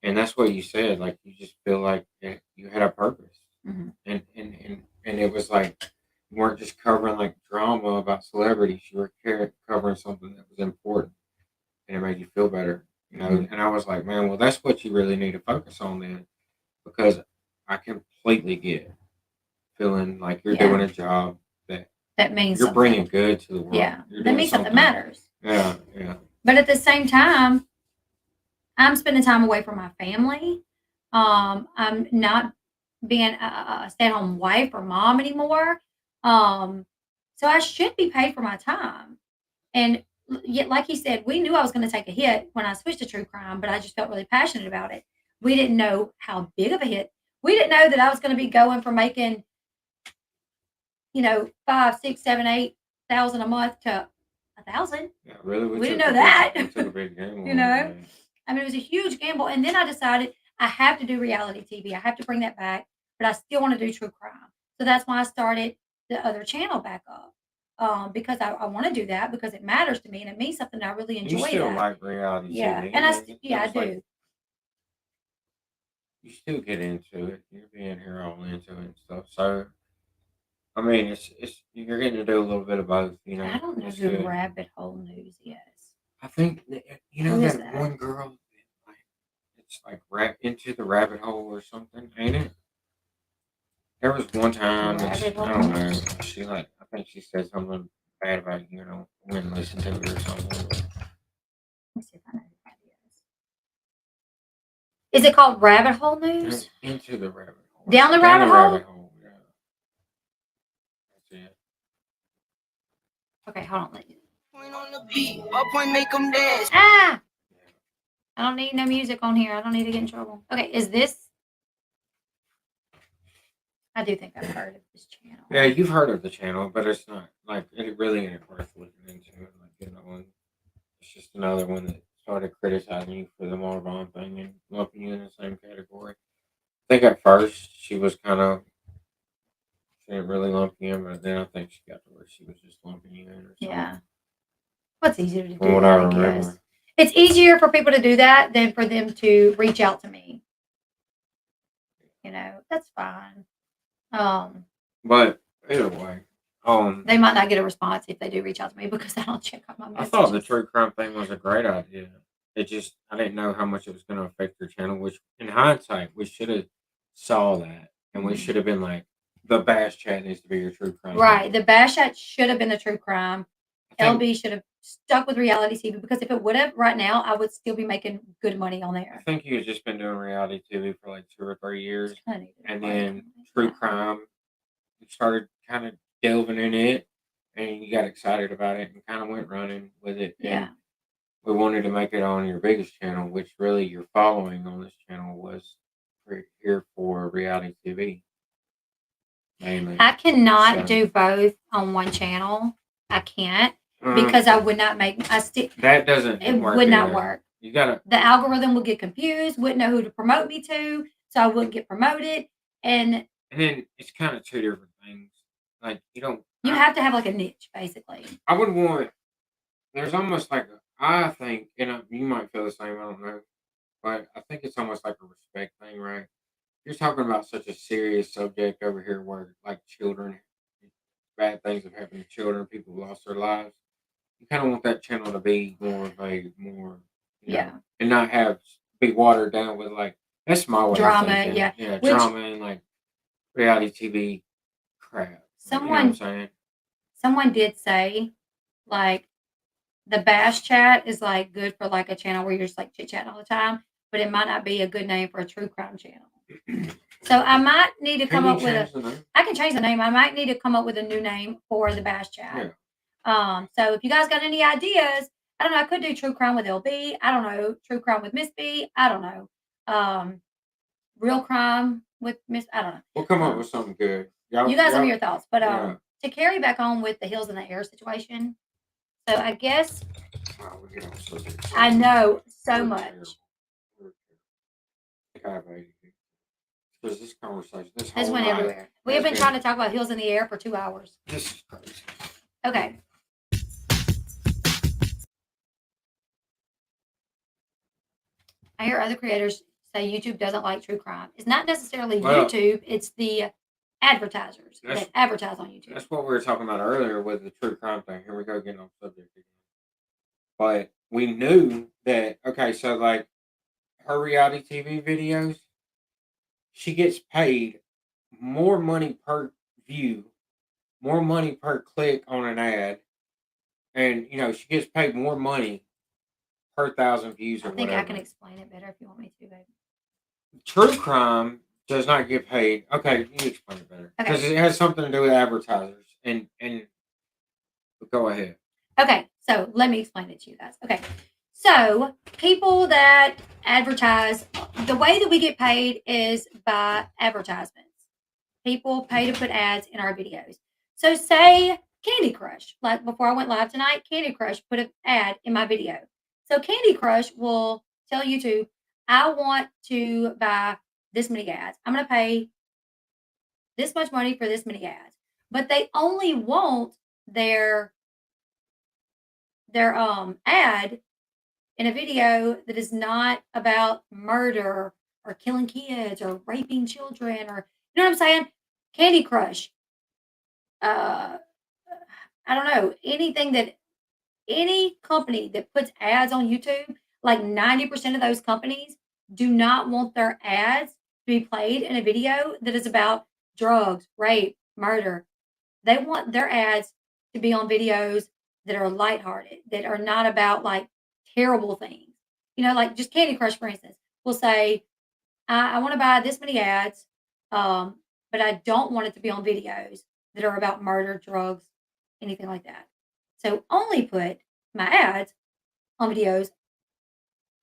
And that's what you said. Like you just feel like you had a purpose, Mm-hmm. and it was like you weren't just covering like drama about celebrities. You were covering something that was important, and it made you feel better. Mm-hmm. And I was like, man, well, that's what you really need to focus on then, because I completely get feeling like you're doing a job that means you're something. bringing good to the world. Yeah, You're that doing means something matters. Yeah. But at the same time, I'm spending time away from my family. I'm not being a stay-at-home wife or mom anymore. Um, so I should be paid for my time. And yet, like he said, we knew I was going to take a hit when I switched to true crime, but I just felt really passionate about it. We didn't know how big of a hit. We didn't know that I was going to be going from making, 5, 6, 7, 8,000 a month to 1,000. Yeah, really. We didn't know that. We took a big gamble. You know, I mean, it was a huge gamble. And then I decided I have to do reality TV. I have to bring that back, but I still want to do true crime. So that's why I started the other channel back up. Because I want to do that because it matters to me and it means something that I really You enjoy. still That. like reality Yeah, TV. and I It's like do. you still get into it. You're being here all into it and stuff. So I mean, it's you're getting to do a little bit of both. I don't know It's who good. Rabbit Hole News is. I think Who is that that? one girl. Like, it's like into the rabbit hole or something, ain't it? There was one time that Rabbit I don't know. Hole? She I think she said something bad about when listen to it or something. Let me see if I know who that is. Is it called Rabbit Hole News? Into the rabbit hole. Down the Down rabbit the hole? rabbit hole. Yeah, that's it. Okay, hold on. Point on the beat, up point make them dance. Ah! I don't need no music on here. I don't need to get in trouble. Okay, is this? I do think I've heard of this channel. Yeah, you've heard of the channel, but it's not like it really ain't worth looking into. It's just another one that started criticizing you for the Marvon thing and lumping you in the same category. I think at first she didn't really lump you in, but then I think she got to where she was just lumping you in or something. Yeah. What's easier to do? From what that, I I remember. guess. It's easier for people to do that than for them to reach out to me. That's fine. But either way, They might not get a response if they do reach out to me because I don't check out my I messages. thought the true crime thing was a great idea. I didn't know how much it was going to affect your channel. Which, in hindsight, we should have saw that, and we should have been like, the Bash Chat needs to be your true crime. Right, the Bash Chat should have been the true crime. I Elle think, Bee should have stuck with reality TV because if it would have, right now, I would still be making good money on I there. think you had just been doing reality TV for like 2 or 3 years, Honey, and right. then true crime, you started kind of delving in it, and you got excited about it and kind of went running with it. Yeah. And we wanted to make it on your biggest channel, which really your following on this channel was here for reality TV. Mainly. I cannot do both on one channel. I can't because I would not make. That doesn't. It work would not either. work. You gotta. The algorithm would get confused. Wouldn't know who to promote me to, so I wouldn't get promoted. And then it's kind of two different things. Like you don't. You have to have like a niche, basically. I would want. There's almost like I think, and you might feel the same. I don't know, but I think it's almost like a respect thing, right? You're talking about such a serious subject over here, where like children, bad things have happened to children, people have lost their lives. You kind of want that channel to be more of a and not be watered down with like that's my way drama, of thinking. Drama and like reality TV crap. You know what I'm saying? Someone did say like the Bash Chat is like good for like a channel where you're just like chit chatting all the time, but it might not be a good name for a true crime channel. So I might need to come up with I can change the name. I might need to come up with a new name for the Bash Chat. Yeah. So if you guys got any ideas, I don't know. I could do true crime with Elle Bee. I don't know. True crime with Miss B. I don't know. Real crime with Miss. I don't know. We'll come up with something good. You guys have your thoughts, but to carry back on with the Hills in the Air situation. So I guess I know so much. Because this conversation, this went everywhere. We have been trying to talk about Hills in the Air for 2 hours. This is crazy. Okay. I hear other creators say YouTube doesn't like true crime. It's not necessarily YouTube, it's the advertisers that advertise on YouTube. That's what we were talking about earlier with the true crime thing. Here we go, getting off subject again. But we knew that, okay, so like her reality TV videos, she gets paid more money per view, more money per click on an ad. And, she gets paid more money per 1,000 views or I think whatever. I can explain it better if you want me to, babe. True crime does not get paid. Okay, you explain it better because it has something to do with advertisers. And go ahead. Okay, so let me explain it to you guys. Okay, so people that advertise, the way that we get paid is by advertisements. People pay to put ads in our videos. So say Candy Crush, like before I went live tonight, Candy Crush put an ad in my video. So Candy Crush will tell YouTube, I want to buy this many ads. I'm going to pay this much money for this many ads. But they only want their ad in a video that is not about murder or killing kids or raping children or you know what I'm saying? Candy Crush. I don't know, anything that any company that puts ads on YouTube, like 90% of those companies do not want their ads to be played in a video that is about drugs, rape, murder. They want their ads to be on videos that are lighthearted, that are not about like terrible things. You know, like just Candy Crush, for instance, will say, I want to buy this many ads, but I don't want it to be on videos that are about murder, drugs, anything like that. So only put my ads on videos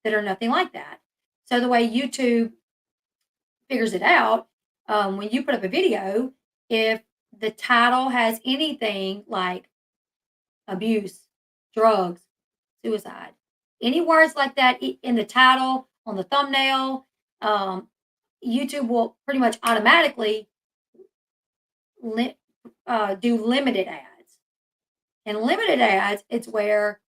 that are nothing like that. So the way YouTube figures it out, when you put up a video, if the title has anything like abuse, drugs, suicide, any words like that in the title, on the thumbnail, YouTube will pretty much automatically do limited ads. And limited ads, it's where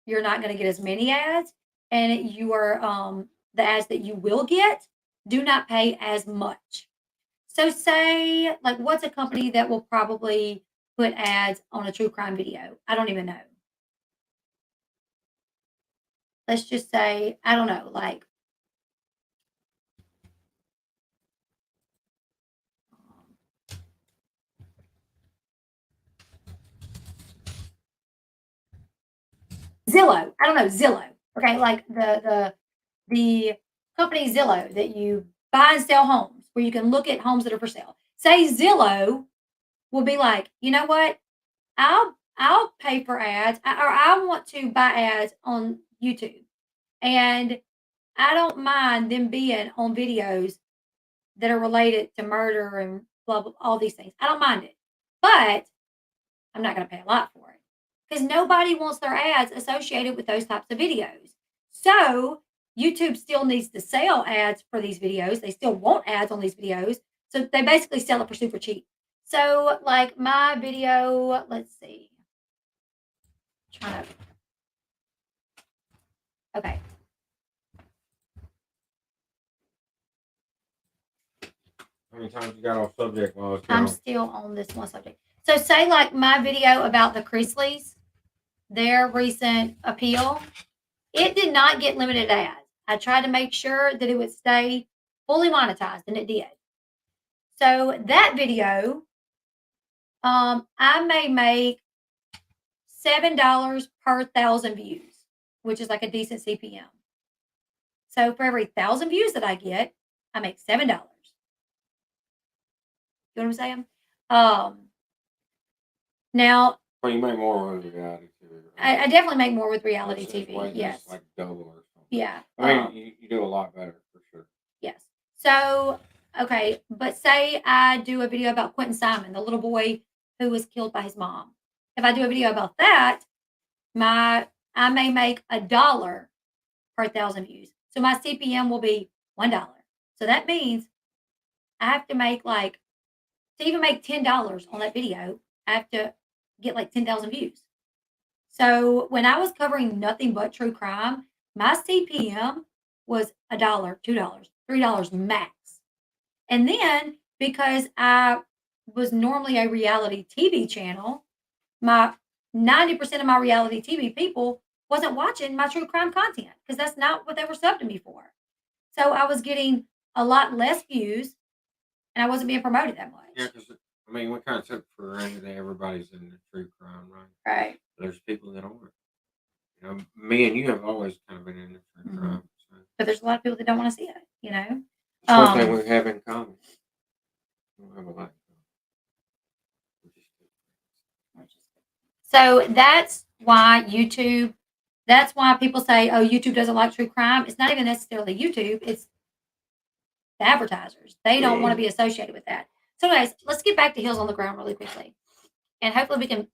you're not going to get as many ads, and you are the ads that you will get do not pay as much. So say, like, what's a company that will probably put ads on a true crime video? I don't even know. Let's just say, I don't know, like Zillow. I don't know, Zillow. Okay, like the company Zillow that you buy and sell homes, where you can look at homes that are for sale. Say Zillow will be like, you know what? I'll pay for ads, or I want to buy ads on YouTube, and I don't mind them being on videos that are related to murder and blah blah all these things. I don't mind it, but I'm not going to pay a lot for it because nobody wants their ads associated with those types of videos. So YouTube still needs to sell ads for these videos. They still want ads on these videos. So they basically sell it for super cheap. So like my video, let's see. Trying to, okay. How many times you got off subject while I was I'm gone? still on this one subject. So say like my video about the Creasleys, their recent appeal, it did not get limited ads. I tried to make sure that it would stay fully monetized, and it did. So that video, I may make $7 per 1,000 views, which is like a decent CPM. So for every 1,000 views that I get, I make $7. You know what I'm saying? Now, Well, you make more with reality TV. I definitely make more with reality Versus TV. waiting Yes. just like double or something. Yeah. I mean, you do a lot better for sure. Yes. So, okay, but say I do a video about Quentin Simon, the little boy who was killed by his mom. If I do a video about that, I may make $1 per 1,000 views. So my CPM will be $1. So that means I have to make like to even make $10 on that video, I have to get like 10,000 views. So when I was covering nothing but true crime, my CPM was $1, $2, $3 max. And then because I was normally a reality TV channel, my 90% of my reality TV people wasn't watching my true crime content because that's not what they were subbed to me for. So I was getting a lot less views and I wasn't being promoted that much. Yeah, because I mean, we kind of took for granted that everybody's in the true crime, right? Right. There's people that aren't. Me and you have always kind of been in different Mhm. crimes. So. But there's a lot of people that don't want to see it, you know? It's one thing we have in common. We don't have a lot. So that's why YouTube, that's why people say, oh, YouTube doesn't like true crime. It's not even necessarily YouTube, it's the advertisers. They don't want to be associated with that. So, guys, let's get back to Heels on the Ground really quickly. And hopefully we can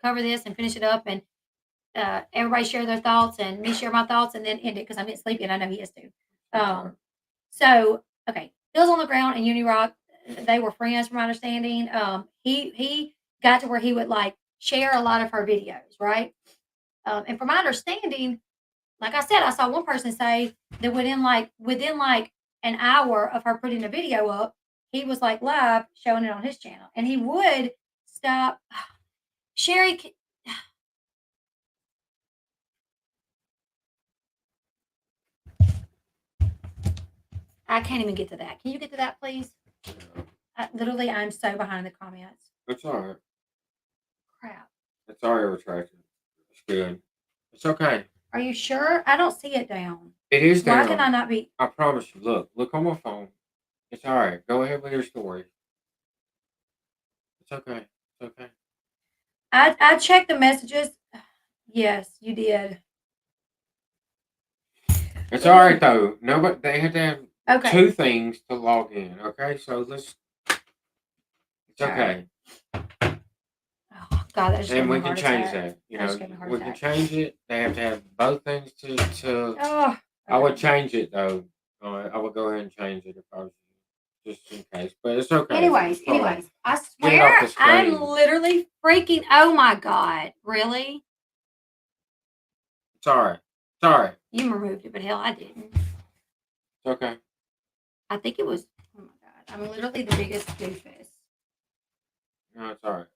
cover this and finish it up and everybody share their thoughts and me share my thoughts and then end it because I'm getting sleepy and I know he is too. So, okay, Heels on the Ground and Unirock, they were friends from my understanding. He got to where he would like share a lot of her videos, right? And from my understanding, like I said, I saw one person say that within an hour of her putting the video up, he was like live showing it on his channel, and he would stop. Sherry, I can't even get to that. Can you get to that, please? Literally, I'm so behind in the comments. It's all right. Crap. It's already retracted. It's good. It's okay. Are you sure? I don't see it down. It is down. Why can I not be? I promise you. Look on my phone. It's all right. Go ahead with your story. It's okay. It's okay. I checked the messages. Yes, you did. It's all right though. Nobody. They had to have Okay. 2 things to log in. Okay, so let's. It's All okay. Oh God, that just gave And me we a can heart change attack. that. You That know, just gave me a heart we can attack. change it. They have to have both things to. Oh, I would okay. change it though. I would go ahead and change it if I was you, just in case. But it's okay. Anyways, It's fine. I Get it off swear the I'm screen. literally freaking. Oh my God, really? It's all right. It's all right. You removed it, but hell, I didn't. It's okay. I think it was. Oh my God, I'm literally the biggest doofus. No, it's all right.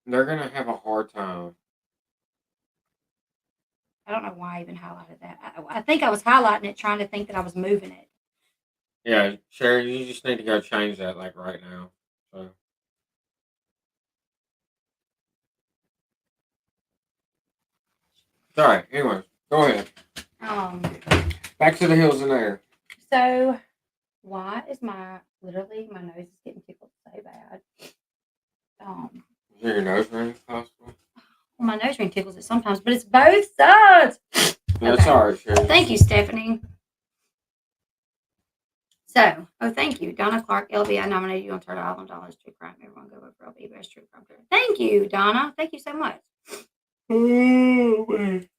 They're gonna have a hard time. I don't know why I even highlighted that. I think I was highlighting it, trying to think that I was moving it. Yeah, Sherry, you just need to go change that like right now. So. It's all right. Anyway, go ahead. Back to the hills in there. So why is my nose is getting tickled so bad? Is your nose ring possible? Well, my nose ring tickles it sometimes, but it's both sides. That's Okay. all right, Sherry. Thank you, Stephanie. So, thank you, Donna Clark, Elle Bee. I nominated you on Turtle Island Dollars True Crime. Everyone go vote for Elle Bee, best true crime. Thank you, Donna. Thank you so much. Oh man.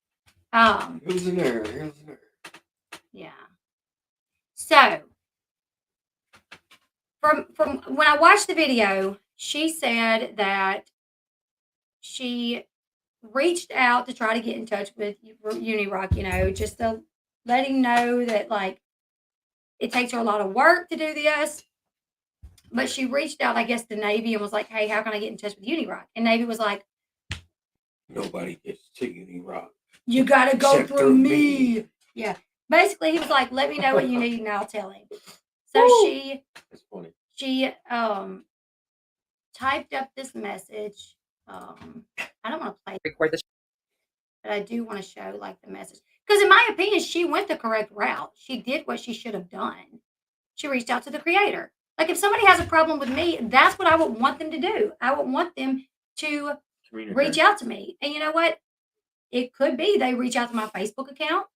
It was in there. It was in there. Yeah. So, from when I watched the video, she said that she reached out to try to get in touch with Unirock, just to let him know that like it takes her a lot of work to do this. But she reached out, I guess, to Navy and was like, "Hey, how can I get in touch with Unirock?" And Navy was like, "Nobody gets to Unirock. You got to go through me." Yeah. Basically, he was like, "Let me know what you need, and I'll tell him." So That's funny. She typed up this message. I don't want to play Record this. but I do want to show like the message because, in my opinion, she went the correct route. She did what she should have done. She reached out to the creator. Like if somebody has a problem with me, that's what I would want them to do. I would want them to reach out to me. And you know what? It could be they reach out to my Facebook account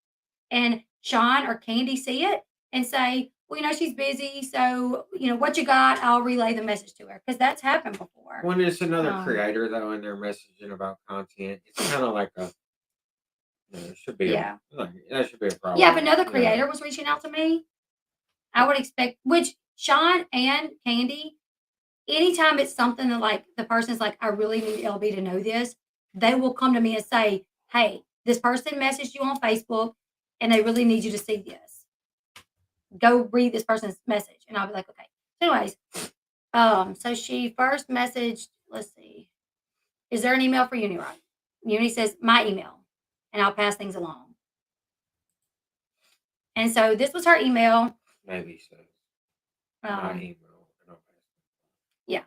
and Sean or Candy see it and say, well, she's busy. So, what you got, I'll relay the message to her. Because that's happened before. When it's another creator, though, and they're messaging about content, it's kind of like a, it should be, that should be a problem. Yeah, if another creator was reaching out to me, I would expect, which Sean and Candy, anytime it's something that like the person's like, I really need Elle Bee to know this, they will come to me and say, hey, this person messaged you on Facebook and they really need you to see this. Go read this person's message. And I'll be like, okay. So anyways, so she first messaged, let's see, is there an email for Unirock? Uni says, my email, and I'll pass things along. And so this was her email. Navy says, my email. Yeah.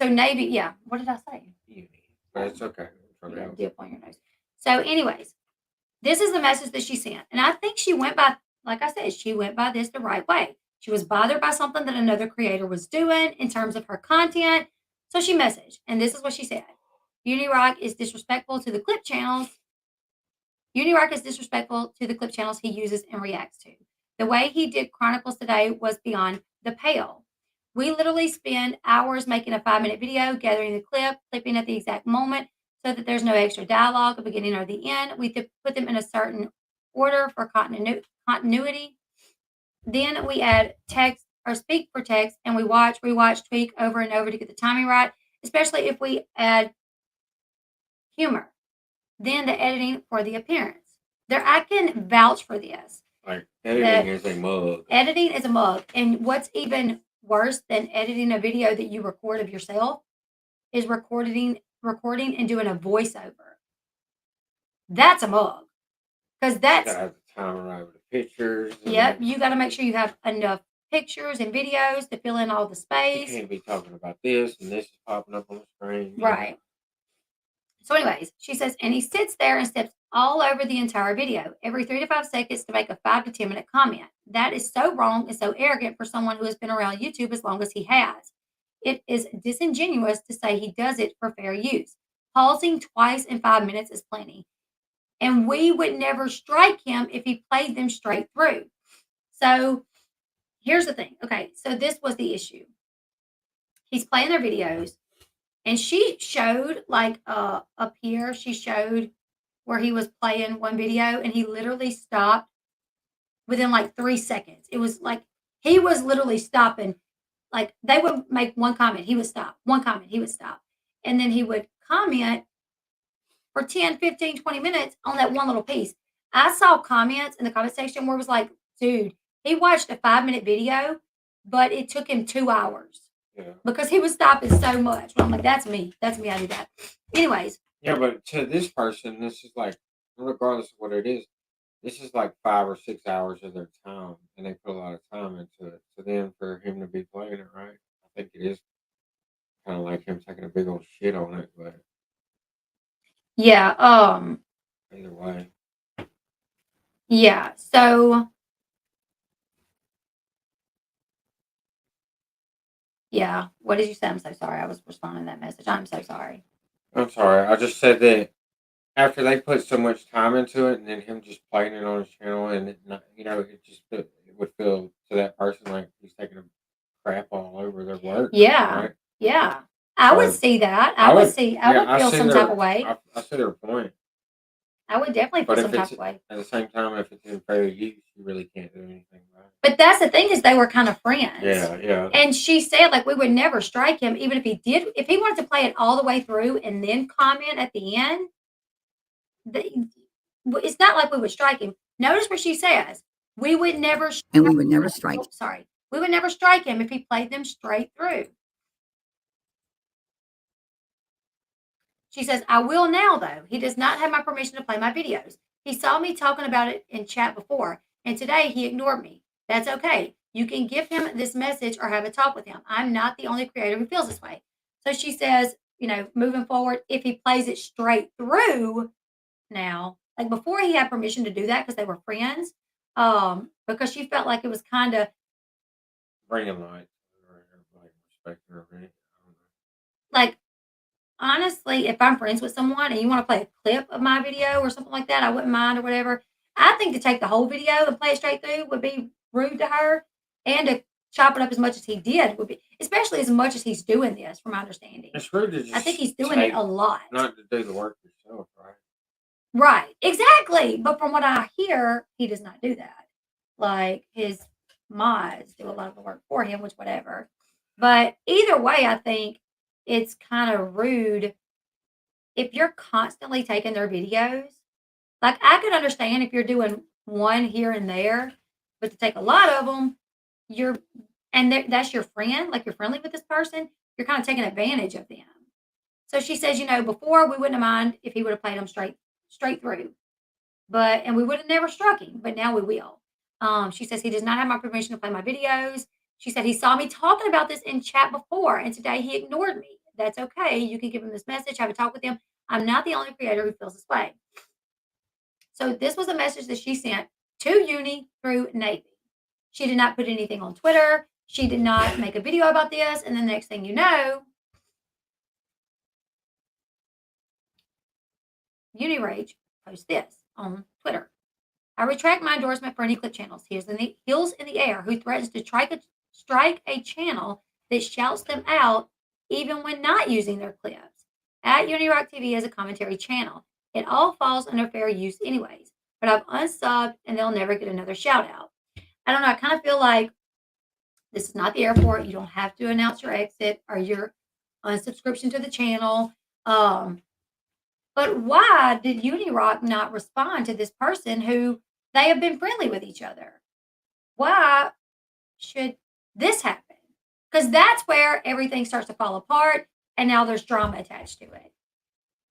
So Navy, yeah. What did I say? Uni. But it's okay. Yeah, dip on your nose. So, anyways, this is the message that she sent. And I think she went by, like I said, she went by this the right way. She was bothered by something that another creator was doing in terms of her content. So she messaged, and this is what she said. Unirock is disrespectful to the clip channels. Unirock is disrespectful to the clip channels he uses and reacts to. The way he did Chronicles today was beyond the pale. We literally spend hours making a 5-minute video, gathering the clip, clipping at the exact moment so that there's no extra dialogue, the beginning or the end. We put them in a certain order for continuity. Then we add text or speak for text, and we watch, rewatch, tweak over and over to get the timing right, especially if we add humor. Then the editing for the appearance. I can vouch for this. Like editing is a mug. Editing is a mug. And what's even worse than editing a video that you record of yourself is recording and doing a voiceover. That's a mug. Because that's Gotta have the time right with the pictures. Yep, you got to make sure you have enough pictures and videos to fill in all the You space. can't be talking about this and this is popping up on the screen. Right. So, anyways, she says, and he sits there and steps all over the entire video every 3 to 5 seconds to make a 5 to 10 minute comment. That is so wrong and so arrogant for someone who has been around YouTube as long as he has. It is disingenuous to say he does it for fair use. Pausing twice in 5 minutes is plenty. And we would never strike him if he played them straight through. So here's the thing. Okay, so this was the issue. He's playing their videos, and she showed like up here, she showed where he was playing one video, and he literally stopped within like 3 seconds. It was like he was literally stopping. Like they would make one comment, he would stop. One comment, he would stop. And then he would comment for 10, 15, 20 minutes on that one little piece. I saw comments in the comment section where it was like, dude, he watched a 5-minute video, but it took him 2 hours. Yeah. Because he was stopping so much. Well, I'm like, that's me. That's me. I do that. Anyways. Yeah, but to this person, this is like, regardless of what it is, this is like 5 or 6 hours of their time, and they put a lot of time into it. So then for him to be playing it right, I think it is kind of like him taking a big old shit on it, but yeah, either way. Yeah, so yeah. What did you say? I'm so sorry. I was responding to that message. I'm so sorry. I'm sorry. I just said that after they put so much time into it, and then him just playing it on his channel, and it not, it would feel to that person like he's taking a crap all over their work. Yeah. Right? Yeah. I would see that. I would feel some type of way. I see their point. I would definitely feel some type of way. At the same time, if it's in fair use, you really can't do anything about it. But that's the thing is they were kind of friends. Yeah. And she said like we would never strike him even if he did. If he wanted to play it all the way through and then comment at the end, it's not like we would strike him. Notice what she says. We would never strike. And we would never strike. Sorry. We would never strike him if he played them straight through. She says, I will now, though. He does not have my permission to play my videos. He saw me talking about it in chat before, and today he ignored me. That's okay. You can give him this message or have a talk with him. I'm not the only creator who feels this way. So she says, moving forward, if he plays it straight through now, like before he had permission to do that because they were friends, because she felt like it was kind of bringing light or like respect her. like, honestly, if I'm friends with someone and you want to play a clip of my video or something like that, I wouldn't mind or whatever. I think to take the whole video and play it straight through would be rude to her, and to chop it up as much as he did would be, especially as much as he's doing this, from my understanding. It's rude to just I think he's doing it a lot. Not to do the work yourself, right? Right, exactly. But from what I hear, he does not do that. Like his mods do a lot of the work for him, which whatever. But either way, I think it's kind of rude if you're constantly taking their videos. Like I could understand if you're doing one here and there, but to take a lot of them, that's your friend, like you're friendly with this person, you're kind of taking advantage of them. So she says, before we wouldn't have mind if he would have played them straight through, and we would have never struck him, but now we will. She says he does not have my permission to play my videos. She said he saw me talking about this in chat before, and today he ignored me. That's okay. You can give him this message, have a talk with him. I'm not the only creator who feels this way. So this was a message that she sent to Uni through Navy. She did not put anything on Twitter. She did not make a video about this. And then the next thing you know, Uni Rage posts this on Twitter. I retract my endorsement for any clip channels. Heels in the air who threatens to strike a channel that shouts them out even when not using their clips. At Unirock TV is a commentary channel. It all falls under fair use anyways. But I've unsubbed and they'll never get another shout out. I don't know. I kind of feel like this is not the airport. You don't have to announce your exit or your unsubscription to the channel. But why did Unirock not respond to this person who they have been friendly with each other? Why should this happen? Because that's where everything starts to fall apart and now there's drama attached to it.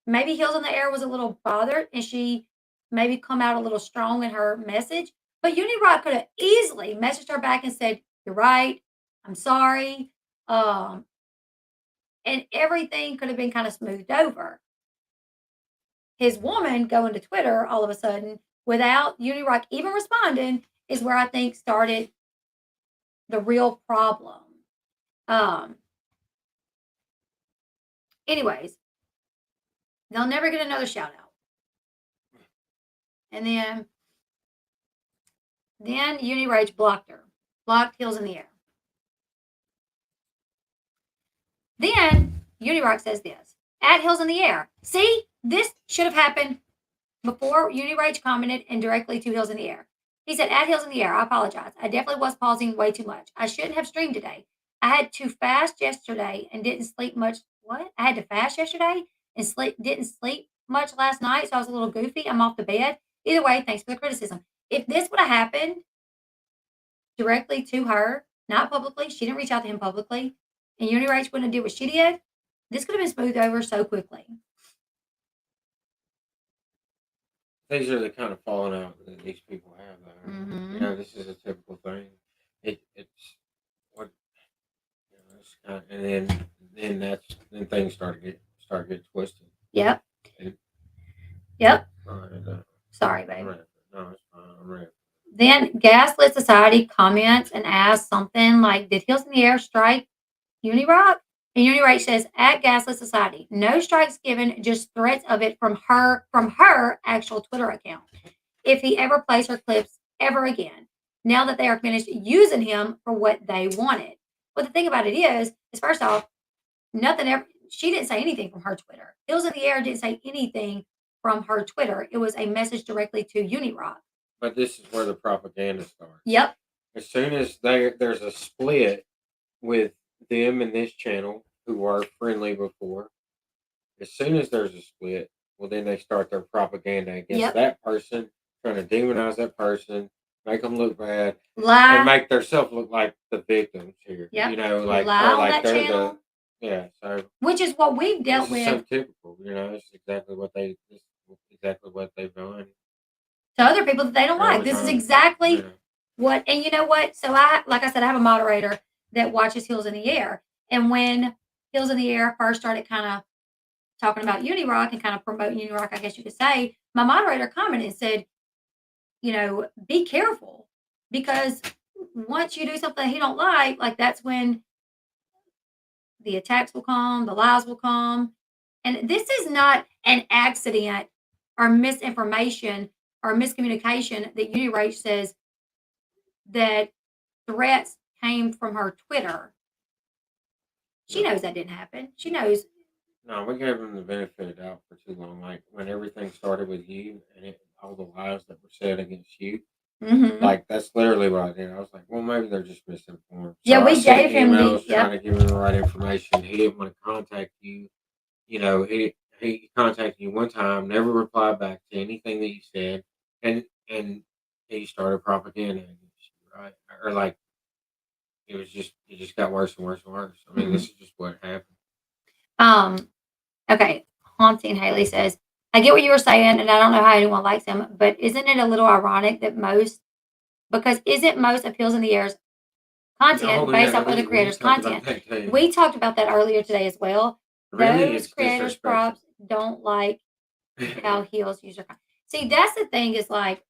Maybe Heels in the Air was a little bothered and she maybe come out a little strong in her message. But Unirock could have easily messaged her back and said, "You're right. I'm sorry." And everything could have been kind of smoothed over. His woman going to Twitter all of a sudden without Unirock even responding is where I think started the real problem. Anyways, they'll never get another shout out. And then Unirage blocked her. Blocked Heels in the Air. Then Unirock says this. At Heels in the Air. See, this should have happened before Unirage commented and directly to Heels in the Air. He said, at Heels in the Air, I apologize. I definitely was pausing way too much. I shouldn't have streamed today. I had to fast yesterday and didn't sleep much. What? I had to fast yesterday and didn't sleep much last night, so I was a little goofy. I'm off the bed. Either way, thanks for the criticism. If this would have happened directly to her, not publicly, she didn't reach out to him publicly, and Unirage wouldn't have did what she did, this could have been smoothed over so quickly. These are the kind of falling out that these people have, though. Mm-hmm. You know, this is a typical thing. It's what, you know, it's kind of, and then things start to get twisted. Yep. And, Yep. all right, Sorry, baby. No, it's fine. I'm ready. Then Gaslit Society comments and asks something like, did Heels in the Air strike Unirock? And Unirage says, at Gaslit Society, no strikes given, just threats of it from her actual Twitter account. If he ever plays her clips ever again, now that they are finished using him for what they wanted. But the thing about it is first off, she didn't say anything from her Twitter. Heels in the Air didn't say anything from her Twitter. It was a message directly to Unirock. But this is where the propaganda starts. Yep. As soon as there's a split with them and this channel, who were friendly before, as soon as there's a split, well, then they start their propaganda against that person, trying to demonize that person, make them look bad, and make themselves look like the victims here. Yep. You know, like they're channel. So which is what we've dealt with. So typical, you know, it's exactly what they've done to other people that they don't like. This is exactly what, and you know what? So like I said, I have a moderator that watches Heels in the Air. And when Heels in the Air first started kind of talking about Unirock and kind of promoting Unirock, I guess you could say, my moderator commented and said, you know, be careful, because once you do something he don't like that's when the attacks will come, the lies will come. And this is not an accident or misinformation or miscommunication that Unirage says that threats came from her Twitter. She knows that didn't happen. She knows. No, we gave them the benefit of the doubt for too long. Like when everything started with you and all the lies that were said against you, like that's literally what I did. I was like, well, maybe they're just misinformed. So yeah, we gave him emails trying to give him the right information. He didn't want to contact you. You know, he contacted you one time, never replied back to anything that you said, and he started propaganda against you, right? Or like it just got worse and worse and worse. I mean, this is just what happened. Okay. Haunting Haley says, I get what you were saying, and I don't know how anyone likes him, but isn't it a little ironic that isn't most of Heels in the Air's content based off other creators' content? We talked about that earlier today as well. Really? Those creators' props don't like how Heels use their content. See, that's the thing is like,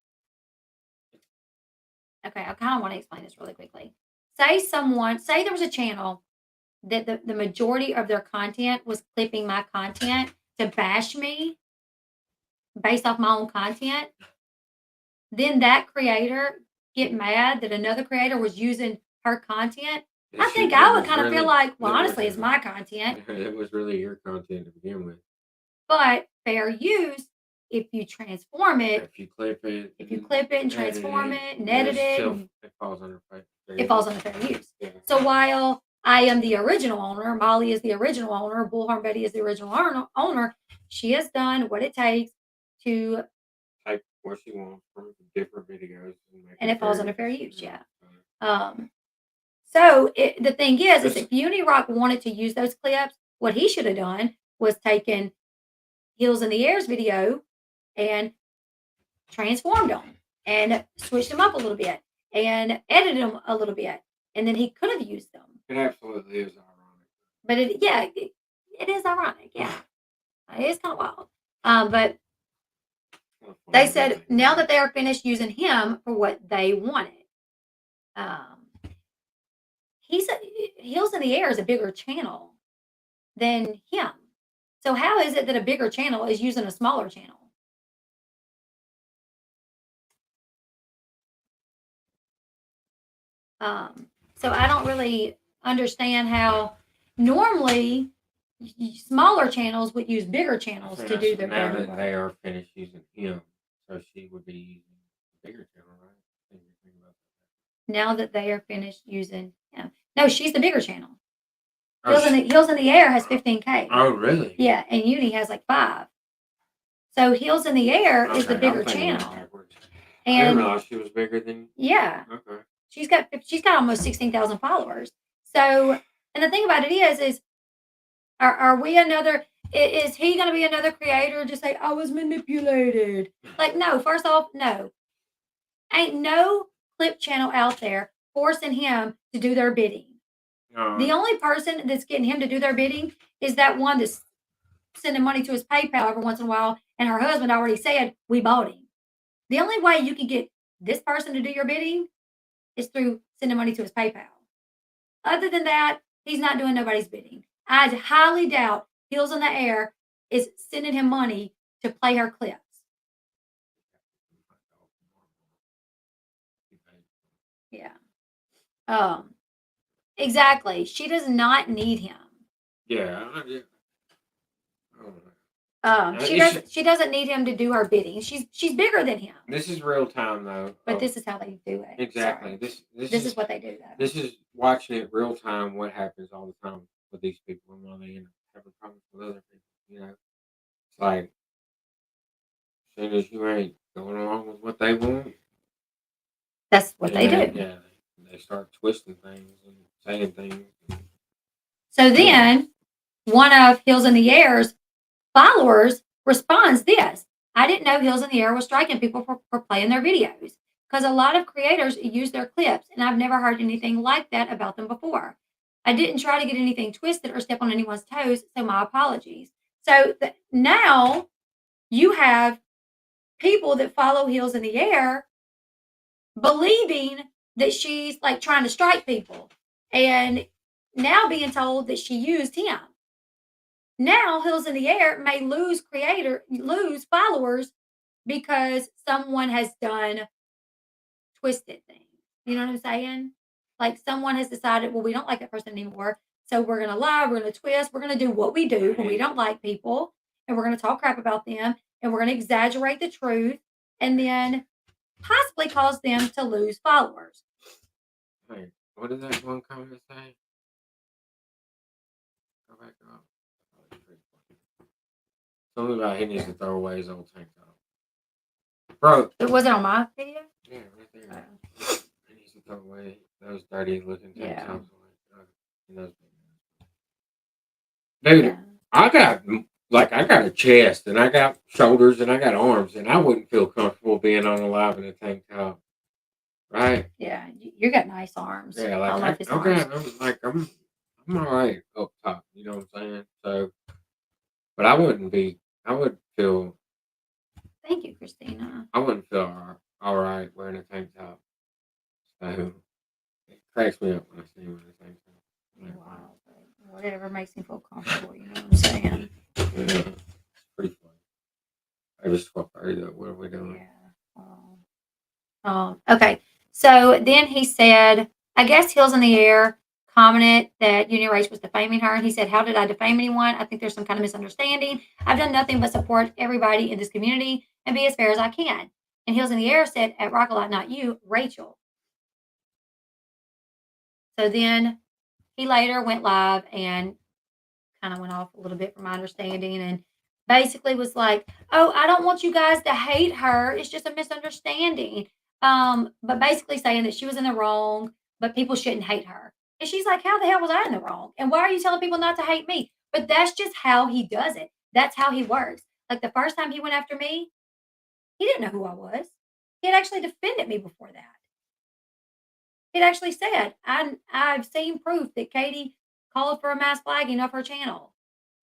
okay, I kind of want to explain this really quickly. Say there was a channel that the majority of their content was clipping my content to bash me based off my own content. Then that creator get mad that another creator was using her content. I think I would kind of feel like, well, honestly, it's my content. It was really your content to begin with. But fair use, if you transform it, If you clip it and transform it and edit it, it falls under fair use. Yeah. So while I am the original owner, Molly is the original owner, Bullhorn Betty is the original owner, she has done what it takes to Type what she wants from different videos. And it falls under fair use, yeah. So the thing is if Unirock wanted to use those clips, what he should have done was taken Heels in the Air's video and transformed them and switched them up a little bit and edited them a little bit, and then he could have used them. It absolutely is ironic. But it is ironic, yeah. It is kind of wild. But they said now that they are finished using him for what they wanted. Heels in the Air is a bigger channel than him. So how is it that a bigger channel is using a smaller channel? So I don't really understand how normally smaller channels would use bigger channels to do their now that they are finished using him, so she would be using a bigger channel, right? Now that they are finished using him. No, she's the bigger channel. Oh, Heels in the Air has 15K. Oh, really? Yeah, and Uni has like 5. So Heels in the Air is the bigger channel. I didn't realize she was bigger than. Yeah. Okay. She's got almost 16,000 followers. So, and the thing about it is are we another? Is he going to be another creator? Just say I was manipulated. Like, no. First off, no. Ain't no clip channel out there forcing him to do their bidding. The only person that's getting him to do their bidding is that one that's sending money to his PayPal every once in a while, and her husband already said we bought him. The only way you can get this person to do your bidding is through sending money to his PayPal. Other than that, he's not doing nobody's bidding. I highly doubt Heels in the Air is sending him money to play her clips. Yeah. Exactly. She does not need him. Yeah. She doesn't need him to do her bidding. She's bigger than him. This is real time though. But this is how they do it. Exactly. Sorry. This is what they do though. This is watching it real time. What happens all the time with these people and while they end up having problems with other people. You know, it's like as soon as you ain't going along with what they want, that's what they do. Yeah, they start twisting things and saying things. So then, one of Heels in the Air's followers responds this. I didn't know Heels in the Air was striking people for playing their videos because a lot of creators use their clips, and I've never heard anything like that about them before. I didn't try to get anything twisted or step on anyone's toes, so my apologies. So now you have people that follow Heels in the Air believing that she's like trying to strike people and now being told that she used him. Now Heels in the Air may lose followers because someone has done twisted things. You know what I'm saying? Like someone has decided, well, we don't like that person anymore. So we're going to lie, we're going to twist, we're going to do what we do when we don't like people, and we're going to talk crap about them, and we're going to exaggerate the truth, and then possibly cause them to lose followers. Hey, what did that one comment say? Go back up. Something about he needs to throw away his old tank top. Bro. Was it on my video? Yeah, right there. He needs to throw away those dirty looking tank tops. Dude, yeah. I got a chest and I got shoulders and I got arms, and I wouldn't feel comfortable being on a live in a tank top. Right? Yeah, you got nice arms. Yeah, like I'm all right up top, you know what I'm saying? So, but I would feel. Thank you, Christina. I wouldn't feel all right wearing a tank top. So it cracks me up when I see him in a tank top. You're Like, wild, but whatever makes me feel comfortable, you know what I'm saying? yeah, it's pretty funny. I just swap though. What are we doing? Yeah. Okay. So then he said, I guess Hills in the Air commented that Union Race was defaming her. And he said, how did I defame anyone? I think there's some kind of misunderstanding. I've done nothing but support everybody in this community and be as fair as I can. And Hills in the Air said, at Rock a Lot, not you, Rachel. So then he later went live and kind of went off a little bit from my understanding and basically was like, oh, I don't want you guys to hate her. It's just a misunderstanding. But basically saying that she was in the wrong, but people shouldn't hate her. And she's like, how the hell was I in the wrong? And why are you telling people not to hate me? But that's just how he does it. That's how he works. Like the first time he went after me, he didn't know who I was. He had actually defended me before that. He'd actually said, I've seen proof that Katie called for a mass flagging of her channel.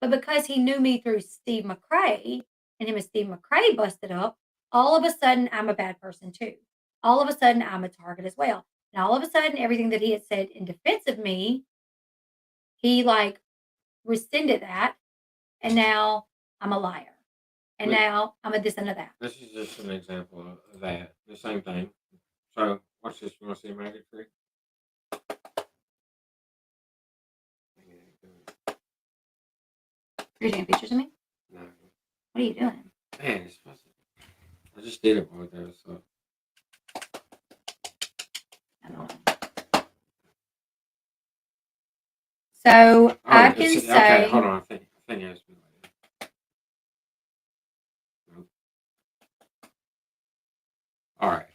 But because he knew me through Steve McCrae and him and Steve McCrae busted up, all of a sudden I'm a bad person too. All of a sudden I'm a target as well. And all of a sudden everything that he had said in defense of me, he like rescinded that. And now I'm a liar. And Wait. now I'm a this and a that. This is just an example of that. The same thing. So watch this. You want to see a magic trick? You're taking pictures of me? No. What are you doing? Man, it's supposed to. I just did it right there. So I don't know. So I can it's- say, Okay, hold on. I think it has to be like that. Nope. All right.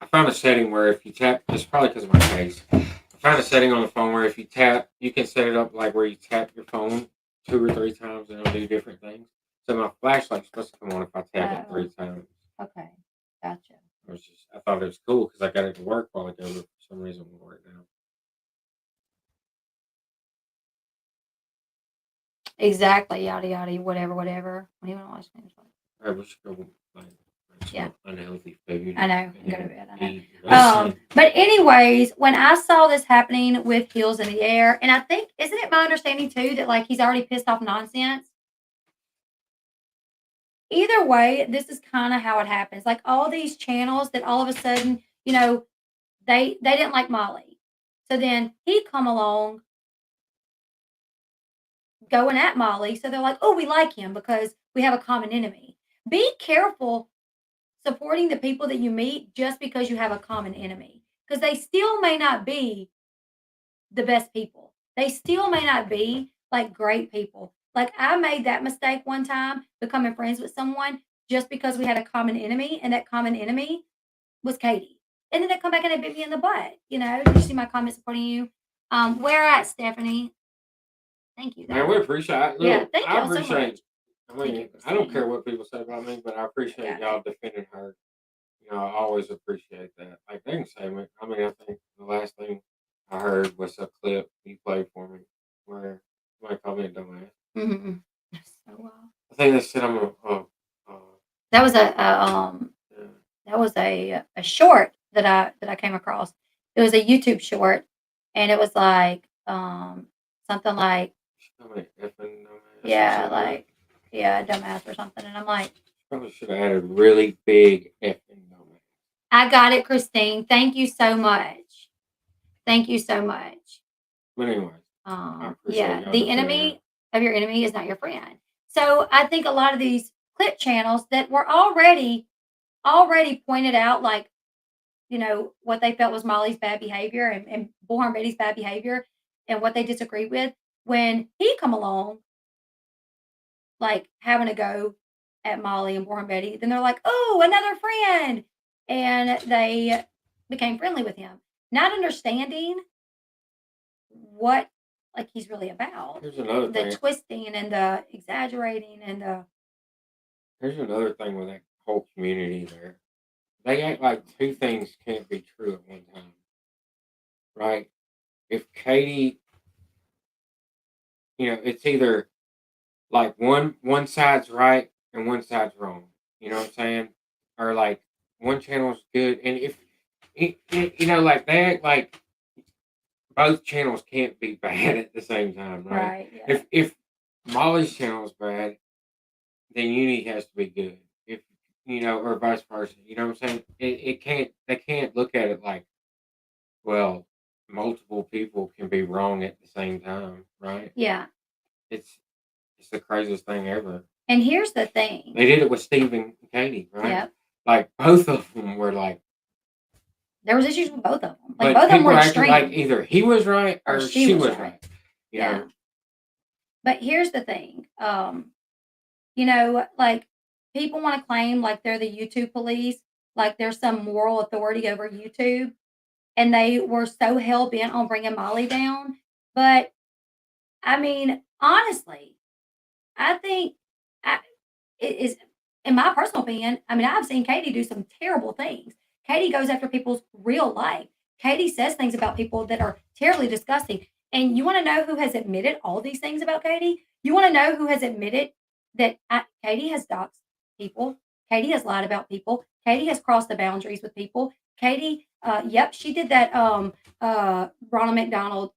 I found a setting where if you tap, it's probably because of my case. I found a setting on the phone where if you tap, you can set it up like where you tap your phone 2 or 3 times and it'll do different things. So my flashlight's supposed to come on if I tap it 3 times. okay, gotcha. I thought it was cool because I got it to work while ago, but for some reason it won't work now. Exactly, yada yada, whatever. What do you want to watch news? All right, we should go like Yeah. unhealthy food. I know, and and go to then bed. I know. eat. But anyways, when I saw this happening with Heels in the Air, and I think, isn't it my understanding too that like he's already pissed off nonsense? Either way, this is kind of how it happens. Like all these channels that all of a sudden, you know, they didn't like Molly. So then he come along going at Molly. So they're like, oh, we like him because we have a common enemy. Be careful supporting the people that you meet just because you have a common enemy, because they still may not be the best people. They still may not be like great people. Like I made that mistake one time, becoming friends with someone just because we had a common enemy, and that common enemy was Katie. And then they come back and they bit me in the butt. You know, did you see my comment supporting you? Where at, Stephanie? Thank you. Man, we appreciate it. Look, Yeah, thank I y'all so appreciate much. I Thank mean, you, I don't Christina. care what people say about me, but I appreciate got y'all defending her. You know, I always appreciate that. Like they can say me. I mean, I think the last thing I heard was a clip you played for me where somebody called me a dumbass. Mm-hmm. So I think they said I'm that was yeah. that was a short that I came across. It was a YouTube short, and it was like something like She called me an effing dumbass. or yeah, something like yeah, dumbass or something. And I'm like, probably should have added really big effing dumbass. I got it, Christine. Thank you so much. Thank you so much. But anyway, I appreciate Yeah, y'all the defending enemy of your enemy is not your friend. So I think a lot of these clip channels that were already pointed out, like, you know, what they felt was Molly's bad behavior and Bullhorn Betty's bad behavior and what they disagreed with, when he come along, like having a go at Molly and Bullhorn Betty, then they're like, oh, another friend. And they became friendly with him, not understanding what like he's really about. Here's another The thing. twisting and the exaggerating and the Here's another thing with that whole community there. They act like 2 things can't be true at one time. Right? If Katie, you know, it's either like one side's right and one side's wrong. You know what I'm saying? Or like one channel's good, and if like they act like both channels can't be bad at the same time, right? Right. Yeah. If Molly's channel is bad, then Uni has to be good. If or vice versa. You know what I'm saying? It can't. They can't look at it like, well, multiple people can be wrong at the same time, right? Yeah. It's it's the craziest thing ever. And here's the thing. They did it with Steve and Katie, right? Yep. Like both of them were like, There was issues with both of them. but Like both of them people were acted extreme. like either he was right Or or she she was was right. right. You Yeah. know? But here's the thing. Like people want to claim like they're the YouTube police, like there's some moral authority over YouTube, and they were so hell bent on bringing Molly down. But I mean, honestly, I think it is, in my personal opinion. I mean, I've seen Katie do some terrible things. Katie goes after people's real life. Katie says things about people that are terribly disgusting. And you want to know who has admitted all these things about Katie? You want to know who has admitted that Katie has doxed people? Katie has lied about people. Katie has crossed the boundaries with people. Katie, yep, she did that. Ronald McDonald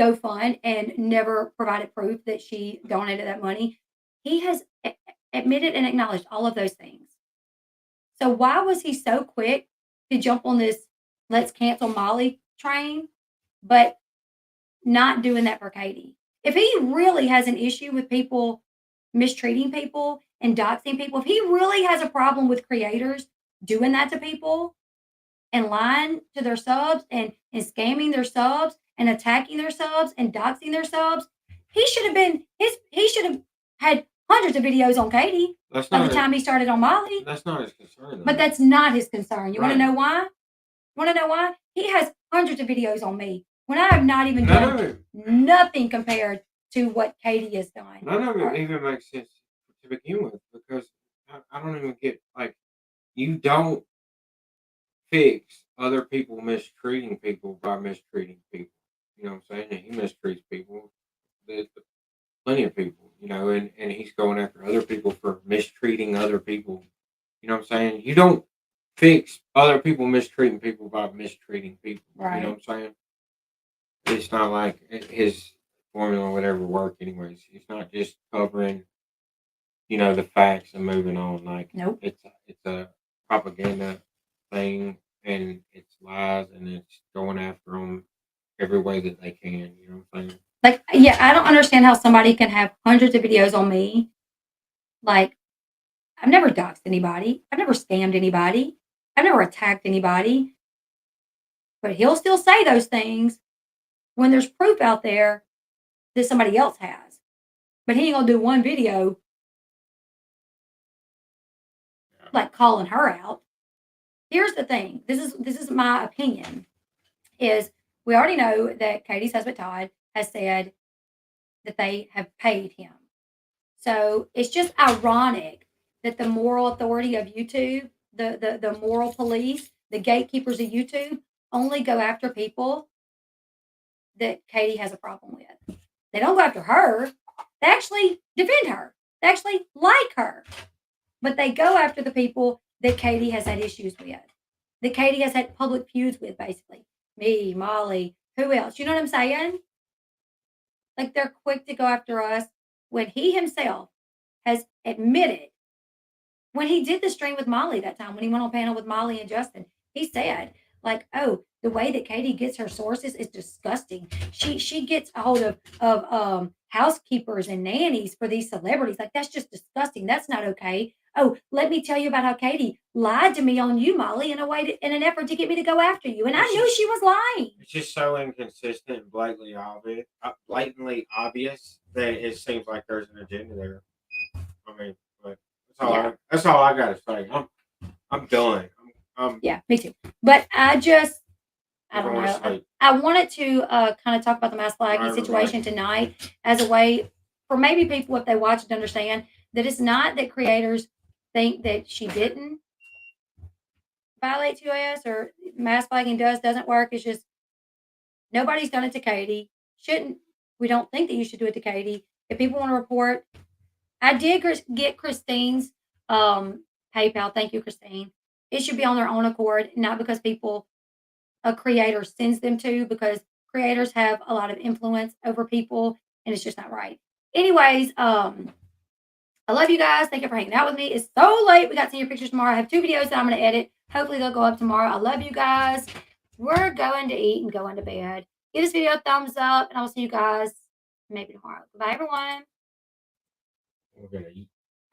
GoFund and never provided proof that she donated that money. He has admitted and acknowledged all of those things. So why was he so quick to jump on this let's cancel Molly train, but not doing that for Katie? If he really has an issue with people mistreating people and doxing people, if he really has a problem with creators doing that to people and lying to their subs and scamming their subs and attacking their subs and doxing their subs, he should have had hundreds of videos on Katie That's by not the time he started on Molly. That's not his concern. But that's not his concern. You want to Right. know why? You want to know why? He has hundreds of videos on me when I have not even none of done it. nothing compared to what Katie has done. None of it Or- even makes sense to begin with because I don't even get like you don't fix other people mistreating people by mistreating people. You know what I'm saying? And he mistreats people. There's plenty of people, and he's going after other people for mistreating other people. You know what I'm saying? You don't fix other people mistreating people by mistreating people. You know Right. what I'm saying? It's not like his formula would ever work anyways. It's not just covering, the facts and moving on. Like Nope. it's a propaganda thing and it's lies and it's going after them every way that they can. You know what I'm saying? Like, yeah, I don't understand how somebody can have hundreds of videos on me. Like, I've never doxed anybody. I've never scammed anybody. I've never attacked anybody. But he'll still say those things when there's proof out there that somebody else has. But he ain't gonna do one video like calling her out. Here's the thing. This is my opinion. Is we already know that Katie's husband Todd has said that they have paid him. So it's just ironic that the moral authority of YouTube, the moral police, the gatekeepers of YouTube, only go after people that Katie has a problem with. They don't go after her. They actually defend her. They actually like her. But they go after the people that Katie has had issues with, that Katie has had public feuds with, basically. Me, Molly, who else? You know what I'm saying? Like they're quick to go after us when he himself has admitted when he did the stream with Molly that time, when he went on panel with Molly and Justin, he said, like, oh, the way that Katie gets her sources is disgusting. She gets a hold of housekeepers and nannies for these celebrities. Like, that's just disgusting. That's not okay. Oh, let me tell you about how Katie lied to me on you, Molly, in an effort to get me to go after you. And I knew she was lying. It's just so inconsistent and blatantly obvious that it seems like there's an agenda there. I mean, but that's all I gotta say. I'm done. Yeah, me too. But I don't Everyone know. sleep. I wanted to kind of talk about the mass flagging Right, situation right. tonight as a way for maybe people, if they watch it, to understand that it's not that creators think that she didn't violate 2S or mass flagging doesn't work. It's just nobody's done it to Katie. We don't think that you should do it to Katie. If people want to report, I did get Christine's PayPal. Thank you, Christine. It should be on their own accord, not because a creator sends them to, because creators have a lot of influence over people, and it's just not right. Anyways, I love you guys. Thank you for hanging out with me. It's so late. We got senior pictures tomorrow. I have 2 videos that I'm going to edit. Hopefully they'll go up tomorrow. I love you guys. We're going to eat and going to bed. Give this video a thumbs up, and I'll see you guys maybe tomorrow. Goodbye, everyone. We're gonna eat.